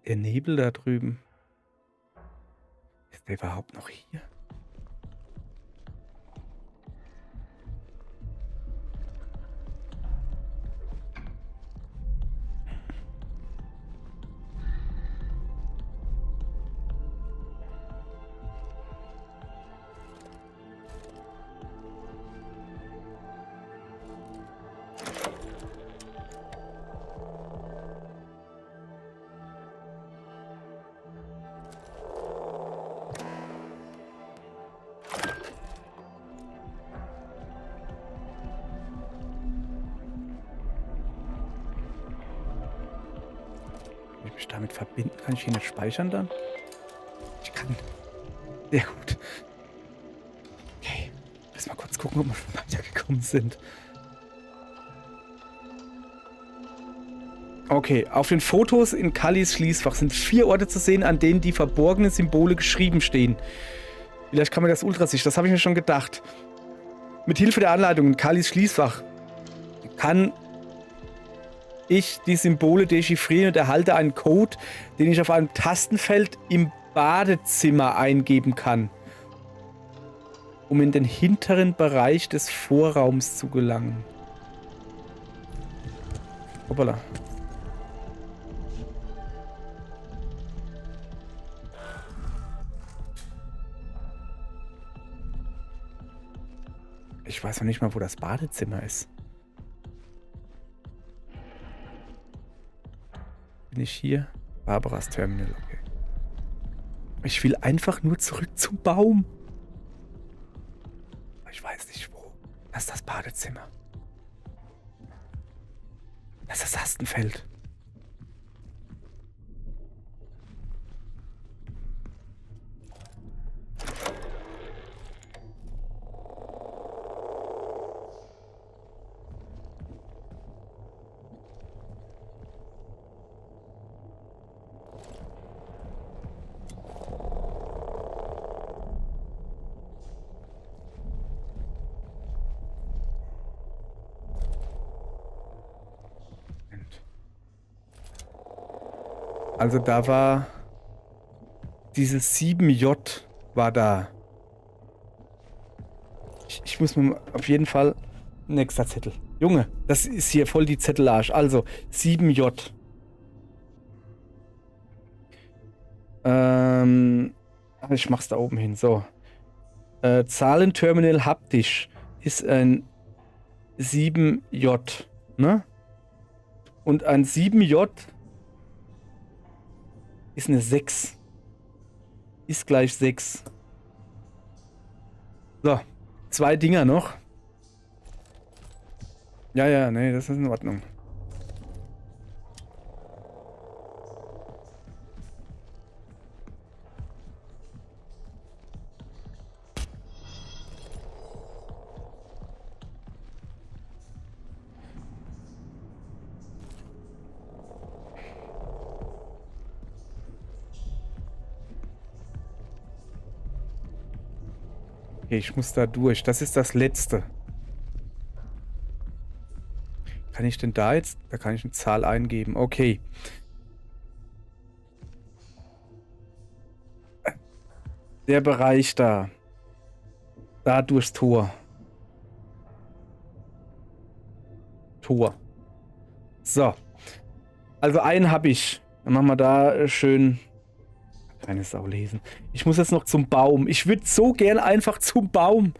Der Nebel da drüben. Ist der überhaupt noch hier? Wenn ich mich damit verbinden, kann ich hier nicht speichern dann? Ich kann. Sehr gut. Okay. Lass mal kurz gucken, ob wir schon weitergekommen sind. Okay, auf den Fotos in Cullys Schließfach sind 4 Orte zu sehen, an denen die verborgenen Symbole geschrieben stehen. Vielleicht kann man das Ultrasicht, das habe ich mir schon gedacht. Mit Hilfe der Anleitung in Cullys Schließfach kann ich die Symbole dechiffrieren und erhalte einen Code, den ich auf einem Tastenfeld im Badezimmer eingeben kann, um in den hinteren Bereich des Vorraums zu gelangen. Hoppala. Ich weiß noch nicht mal, wo das Badezimmer ist. Bin ich hier? Barbaras Terminal, okay. Ich will einfach nur zurück zum Baum. Ich weiß nicht wo. Das ist das Badezimmer. Das ist das Tastenfeld. Also da war dieses 7J war da. Ich muss mir auf jeden Fall... Nächster Zettel. Junge, das ist hier voll die Zettelarsch. Also 7J. Ich mach's da oben hin. So. Zahlenterminal haptisch ist ein 7J. Ne? Und ein 7J ist eine 6. Ist gleich 6. So. 2 Dinger noch. Ja, nee, das ist in Ordnung. Okay, ich muss da durch. Das ist das letzte. Kann ich denn da jetzt? Da kann ich eine Zahl eingeben. Okay. Der Bereich da. Da durchs Tor. Tor. So. Also einen habe ich. Dann machen wir da schön... Keine Sau lesen. Ich muss jetzt noch zum Baum. Ich würde so gern einfach zum Baum.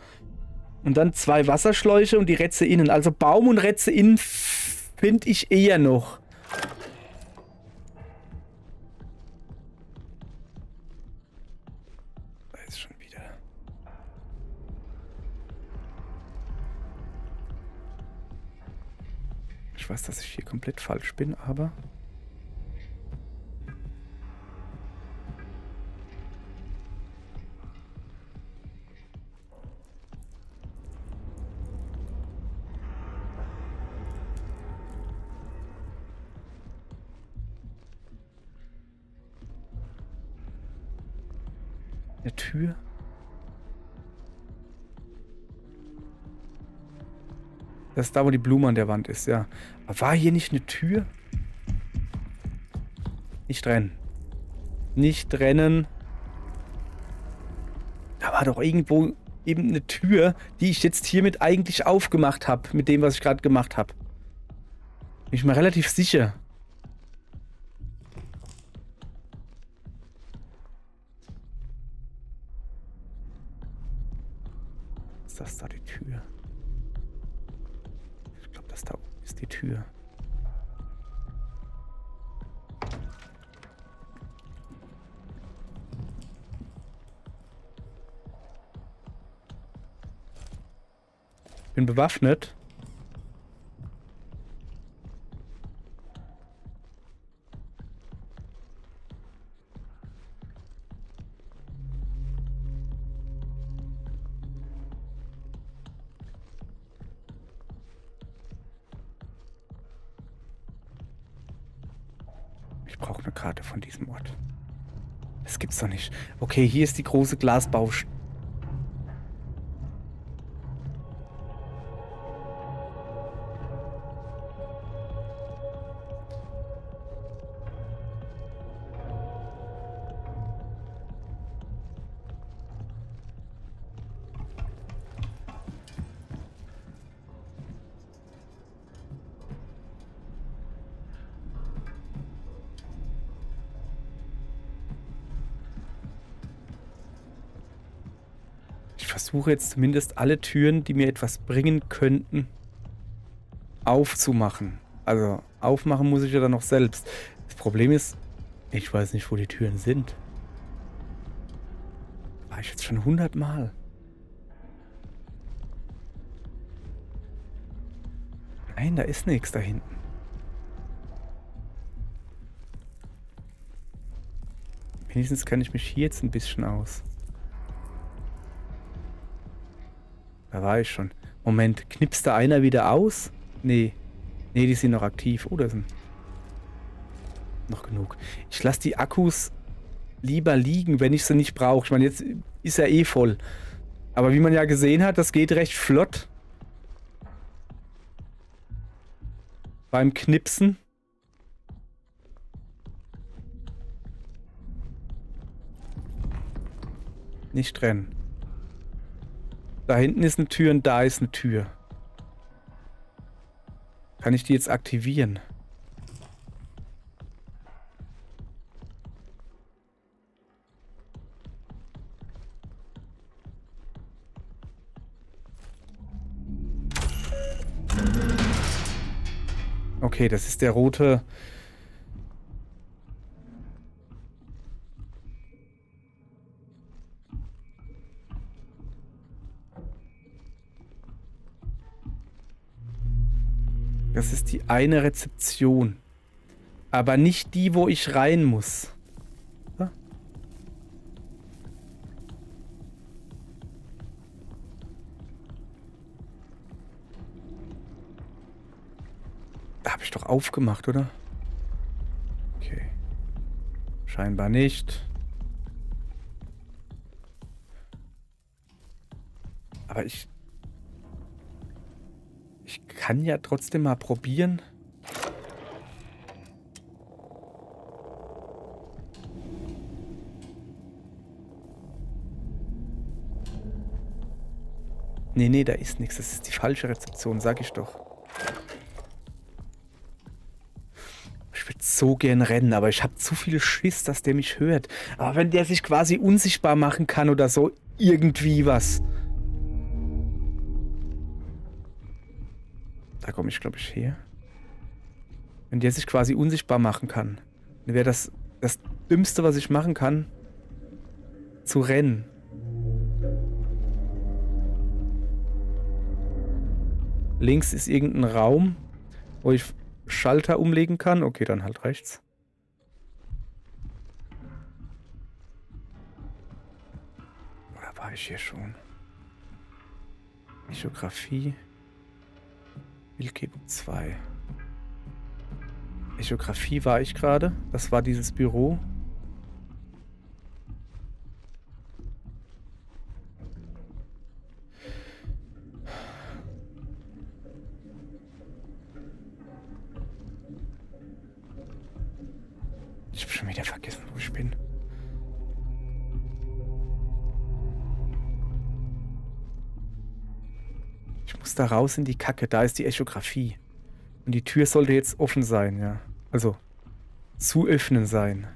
Und dann 2 Wasserschläuche und die Rätze innen. Also Baum und Rätze innen finde ich eher noch. Da ist schon wieder. Ich weiß, dass ich hier komplett falsch bin, aber... Eine Tür? Das ist da, wo die Blume an der Wand ist, ja. Aber war hier nicht eine Tür? Nicht rennen. Nicht rennen. Da war doch irgendwo eben eine Tür, die ich jetzt hiermit eigentlich aufgemacht habe, mit dem, was ich gerade gemacht habe. Bin ich mir relativ sicher. Ist das da die Tür? Ich glaube, das da oben ist die Tür. Bin bewaffnet. Ich brauche eine Karte von diesem Ort. Das gibt's doch nicht. Okay, hier ist die große Glasbaustelle. Ich versuche jetzt zumindest alle Türen, die mir etwas bringen könnten, aufzumachen. Also aufmachen muss ich ja dann noch selbst. Das Problem ist, ich weiß nicht, wo die Türen sind. War ich jetzt schon 100 Mal. Nein, da ist nichts da hinten. Wenigstens kenne ich mich hier jetzt ein bisschen aus. Da war ich schon. Moment, knipst da einer wieder aus? Nee. Nee, die sind noch aktiv. Oh, da sind noch genug. Ich lasse die Akkus lieber liegen, wenn ich sie nicht brauche. Ich meine, jetzt ist er eh voll. Aber wie man ja gesehen hat, das geht recht flott. Beim Knipsen. Nicht rennen. Da hinten ist eine Tür und da ist eine Tür. Kann ich die jetzt aktivieren? Okay, das ist der rote... Das ist die eine Rezeption. Aber nicht die, wo ich rein muss. Ja? Da habe ich doch aufgemacht, oder? Okay. Scheinbar nicht. Aber ich kann ja trotzdem mal probieren. Nee, da ist nichts. Das ist die falsche Rezeption, sag ich doch. Ich würde so gern rennen, aber ich habe zu viel Schiss, dass der mich hört. Aber wenn der sich quasi unsichtbar machen kann oder so, irgendwie was. Da komme ich, glaube ich, her. Wenn der sich quasi unsichtbar machen kann, dann wäre das Dümmste, was ich machen kann, zu rennen. Links ist irgendein Raum, wo ich Schalter umlegen kann. Okay, dann halt rechts. Oder war ich hier schon? Echographie. Bildgebung 2. Echographie war ich gerade. Das war dieses Büro. Ich hab schon wieder vergessen, wo ich bin. Ich muss da raus in die Kacke. Da ist die Echographie. Und die Tür sollte jetzt offen sein, ja. Also, zu öffnen sein.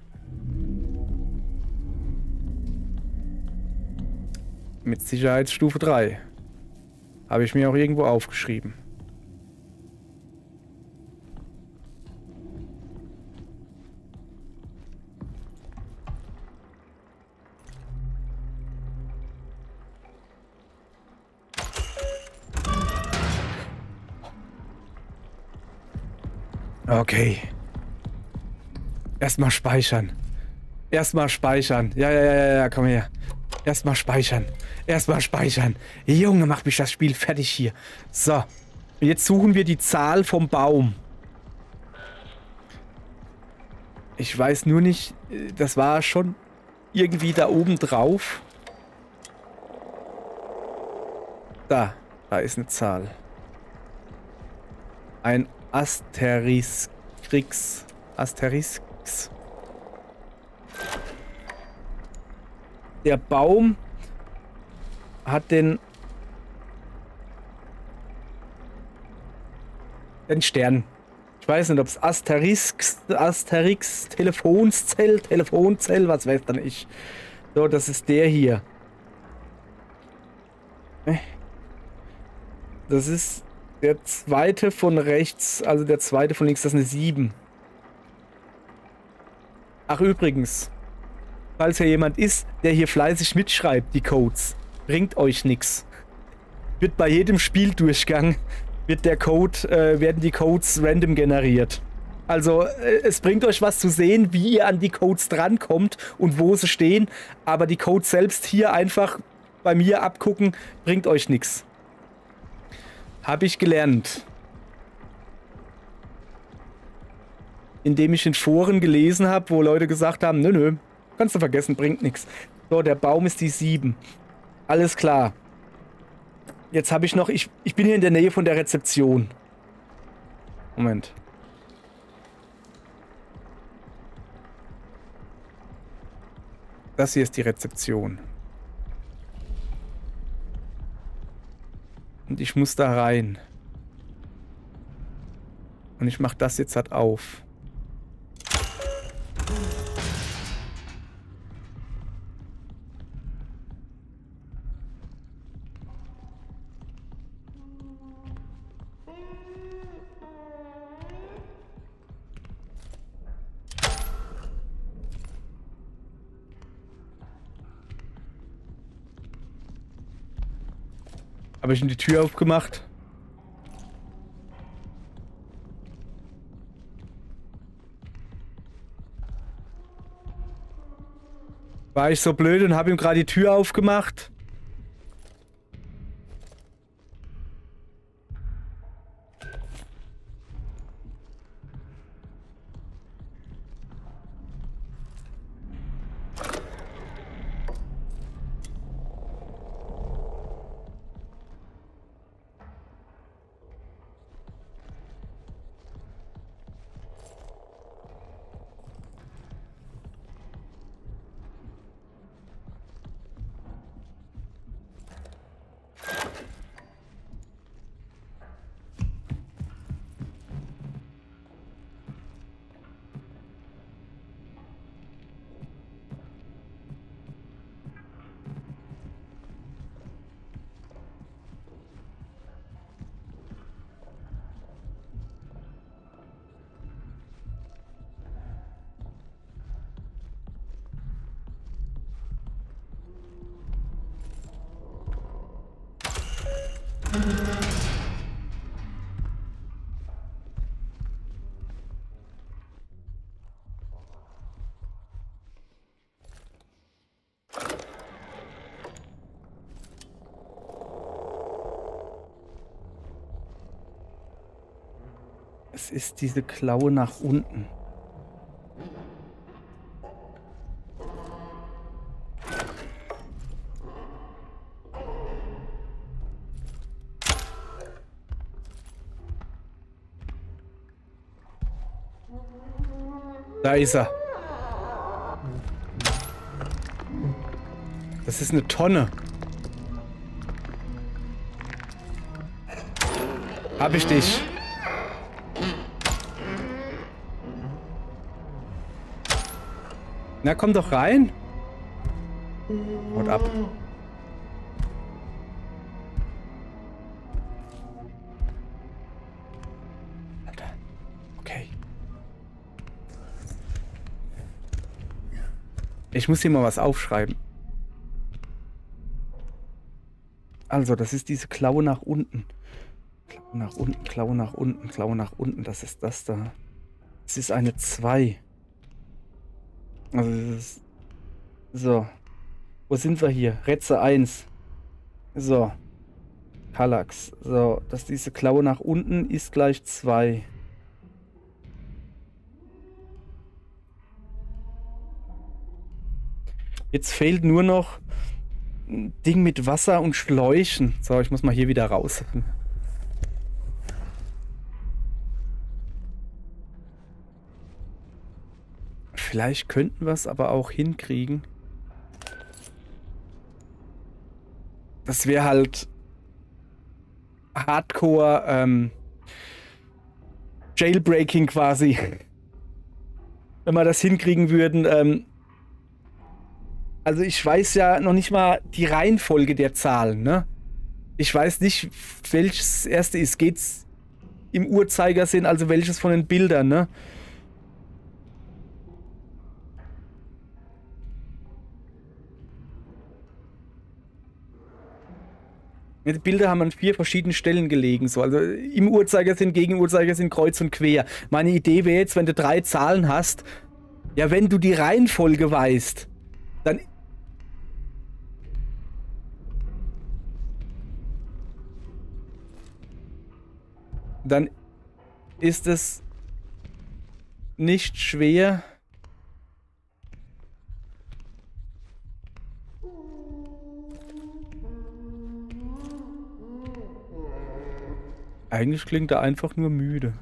Mit Sicherheitsstufe 3. Habe ich mir auch irgendwo aufgeschrieben. Okay. Erstmal speichern. Erstmal speichern. Ja, komm her. Erstmal speichern. Erstmal speichern. Junge, macht mich das Spiel fertig hier. So. Jetzt suchen wir die Zahl vom Baum. Ich weiß nur nicht, das war schon irgendwie da oben drauf. Da ist eine Zahl. Ein Asterisks. Der Baum hat den Stern. Ich weiß nicht, ob es Asterix, Telefonzell, was weiß dann ich. So, das ist der hier. Das ist der zweite von rechts, also der zweite von links, das ist eine 7. Ach übrigens, falls hier jemand ist, der hier fleißig mitschreibt, die Codes, bringt euch nichts. Wird bei jedem Spieldurchgang werden die Codes random generiert. Also es bringt euch was zu sehen, wie ihr an die Codes drankommt und wo sie stehen, aber die Codes selbst hier einfach bei mir abgucken, bringt euch nichts. Habe ich gelernt. Indem ich in Foren gelesen habe, wo Leute gesagt haben, nö, kannst du vergessen, bringt nichts. So, der Baum ist die 7. Alles klar. Jetzt habe ich noch, ich bin hier in der Nähe von der Rezeption. Moment. Das hier ist die Rezeption. Und ich muss da rein. Und ich mache das jetzt halt auf. Habe ich ihm die Tür aufgemacht? War ich so blöd und habe ihm gerade die Tür aufgemacht? Es ist diese Klaue nach unten. Da ist er. Das ist eine Tonne. Hab ich dich. Na, komm doch rein. Haut ab. Alter. Okay. Ich muss hier mal was aufschreiben. Also, das ist diese Klaue nach unten. Klaue nach unten, Klaue nach unten, Klaue nach unten. Das ist das da. Es ist eine 2. Also, das ist... So. Wo sind wir hier? Retze 1. So. Kallax. So, dass diese Klaue nach unten ist gleich 2. Jetzt fehlt nur noch ein Ding mit Wasser und Schläuchen. So, ich muss mal hier wieder raus. Vielleicht könnten wir es aber auch hinkriegen. Das wäre halt Hardcore Jailbreaking quasi. Wenn wir das hinkriegen würden. Also ich weiß ja noch nicht mal die Reihenfolge der Zahlen, ne? Ich weiß nicht, welches das erste ist. Geht's im Uhrzeigersinn, also welches von den Bildern, ne? Die Bilder haben an 4 verschiedenen Stellen gelegen, so. Also im Uhrzeigersinn, gegen Uhrzeigersinn, kreuz und quer. Meine Idee wäre jetzt, wenn du 3 Zahlen hast, ja, wenn du die Reihenfolge weißt, dann ist es nicht schwer, eigentlich klingt er einfach nur müde.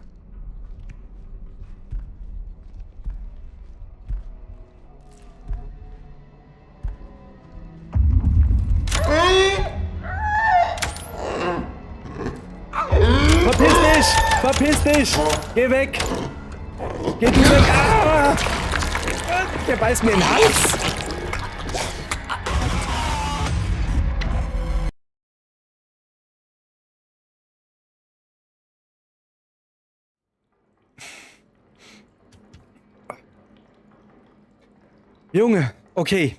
Verpiss dich! Verpiss dich! Geh weg! Geh du weg! Ah! Der beißt mir in den Hals! Junge, okay.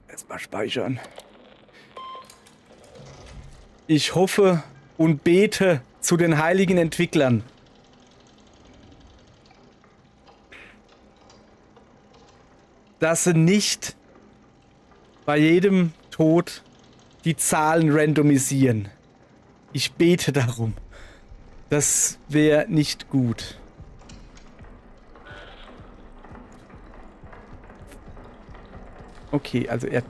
Erstmal speichern. Ich hoffe und bete zu den heiligen Entwicklern. Dass sie nicht bei jedem Tod die Zahlen randomisieren. Ich bete darum. Das wäre nicht gut. Okay, also er...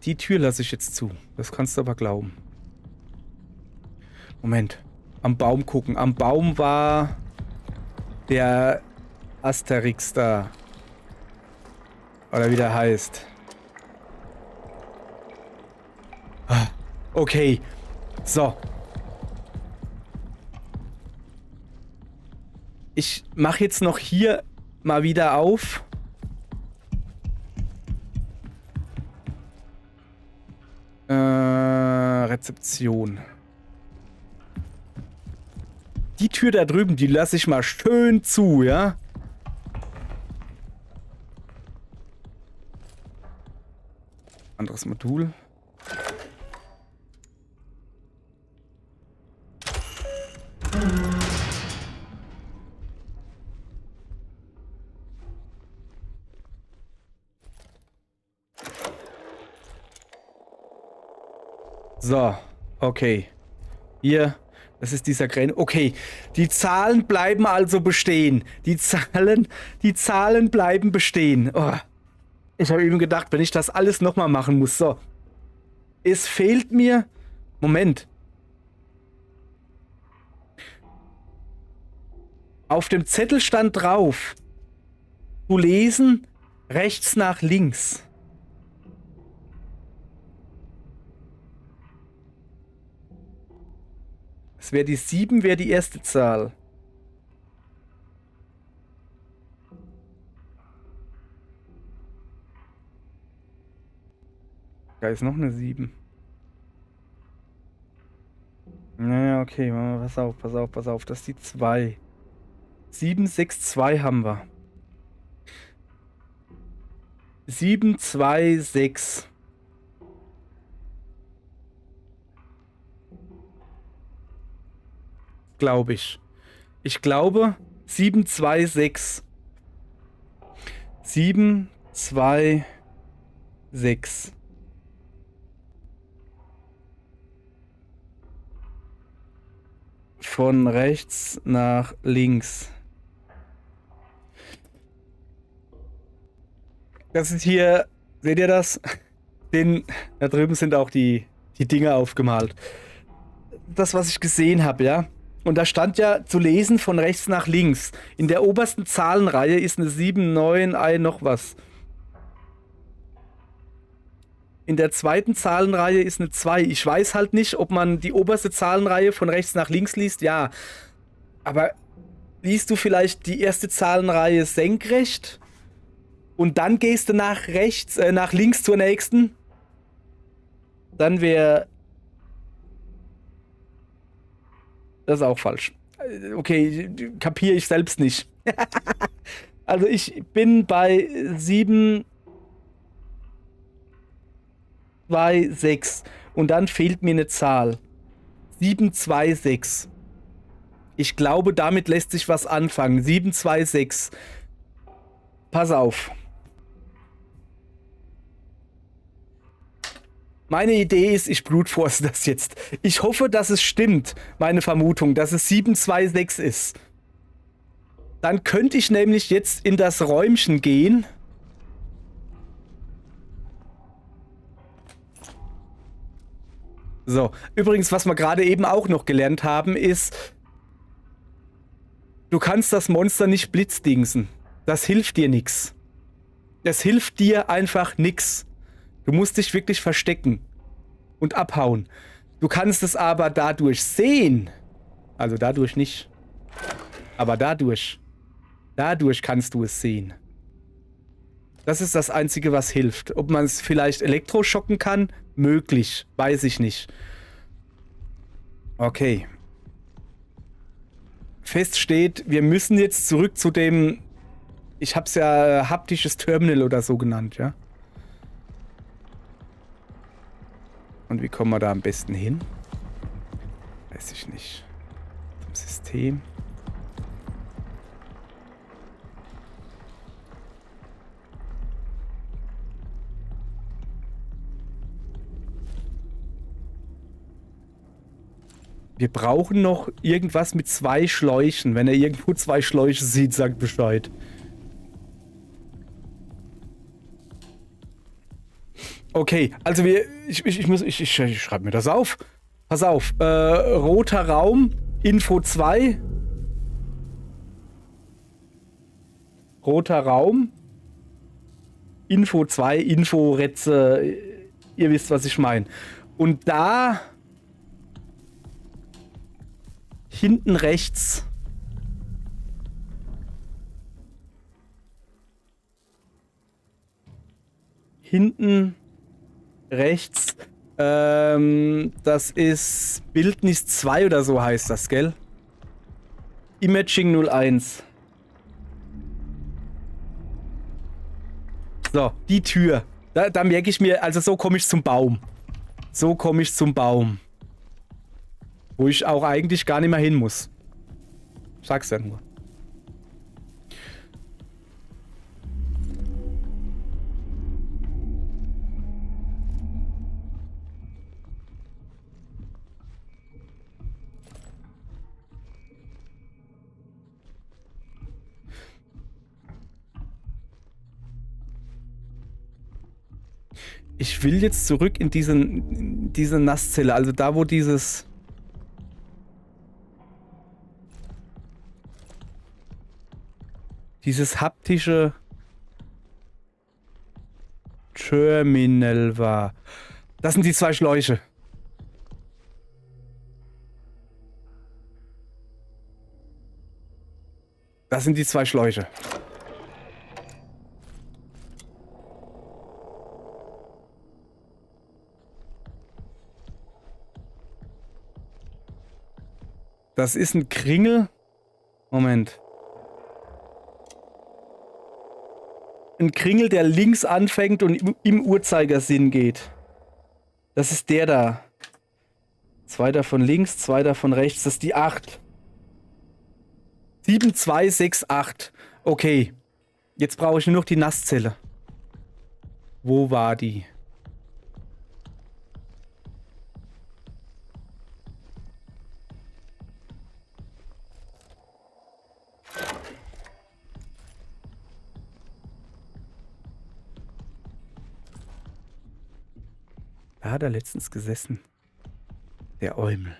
Die Tür lasse ich jetzt zu. Das kannst du aber glauben. Moment. Am Baum gucken. Am Baum war der Asterix da. Oder wie der heißt. Okay. So. Ich mache jetzt noch hier mal wieder auf. Rezeption. Die Tür da drüben, die lasse ich mal schön zu, ja? Anderes Modul. So, okay. Hier, das ist dieser Grenze. Okay, die Zahlen bleiben also bestehen. Die Zahlen bleiben bestehen. Oh. Ich habe eben gedacht, wenn ich das alles nochmal machen muss. So. Es fehlt mir... Moment. Auf dem Zettel stand drauf, zu lesen, rechts nach links. Es wäre die 7, wäre die erste Zahl. Da ist noch eine 7. Naja, okay, pass auf, pass auf, pass auf. Das ist die 2. 7, 6, 2 haben wir. 7, 2, 6. Glaube ich. Ich glaube 7, 2, 6. 7, 2, 6. Von rechts nach links. Das ist hier, seht ihr das? Da drüben sind auch die Dinge aufgemalt. Das, was ich gesehen habe, ja. Und da stand ja zu lesen von rechts nach links. In der obersten Zahlenreihe ist eine 7, 9, ein noch was. In der zweiten Zahlenreihe ist eine 2. Ich weiß halt nicht, ob man die oberste Zahlenreihe von rechts nach links liest. Ja. Aber liest du vielleicht die erste Zahlenreihe senkrecht? Und dann gehst du nach rechts, nach links zur nächsten? Dann wäre... Das ist auch falsch. Okay, kapiere ich selbst nicht. Also ich bin bei 7, 2, 6. Und dann fehlt mir eine Zahl. 7, 2, 6. Ich glaube, damit lässt sich was anfangen. 7, 2, 6. Pass auf. Meine Idee ist, ich brute-force das jetzt. Ich hoffe, dass es stimmt, meine Vermutung, dass es 726 ist. Dann könnte ich nämlich jetzt in das Räumchen gehen. So, übrigens, was wir gerade eben auch noch gelernt haben, ist, du kannst das Monster nicht blitzdingsen. Das hilft dir nix. Das hilft dir einfach nix. Du musst dich wirklich verstecken und abhauen. Du kannst es aber dadurch sehen. Also dadurch nicht. Aber dadurch. Dadurch kannst du es sehen. Das ist das Einzige, was hilft. Ob man es vielleicht elektroschocken kann? Möglich. Weiß ich nicht. Okay. Fest steht, wir müssen jetzt zurück zu dem... Ich hab's ja haptisches Terminal oder so genannt, ja? Und wie kommen wir da am besten hin? Weiß ich nicht. Zum System. Wir brauchen noch irgendwas mit 2 Schläuchen. Wenn er irgendwo 2 Schläuche sieht, sagt Bescheid. Okay, also ich schreibe mir das auf. Pass auf, roter Raum, Info 2. Roter Raum, Info 2, Info-Retze, ihr wisst, was ich meine. Und da hinten rechts rechts, das ist Bildnis 2 oder so heißt das, gell? Imaging 01. So, die Tür. Da merke ich mir, also so komme ich zum Baum. So komme ich zum Baum. Wo ich auch eigentlich gar nicht mehr hin muss. Sag's ja nur. Ich will jetzt zurück in diese Nasszelle, also da, wo dieses haptische Terminal war. Das sind die 2 Schläuche. Das sind die 2 Schläuche. Das ist ein Kringel. Moment. Ein Kringel, der links anfängt und im Uhrzeigersinn geht. Das ist der da. 2 davon links, 2 davon rechts. Das ist die 8. 7, 2, 6, 8. Okay. Jetzt brauche ich nur noch die Nasszelle. Wo war die? Da hat er letztens gesessen. Der Eumel.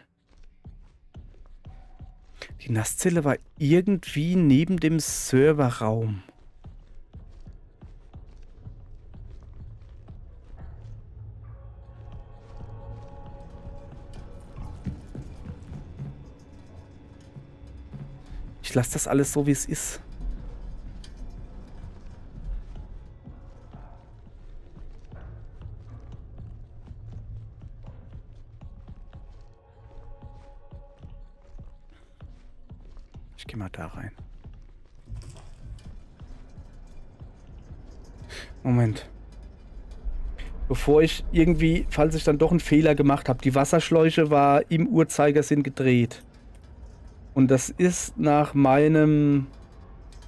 Die Nasszelle war irgendwie neben dem Serverraum. Ich lasse das alles so, wie es ist. Ich gehe mal da rein. Moment. Bevor ich irgendwie, falls ich dann doch einen Fehler gemacht habe, die Wasserschläuche war im Uhrzeigersinn gedreht. Und das ist nach meinem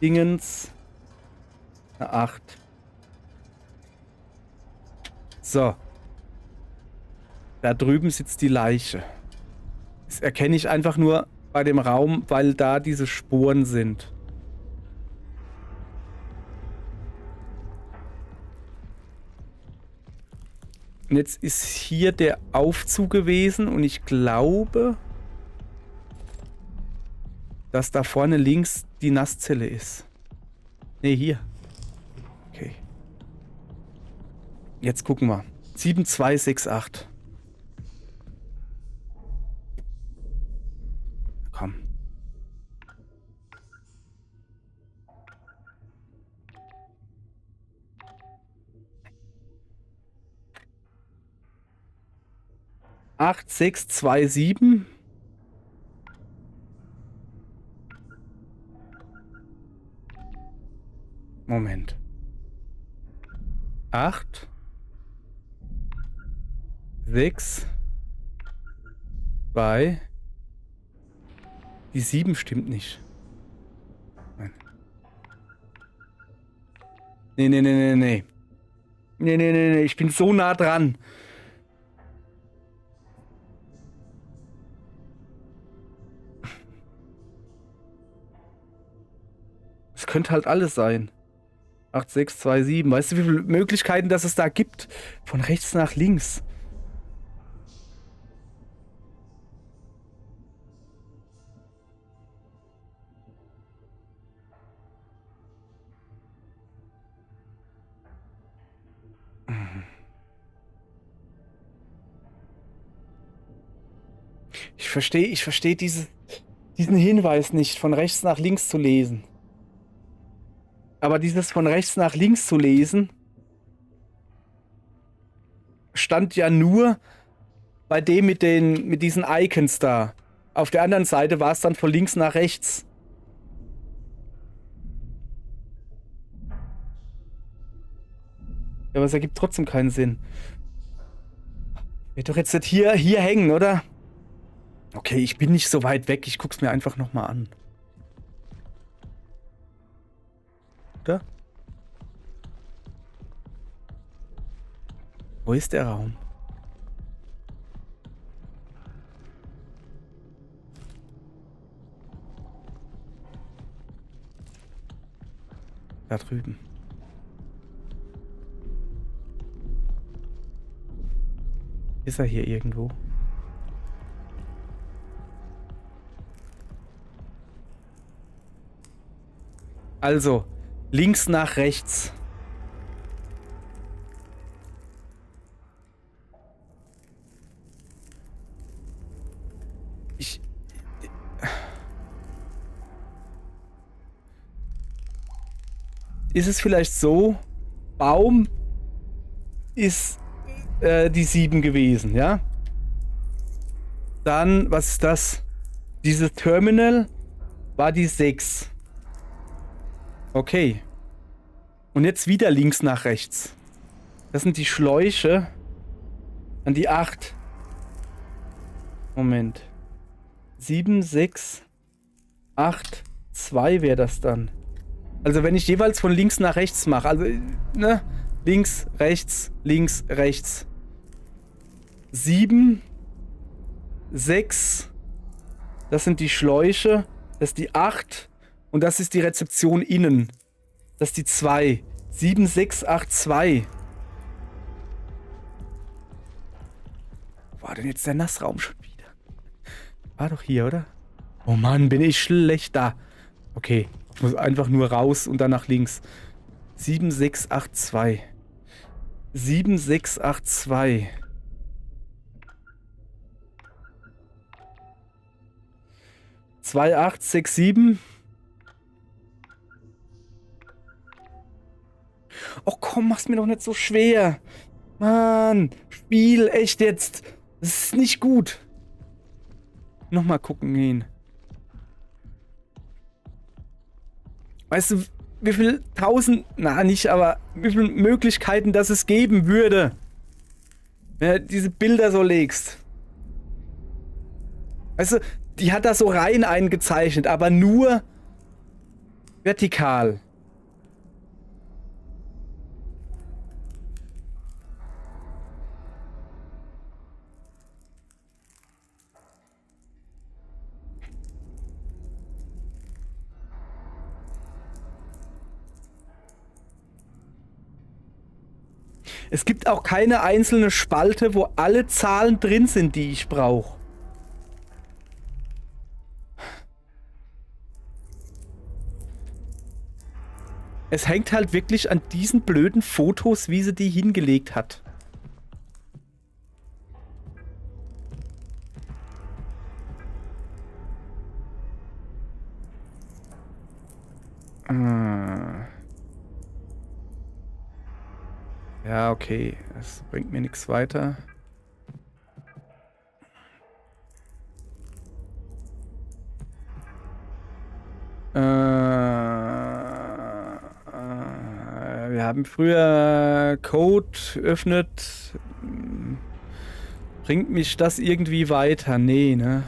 Dingens eine 8. So. Da drüben sitzt die Leiche. Das erkenne ich einfach nur bei dem Raum, weil da diese Spuren sind. Und jetzt ist hier der Aufzug gewesen und ich glaube, dass da vorne links die Nasszelle ist. Ne, hier. Okay. Jetzt gucken wir. 7, 2, 6, 8. Komm. Acht, 6, 2, 7. Moment. 8, 6, 2. Die 7 stimmt nicht. Nein. Nee. Nee. Ich bin so nah dran. Es könnte halt alles sein. 8, 6, 2, 7. Weißt du, wie viele Möglichkeiten das es da gibt? Von rechts nach links. Ich verstehe diesen Hinweis nicht, von rechts nach links zu lesen. Aber dieses von rechts nach links zu lesen stand ja nur bei dem mit diesen Icons da. Auf der anderen Seite war es dann von links nach rechts. Ja, aber es ergibt trotzdem keinen Sinn. Wird doch jetzt nicht hier hängen, oder? Okay, ich bin nicht so weit weg. Ich guck's mir einfach nochmal an. Oder? Wo ist der Raum? Da drüben. Ist er hier irgendwo? Also, links nach rechts. Ist es vielleicht so, Baum ist die 7 gewesen, ja? Dann, was ist das? Dieses Terminal war die 6. Okay. Und jetzt wieder links nach rechts. Das sind die Schläuche an die 8. Moment. 7, 6, 8, 2 wäre das dann. Also wenn ich jeweils von links nach rechts mache, also, ne? Links, rechts, links, rechts. 7, 6, das sind die Schläuche, das ist die 8 und das ist die Rezeption innen. Das ist die 2. 7, 6, 8, 2. Wo war denn jetzt der Nassraum schon wieder? War doch hier, oder? Oh Mann, bin ich schlecht da. Okay, ich muss einfach nur raus und dann nach links. 7, 6, 8, 2. 7, 6, 8, 2. Zwei, 8, 6, 7. Oh komm, mach's mir doch nicht so schwer. Mann, Spiel, echt jetzt. Das ist nicht gut. Nochmal gucken gehen. Weißt du, wie viel tausend, na nicht, aber wie viele Möglichkeiten das es geben würde, wenn du diese Bilder so legst. Weißt du, die hat da so rein eingezeichnet, aber nur vertikal. Es gibt auch keine einzelne Spalte, wo alle Zahlen drin sind, die ich brauche. Es hängt halt wirklich an diesen blöden Fotos, wie sie die hingelegt hat. Ja, okay. Das bringt mir nichts weiter. Wir haben früher Code öffnet. Bringt mich das irgendwie weiter? Nee, ne?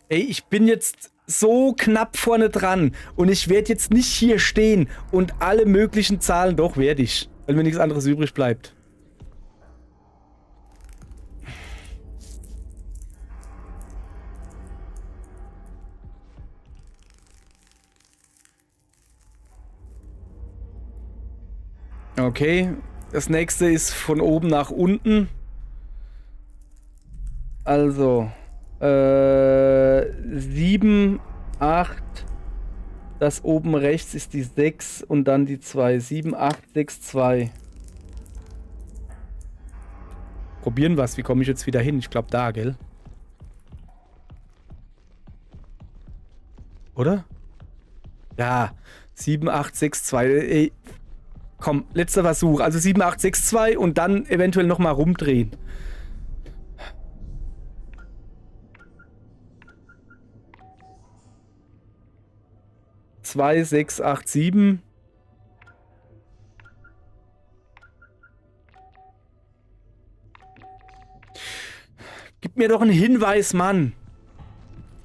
Ey, ich bin jetzt so knapp vorne dran und ich werde jetzt nicht hier stehen und alle möglichen Zahlen, doch werde ich, weil mir nichts anderes übrig bleibt. Okay, das nächste ist von oben nach unten. Also 7, 8, das oben rechts ist die 6 und dann die 2. 7, 8, 6, 2. Probieren was, wie komme ich jetzt wieder hin? Ich glaube da, gell? Oder? Ja, 7, 8, 6, 2. Ey, komm, letzter Versuch. Also 7, 8, 6, 2 und dann eventuell nochmal rumdrehen. 2, 6, 8, 7. Gib mir doch einen Hinweis, Mann.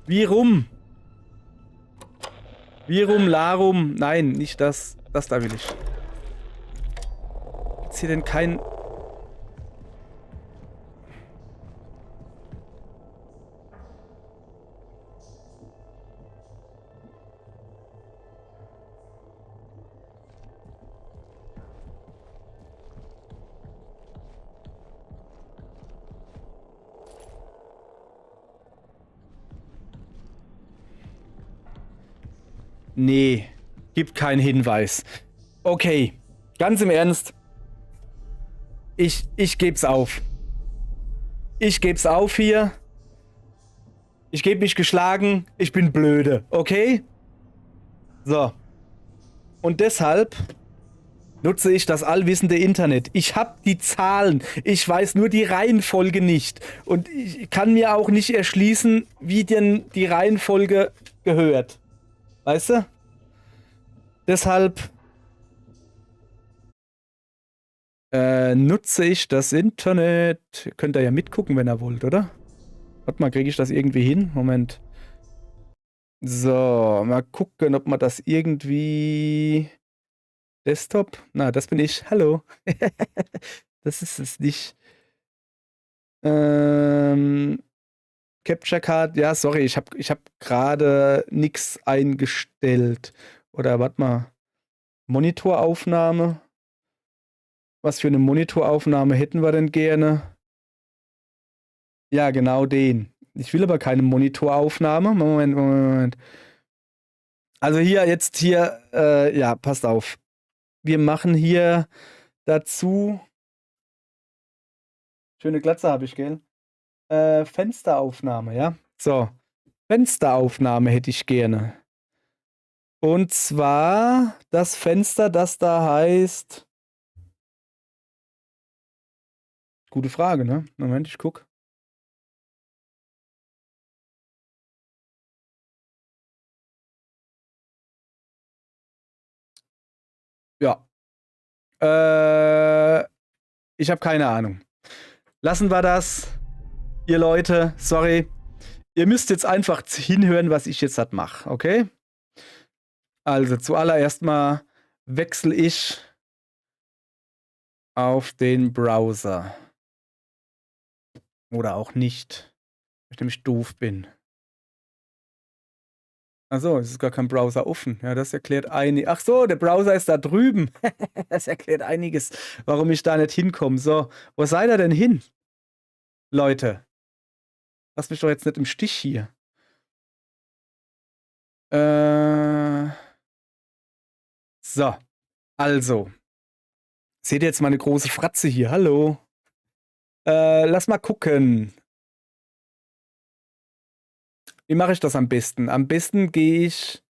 Wie rum? Wie rum, Larum? Nein, nicht das. Das da will ich. Gibt's hier denn kein... Nee, gibt keinen Hinweis. Okay, ganz im Ernst. Ich geb's auf. Ich geb's auf hier. Ich geb mich geschlagen. Ich bin blöde, okay? So. Und deshalb nutze ich das allwissende Internet. Ich habe die Zahlen. Ich weiß nur die Reihenfolge nicht. Und ich kann mir auch nicht erschließen, wie denn die Reihenfolge gehört. Weißt du? Deshalb nutze ich das Internet. Könnt ihr ja mitgucken, wenn ihr wollt, oder? Warte mal, kriege ich das irgendwie hin? Moment. So, mal gucken, ob man das irgendwie... Desktop? Na, das bin ich. Hallo. Das ist es nicht. Capture Card. Ja, sorry, ich hab gerade nichts eingestellt. Oder warte mal. Monitoraufnahme. Was für eine Monitoraufnahme hätten wir denn gerne? Ja, genau den. Ich will aber keine Monitoraufnahme. Moment. Also ja, passt auf. Wir machen hier dazu. Schöne Glatze habe ich, gell? Fensteraufnahme, ja? So. Fensteraufnahme hätte ich gerne. Und zwar das Fenster, das da heißt. Gute Frage, ne? Moment, ich guck. Ja. Ich habe keine Ahnung. Lassen wir das. Ihr Leute, sorry. Ihr müsst jetzt einfach hinhören, was ich jetzt mache, okay? Also zuallererst mal wechsle ich auf den Browser. Oder auch nicht. Weil ich nämlich doof bin. Achso, es ist gar kein Browser offen. Ja, das erklärt einiges. Ach so, der Browser ist da drüben. Das erklärt einiges, warum ich da nicht hinkomme. So, wo seid ihr denn hin? Leute. Lass mich doch jetzt nicht im Stich hier. So. Also. Seht ihr jetzt meine große Fratze hier? Hallo. Lass mal gucken. Wie mache ich das am besten? Am besten gehe ich.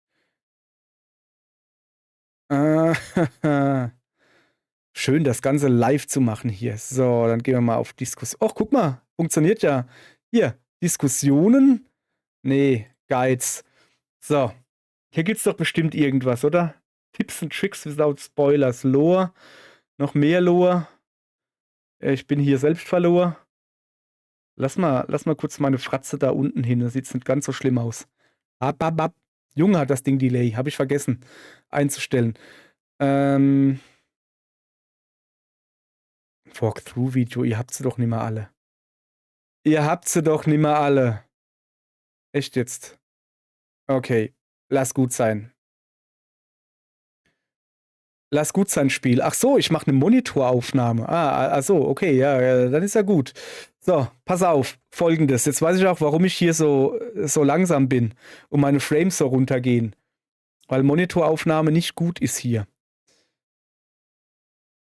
Schön, das Ganze live zu machen hier. So, dann gehen wir mal auf Diskussion. Och, guck mal, funktioniert ja. Hier, Diskussionen. Nee, Guides. So, hier gibt's doch bestimmt irgendwas, oder? Tipps und Tricks without Spoilers. Lore. Noch mehr Lore. Ich bin hier selbst verloren. Lass mal kurz meine Fratze da unten hin. Das sieht nicht ganz so schlimm aus. Junge, hat das Ding Delay. Habe ich vergessen einzustellen. Walkthrough-Video. Ihr habt sie doch nicht mehr alle. Ihr habt sie doch nicht mehr alle. Echt jetzt? Okay. Lass gut sein. Lass gut sein, Spiel. Ach so, ich mache eine Monitoraufnahme. Ach so, okay, ja, dann ist ja gut. So, pass auf, Folgendes. Jetzt weiß ich auch, warum ich hier so langsam bin und meine Frames so runtergehen. Weil Monitoraufnahme nicht gut ist hier.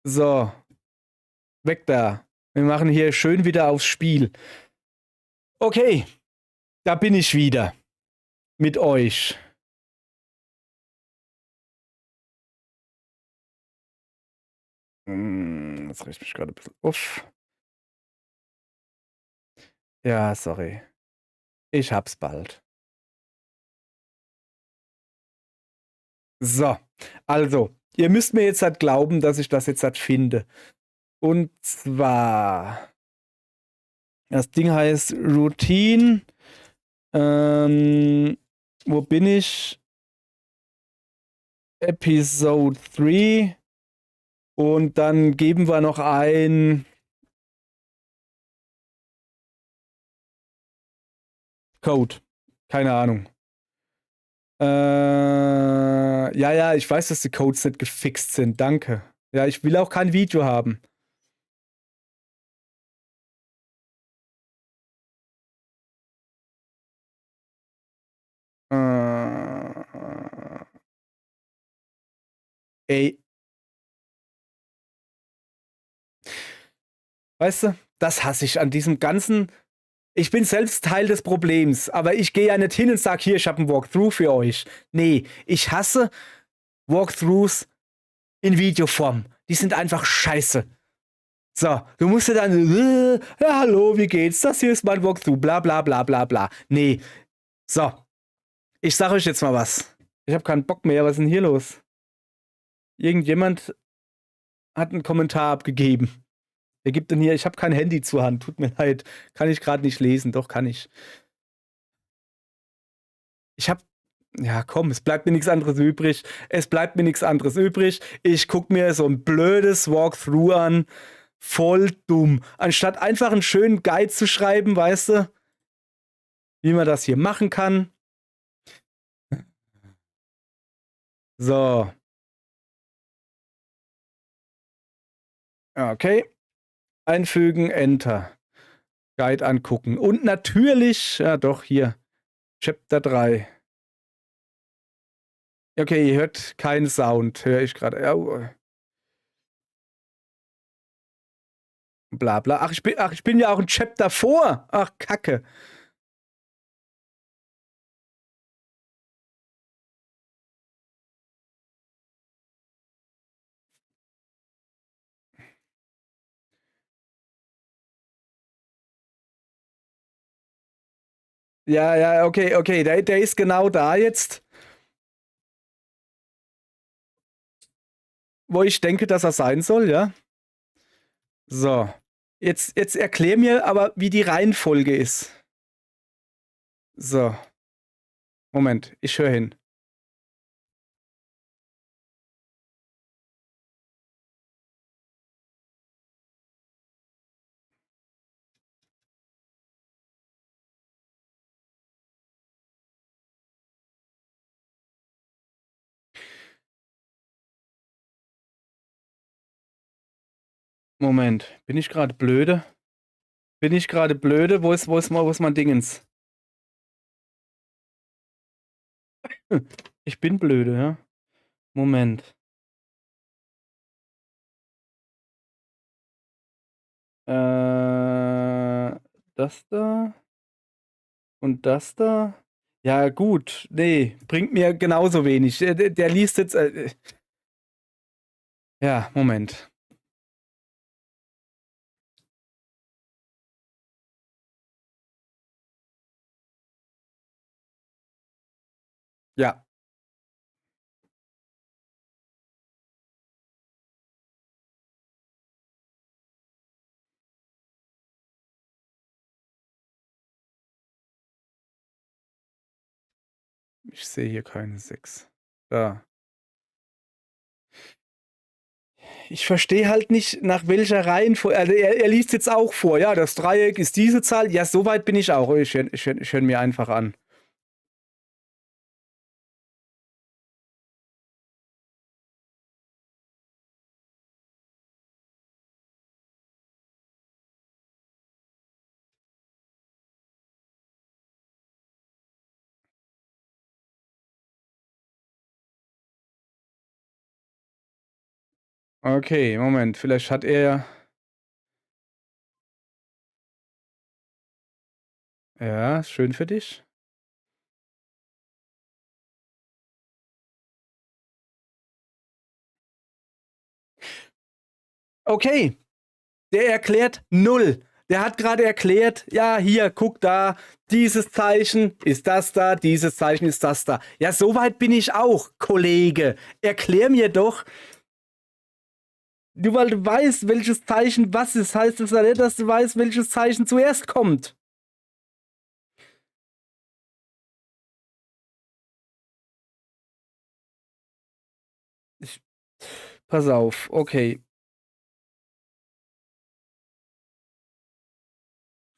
So. Weg da. Wir machen hier schön wieder aufs Spiel. Okay. Da bin ich wieder. Mit euch. Jetzt riecht mich gerade ein bisschen auf. Ja, sorry. Ich hab's bald. So, also, ihr müsst mir jetzt halt glauben, dass ich das jetzt halt finde. Und zwar, das Ding heißt Routine. Wo bin ich? Episode 3. Und dann geben wir noch ein Code. Keine Ahnung. Ja, ich weiß, dass die Codes nicht gefixt sind. Danke. Ja, ich will auch kein Video haben. Ey. Weißt du, das hasse ich an diesem ganzen. Ich bin selbst Teil des Problems, aber ich gehe ja nicht hin und sage, hier, ich habe einen Walkthrough für euch. Nee, ich hasse Walkthroughs in Videoform. Die sind einfach scheiße. So, du musst ja dann, ja, hallo, wie geht's? Das hier ist mein Walkthrough, bla bla bla bla bla. Nee. So, ich sag euch jetzt mal was. Ich habe keinen Bock mehr, was ist denn hier los? Irgendjemand hat einen Kommentar abgegeben. Wer gibt denn hier? Ich habe kein Handy zur Hand, tut mir leid. Kann ich gerade nicht lesen, doch kann ich. Ich habe. Ja, komm, es bleibt mir nichts anderes übrig. Es bleibt mir nichts anderes übrig. Ich guck mir so ein blödes Walkthrough an. Voll dumm. Anstatt einfach einen schönen Guide zu schreiben, weißt du, wie man das hier machen kann. So. Okay. Einfügen, Enter. Guide angucken. Und natürlich, ja doch, hier. Chapter 3. Okay, ihr hört keinen Sound, höre ich gerade. Ja, bla bla. Ach, ich bin ja auch ein Chapter vor. Ach, Kacke. Ja, ja, okay. Der ist genau da jetzt, wo ich denke, dass er sein soll, ja. So. Jetzt erklär mir aber, wie die Reihenfolge ist. So. Moment, ich höre hin. Moment, bin ich gerade blöde? Bin ich gerade blöde? Wo ist mein Dingens? Ich bin blöde, ja. Moment. Das da und das da. Ja, gut. Nee, bringt mir genauso wenig. Der liest jetzt. Ja, Moment. Ja. Ich sehe hier keine 6. Da. Ich verstehe halt nicht, nach welcher Reihenfolge. Also er liest jetzt auch vor. Ja, das Dreieck ist diese Zahl. Ja, soweit bin ich auch. Ich hör mir einfach an. Okay, Moment. Vielleicht hat er. Ja, schön für dich. Okay. Der erklärt null. Der hat gerade erklärt, ja, hier, guck da, dieses Zeichen ist das da, dieses Zeichen ist das da. Ja, soweit bin ich auch, Kollege. Erklär mir doch, nur weil du weißt, welches Zeichen was ist, heißt es ja nicht, dass du weißt, welches Zeichen zuerst kommt. Pass auf, okay.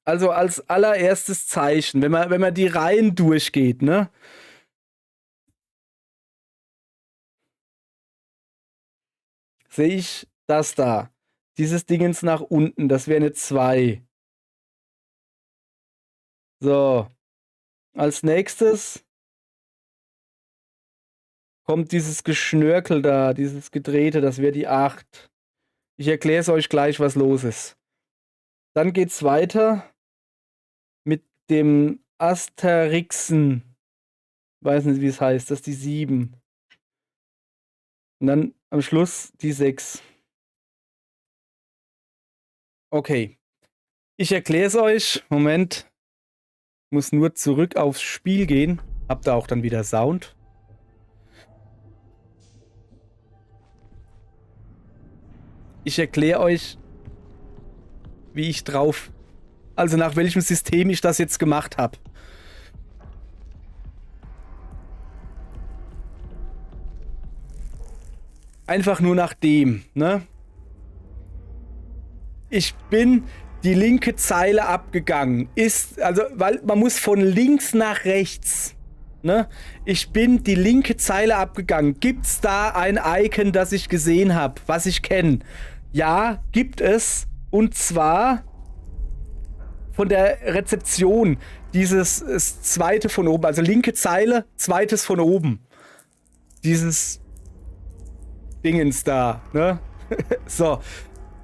Also als allererstes Zeichen, wenn man die Reihen durchgeht, ne? Sehe ich das da. Dieses Dingens nach unten, das wäre eine 2. So. Als nächstes kommt dieses Geschnörkel da, dieses Gedrehte, das wäre die 8. Ich erkläre es euch gleich, was los ist. Dann geht's weiter mit dem Asterixen. Weiß nicht, wie es heißt. Das ist die 7. Und dann am Schluss die 6. Okay. Ich erkläre es euch. Moment. Muss nur zurück aufs Spiel gehen. Habt ihr auch dann wieder Sound. Ich erkläre euch, wie ich drauf... Also nach welchem System ich das jetzt gemacht habe. Einfach nur nach dem, ne? Ich bin die linke Zeile abgegangen. Weil man muss von links nach rechts. Ne? Ich bin die linke Zeile abgegangen. Gibt's da ein Icon, das ich gesehen habe, was ich kenne? Ja, gibt es. Und zwar von der Rezeption. Dieses zweite von oben. Also linke Zeile, zweites von oben. Dieses Dingens da. Ne? So.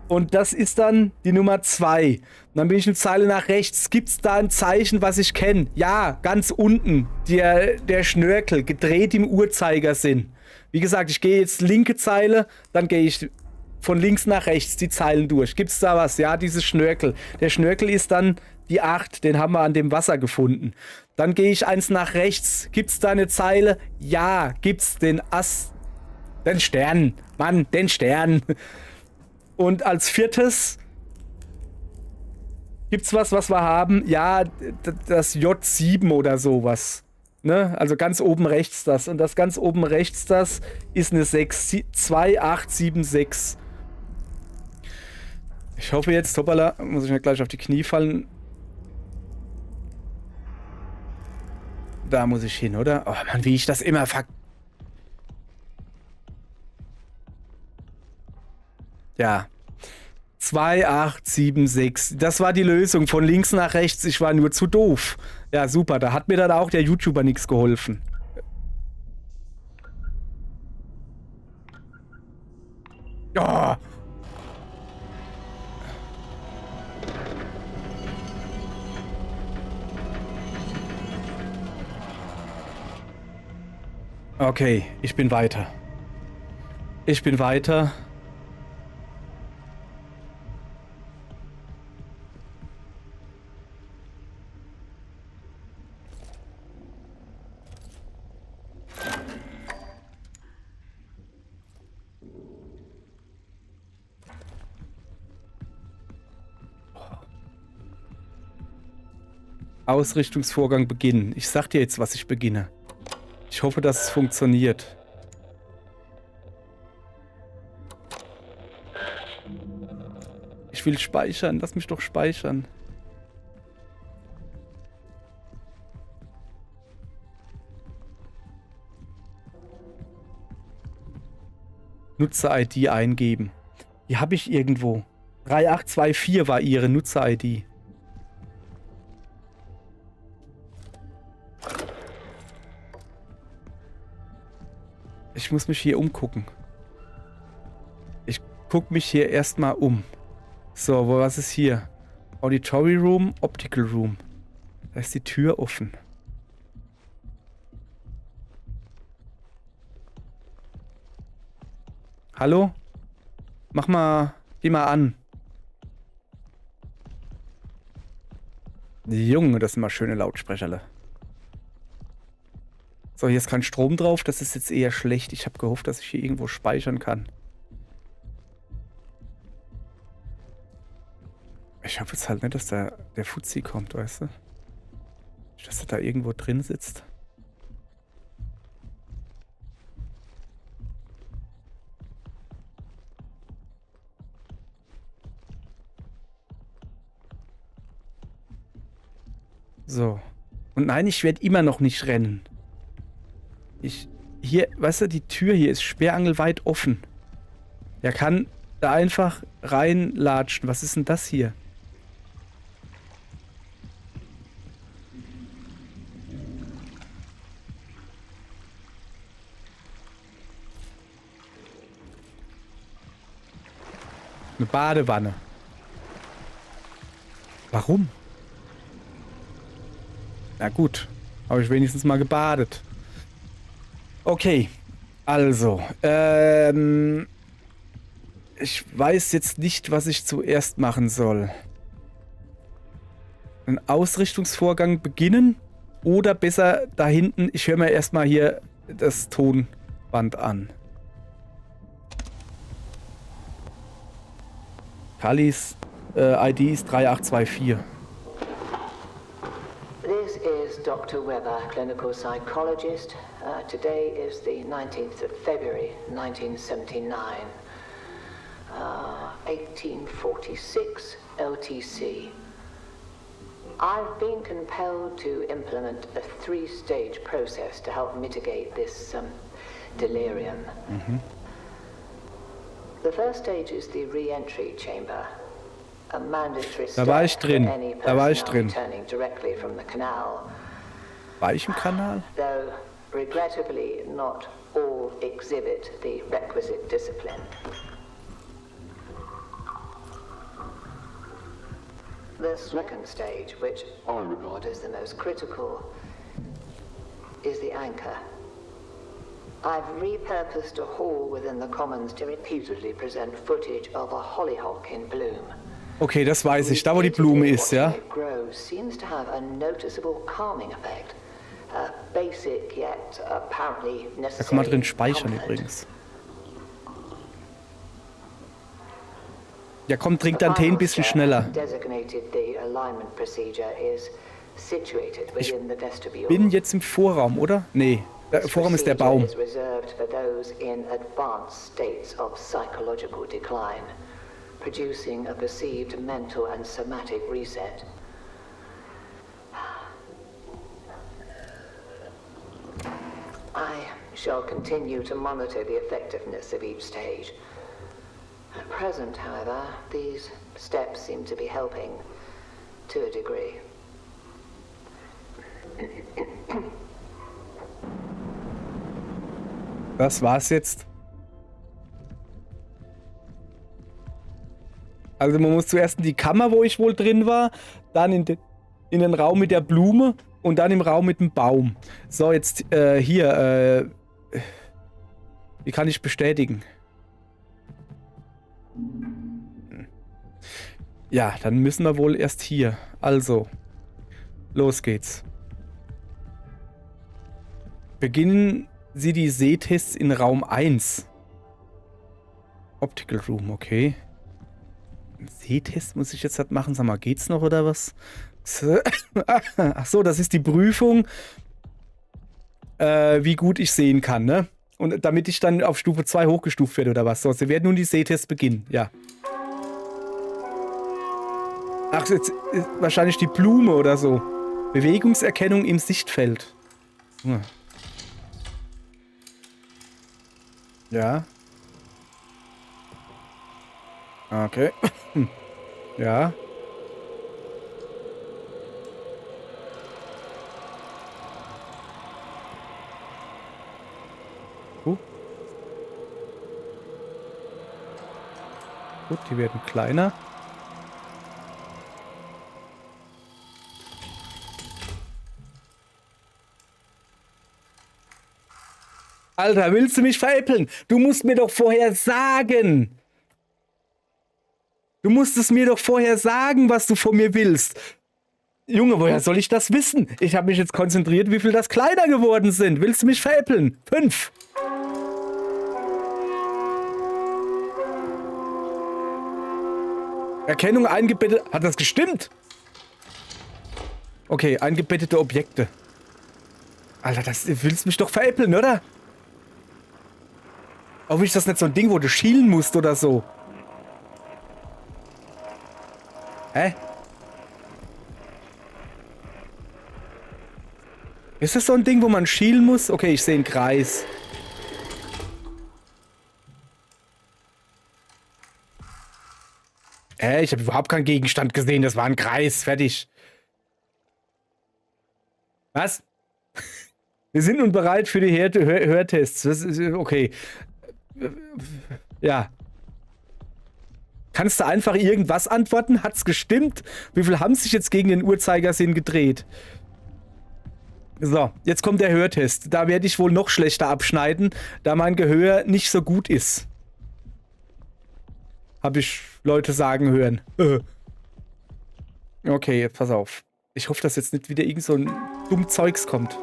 Und das ist dann die Nummer 2. Und dann bin ich eine Zeile nach rechts. Gibt es da ein Zeichen, was ich kenne? Ja, ganz unten. Der Schnörkel, gedreht im Uhrzeigersinn. Wie gesagt, ich gehe jetzt linke Zeile, dann gehe ich von links nach rechts die Zeilen durch. Gibt es da was? Ja, dieses Schnörkel. Der Schnörkel ist dann die 8. Den haben wir an dem Wasser gefunden. Dann gehe ich eins nach rechts. Gibt es da eine Zeile? Ja, gibt's den Den Stern. Mann, den Stern. Und als 4. gibt's was wir haben? Ja, das J7 oder sowas. Ne? Also ganz oben rechts das. Und das ganz oben rechts das ist eine 6. 2876. Ich hoffe jetzt, hoppala, muss ich mir gleich auf die Knie fallen. Da muss ich hin, oder? Oh Mann, wie ich das immer Ja. 2876. Das war die Lösung. Von links nach rechts. Ich war nur zu doof. Ja, super. Da hat mir dann auch der YouTuber nichts geholfen. Oh. Okay, ich bin weiter. Ich bin weiter. Ausrichtungsvorgang beginnen. Ich sag dir jetzt, was ich beginne. Ich hoffe, dass es funktioniert. Ich will speichern. Lass mich doch speichern. Nutzer-ID eingeben. Die habe ich irgendwo. 3824 war ihre Nutzer-ID. Ich muss mich hier umgucken. Ich gucke mich hier erstmal um. So, was ist hier? Auditory Room, Optical Room. Da ist die Tür offen. Hallo? Mach mal, geh mal an. Junge, das sind mal schöne Lautsprecherle. So, hier ist kein Strom drauf. Das ist jetzt eher schlecht. Ich habe gehofft, dass ich hier irgendwo speichern kann. Ich hoffe jetzt halt nicht, dass da der Fuzzi kommt, weißt du? Dass er da irgendwo drin sitzt. So. Und nein, ich werde immer noch nicht rennen. Hier, weißt du, die Tür hier ist sperrangelweit offen. Der kann da einfach reinlatschen. Was ist denn das hier? Eine Badewanne. Warum? Na gut. Habe ich wenigstens mal gebadet. Okay. Also. Ich weiß jetzt nicht, was ich zuerst machen soll. Einen Ausrichtungsvorgang beginnen oder besser da hinten, ich höre mir erstmal hier das Tonband an. Kallis ID ist 3824. This is Dr. Weber, clinical psychologist. Today is the 19th of February, 1979. 1846 LTC. I've been compelled to implement a 3-stage process to help mitigate this delirium. The first stage is the re-entry chamber. A mandatory step Da war ich for drin. any Da war ich personnel drin. returning directly from the canal. War ich im Kanal? Though, regrettably, not all exhibit the requisite discipline. The second stage, which I regard as the most critical, is the anchor. I've repurposed a hall within the Commons to repeatedly present footage of a hollyhock in bloom. Okay, das weiß ich. Da, wo die Blume ist, ja? Watching it grow seems to have a noticeable calming effect. A basic yet apparently Da necessary kann man drin speichern comfort. übrigens. Ja, komm, trink deinen Tee ein bisschen schneller. Designated the alignment procedure is situated within the vestibule. Bin jetzt im Vorraum, oder? Nee, der Vorraum ist der Baum. Is reserved for those in advanced states of psychological decline, producing a perceived mental and somatic reset. I shall continue to monitor the effectiveness of each stage. At present, however, these steps seem to be helping to a degree. Das war's jetzt. Also man muss zuerst in die Kammer, wo ich wohl drin war, dann in den Raum mit der Blume und dann im Raum mit dem Baum. So, jetzt hier, wie kann ich bestätigen? Ja, dann müssen wir wohl erst hier. Also, los geht's. Beginnen Sie die Sehtests in Raum 1. Optical Room, okay. Sehtest muss ich jetzt halt machen. Sag mal, geht's noch oder was? Ach so, das ist die Prüfung, wie gut ich sehen kann, ne? Und damit ich dann auf Stufe 2 hochgestuft werde oder was. So, Sie werden nun die Sehtests beginnen, ja. Ach, jetzt ist wahrscheinlich die Blume oder so. Bewegungserkennung im Sichtfeld. Hm. Ja. Okay. Ja. Gut, die werden kleiner. Alter, willst du mich veräppeln? Du musst mir doch vorher sagen. Du musst es mir doch vorher sagen, was du von mir willst. Junge, woher soll ich das wissen? Ich habe mich jetzt konzentriert, wie viel das kleiner geworden sind. Willst du mich veräppeln? 5. Erkennung eingebettet. Hat das gestimmt? Okay, eingebettete Objekte. Alter, das willst du mich doch veräppeln, oder? Auch ist das nicht so ein Ding, wo du schielen musst oder so? Hä? Ist das so ein Ding, wo man schielen muss? Okay, ich sehe einen Kreis. Ich habe überhaupt keinen Gegenstand gesehen. Das war ein Kreis. Fertig. Was? Wir sind nun bereit für die Hörtests. Das ist okay. Ja. Kannst du einfach irgendwas antworten? Hat's gestimmt? Wie viel haben sich jetzt gegen den Uhrzeigersinn gedreht? So, jetzt kommt der Hörtest. Da werde ich wohl noch schlechter abschneiden, da mein Gehör nicht so gut ist. Habe ich Leute sagen hören. Okay, jetzt pass auf. Ich hoffe, dass jetzt nicht wieder irgend so ein dumm Zeugs kommt.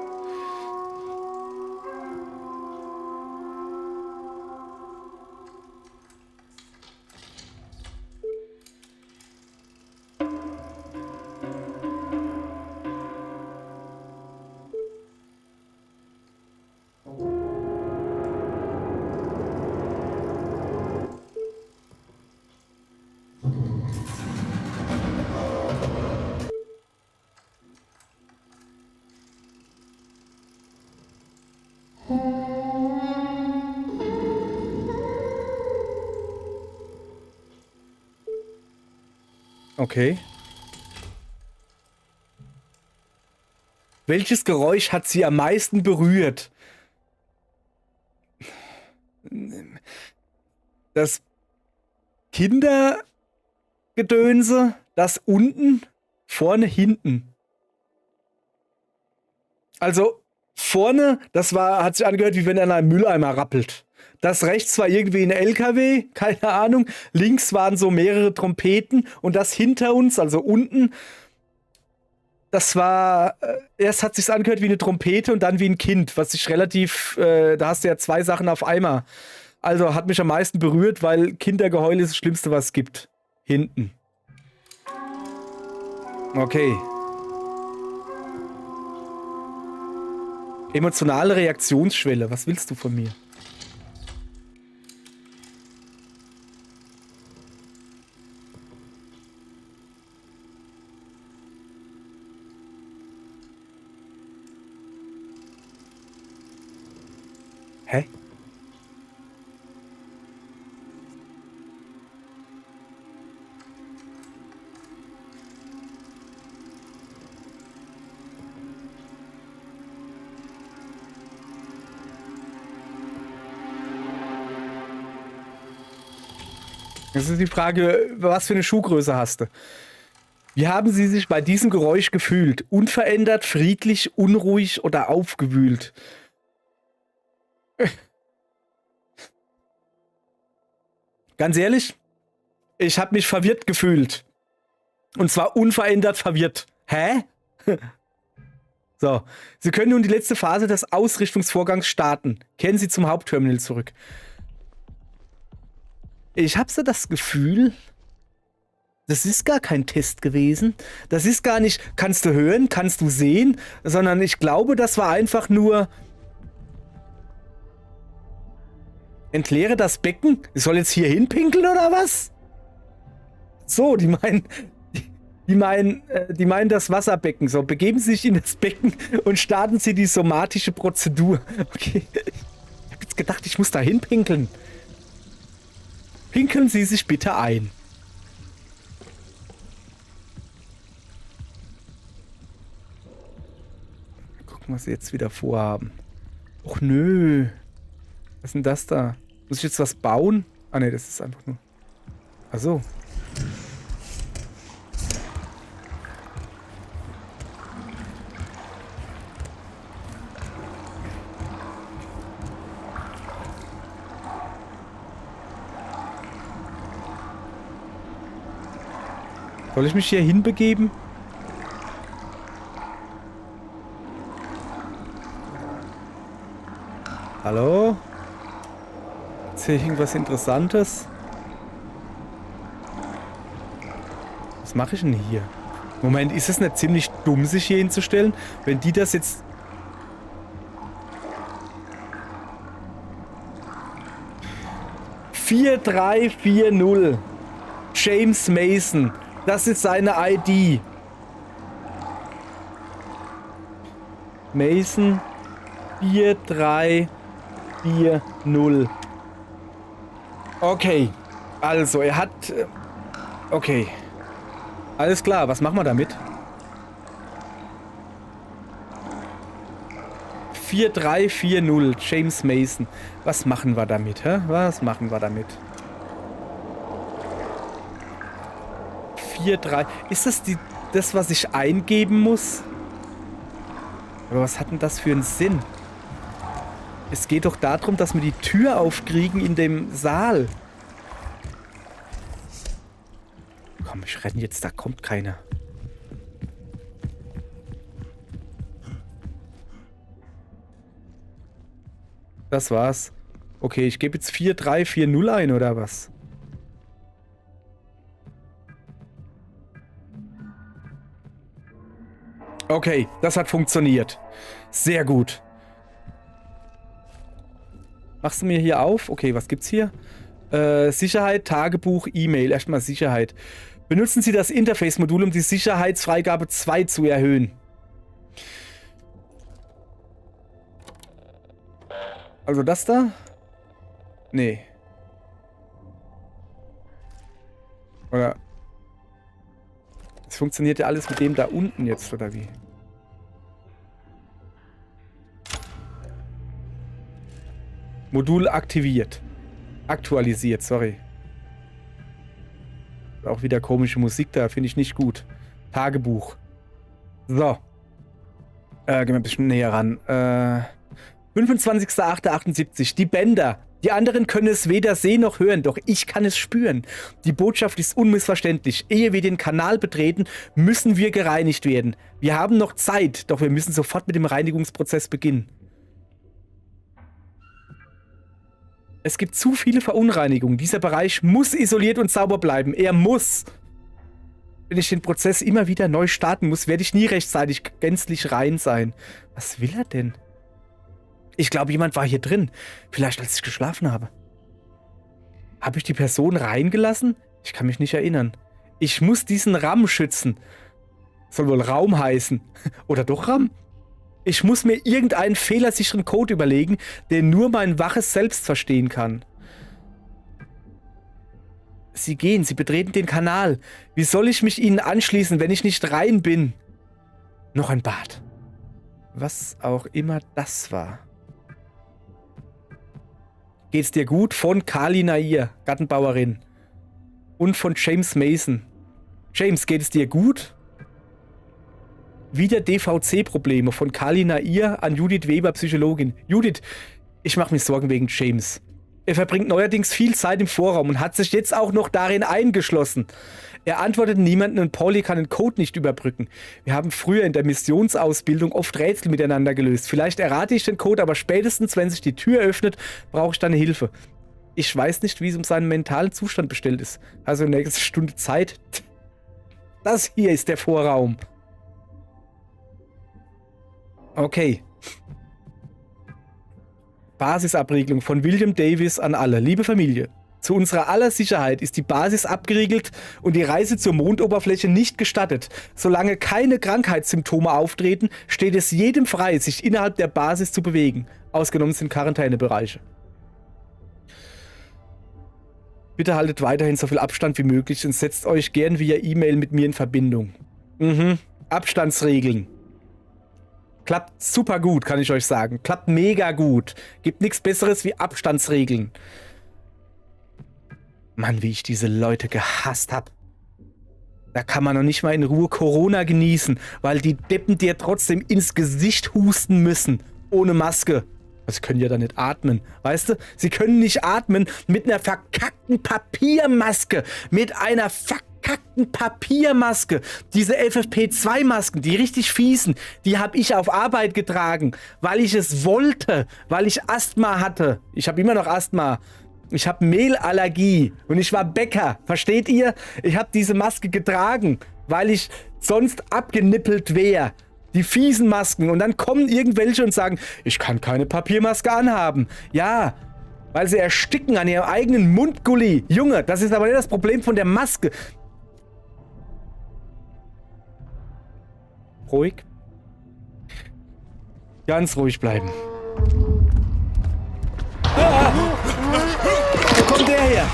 Okay. Welches Geräusch hat sie am meisten berührt? Das Kindergedönse, das unten, vorne, hinten. Also vorne, das hat sich angehört, wie wenn er in einem Mülleimer rappelt. Das rechts war irgendwie ein LKW, keine Ahnung. Links waren so mehrere Trompeten und das hinter uns, also unten, das war, erst hat sich's angehört wie eine Trompete und dann wie ein Kind, was sich relativ, da hast du ja zwei Sachen auf einmal. Also hat mich am meisten berührt, weil Kindergeheul ist das Schlimmste, was es gibt. Hinten. Okay. Emotionale Reaktionsschwelle, was willst du von mir? Hä? Das ist die Frage, was für eine Schuhgröße hast du? Wie haben Sie sich bei diesem Geräusch gefühlt? Unverändert, friedlich, unruhig oder aufgewühlt? Ganz ehrlich, ich habe mich verwirrt gefühlt. Und zwar unverändert verwirrt. Hä? So, Sie können nun die letzte Phase des Ausrichtungsvorgangs starten. Kehren Sie zum Hauptterminal zurück. Ich habe so das Gefühl, das ist gar kein Test gewesen. Das ist gar nicht, kannst du hören, kannst du sehen, sondern ich glaube, das war einfach nur... Entleere das Becken? Ich soll jetzt hier hinpinkeln oder was? So, die meinen das Wasserbecken. So, begeben Sie sich in das Becken und starten Sie die somatische Prozedur. Okay. Ich habe jetzt gedacht, ich muss da hinpinkeln. Pinkeln Sie sich bitte ein. Gucken, was Sie jetzt wieder vorhaben. Och nö. Was ist denn das da? Muss ich jetzt was bauen? Ah ne, das ist einfach nur... Ach so. Soll ich mich hier hinbegeben? Hallo? Sehe ich irgendwas Interessantes? Was mache ich denn hier? Moment, ist es nicht ziemlich dumm, sich hier hinzustellen? Wenn die das jetzt... ...4340. James Mason. Das ist seine ID. Mason 4340. Okay, also er hat... Okay. Alles klar, was machen wir damit? 4340, James Mason. Was machen wir damit, hä? Was machen wir damit? 4-3. Ist das das, was ich eingeben muss? Aber was hat denn das für einen Sinn? Es geht doch darum, dass wir die Tür aufkriegen in dem Saal. Komm, ich renne jetzt, da kommt keiner. Das war's. Okay, ich gebe jetzt 4-3-4-0 ein, oder was? Okay, das hat funktioniert. Sehr gut. Machst du mir hier auf? Okay, was gibt's hier? Sicherheit, Tagebuch, E-Mail. Erstmal Sicherheit. Benutzen Sie das Interface-Modul, um die Sicherheitsfreigabe 2 zu erhöhen. Also das da? Nee. Oder... Es funktioniert ja alles mit dem da unten jetzt, oder wie? Modul aktiviert. Aktualisiert, sorry. Auch wieder komische Musik da, finde ich nicht gut. Tagebuch. So. Gehen wir ein bisschen näher ran. 25.08.78. Die Bänder. Die anderen können es weder sehen noch hören, doch ich kann es spüren. Die Botschaft ist unmissverständlich. Ehe wir den Kanal betreten, müssen wir gereinigt werden. Wir haben noch Zeit, doch wir müssen sofort mit dem Reinigungsprozess beginnen. Es gibt zu viele Verunreinigungen. Dieser Bereich muss isoliert und sauber bleiben. Er muss. Wenn ich den Prozess immer wieder neu starten muss, werde ich nie rechtzeitig gänzlich rein sein. Was will er denn? Ich glaube, jemand war hier drin. Vielleicht, als ich geschlafen habe. Habe ich die Person reingelassen? Ich kann mich nicht erinnern. Ich muss diesen RAM schützen. Soll wohl Raum heißen. Oder doch RAM? Ich muss mir irgendeinen fehlersicheren Code überlegen, den nur mein waches Selbst verstehen kann. Sie gehen, sie betreten den Kanal. Wie soll ich mich ihnen anschließen, wenn ich nicht rein bin? Noch ein Bad. Was auch immer das war. Geht's dir gut? Von Kali Nair, Gartenbauerin. Und von James Mason. James, geht es dir gut? Wieder DVC-Probleme von Kali Nair an Judith Weber, Psychologin. Judith, ich mache mir Sorgen wegen James. Er verbringt neuerdings viel Zeit im Vorraum und hat sich jetzt auch noch darin eingeschlossen. Er antwortet niemanden und Pauli kann den Code nicht überbrücken. Wir haben früher in der Missionsausbildung oft Rätsel miteinander gelöst. Vielleicht errate ich den Code, aber spätestens, wenn sich die Tür öffnet, brauche ich deine Hilfe. Ich weiß nicht, wie es um seinen mentalen Zustand bestellt ist. Also nächste Stunde Zeit. Das hier ist der Vorraum. Okay. Basisabriegelung von William Davis an alle. Liebe Familie, zu unserer aller Sicherheit ist die Basis abgeriegelt und die Reise zur Mondoberfläche nicht gestattet. Solange keine Krankheitssymptome auftreten, steht es jedem frei, sich innerhalb der Basis zu bewegen. Ausgenommen sind Quarantänebereiche. Bitte haltet weiterhin so viel Abstand wie möglich und setzt euch gern via E-Mail mit mir in Verbindung. Abstandsregeln. Klappt super gut, kann ich euch sagen. Klappt mega gut. Gibt nichts Besseres wie Abstandsregeln. Mann, wie ich diese Leute gehasst habe. Da kann man noch nicht mal in Ruhe Corona genießen, weil die Deppen dir trotzdem ins Gesicht husten müssen. Ohne Maske. Sie können ja da nicht atmen, weißt du? Sie können nicht atmen mit einer verkackten Papiermaske. Mit einer verkackten Papiermaske. Diese FFP2-Masken, die richtig fiesen, die habe ich auf Arbeit getragen, weil ich es wollte, weil ich Asthma hatte. Ich habe immer noch Asthma. Ich habe Mehlallergie und ich war Bäcker. Versteht ihr? Ich habe diese Maske getragen, weil ich sonst abgenippelt wäre. Die fiesen Masken. Und dann kommen irgendwelche und sagen, ich kann keine Papiermaske anhaben. Ja, weil sie ersticken an ihrem eigenen Mundgulli. Junge, das ist aber nicht das Problem von der Maske. Ruhig. Ganz ruhig bleiben. Ah! Wo kommt der her?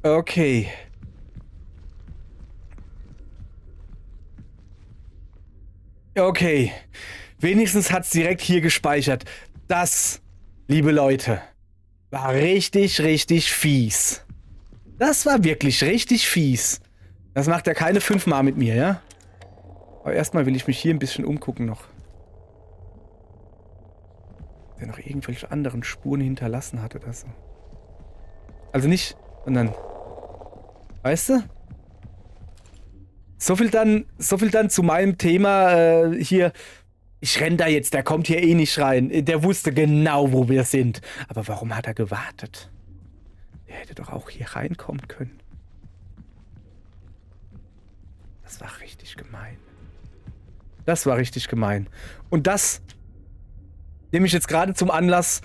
Okay. Okay. Wenigstens hat's direkt hier gespeichert. Das, liebe Leute, war richtig, richtig fies. Das war wirklich richtig fies. Das macht er keine 5-mal mit mir, ja? Aber erstmal will ich mich hier ein bisschen umgucken noch. Der noch irgendwelche anderen Spuren hinterlassen hat oder so. Also nicht, sondern... Weißt du? So viel dann zu meinem Thema hier. Ich renn da jetzt, der kommt hier eh nicht rein. Der wusste genau, wo wir sind. Aber warum hat er gewartet? Der hätte doch auch hier reinkommen können. Das war richtig gemein. Das war richtig gemein. Und das nehme ich jetzt gerade zum Anlass,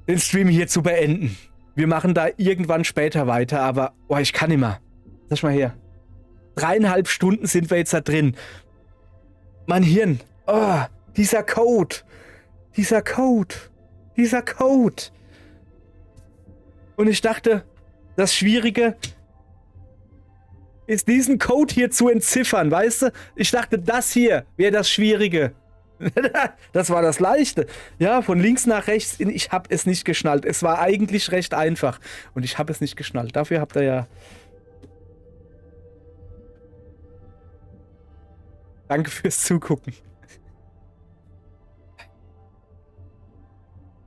den Stream hier zu beenden. Wir machen da irgendwann später weiter, aber... Oh, ich kann nicht mehr. Sag mal her. 3,5 Stunden sind wir jetzt da drin. Mein Hirn. Oh, dieser Code. Dieser Code. Dieser Code. Und ich dachte, das Schwierige ist, diesen Code hier zu entziffern, weißt du? Ich dachte, das hier wäre das Schwierige. Das war das Leichte. Ja, von links nach rechts. Ich habe es nicht geschnallt. Es war eigentlich recht einfach. Und ich habe es nicht geschnallt. Dafür habt ihr ja... Danke fürs Zugucken.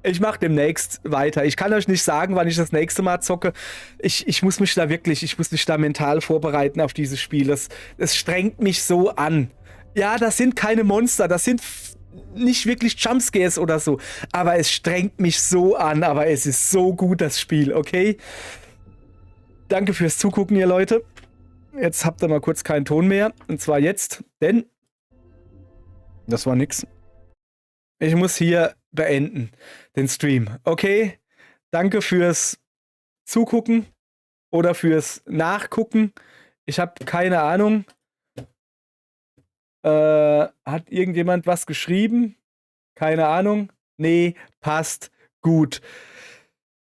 Ich mache demnächst weiter. Ich kann euch nicht sagen, wann ich das nächste Mal zocke. Ich muss mich da mental vorbereiten auf dieses Spiel. Es strengt mich so an. Ja, das sind keine Monster, das sind nicht wirklich Jumpscares oder so. Aber es strengt mich so an, aber es ist so gut, das Spiel, okay? Danke fürs Zugucken, ihr Leute. Jetzt habt ihr mal kurz keinen Ton mehr. Und zwar jetzt, denn das war nix. Ich muss hier beenden, den Stream. Okay? Danke fürs Zugucken oder fürs Nachgucken. Ich habe keine Ahnung. Hat irgendjemand was geschrieben? Keine Ahnung. Nee, passt. Gut.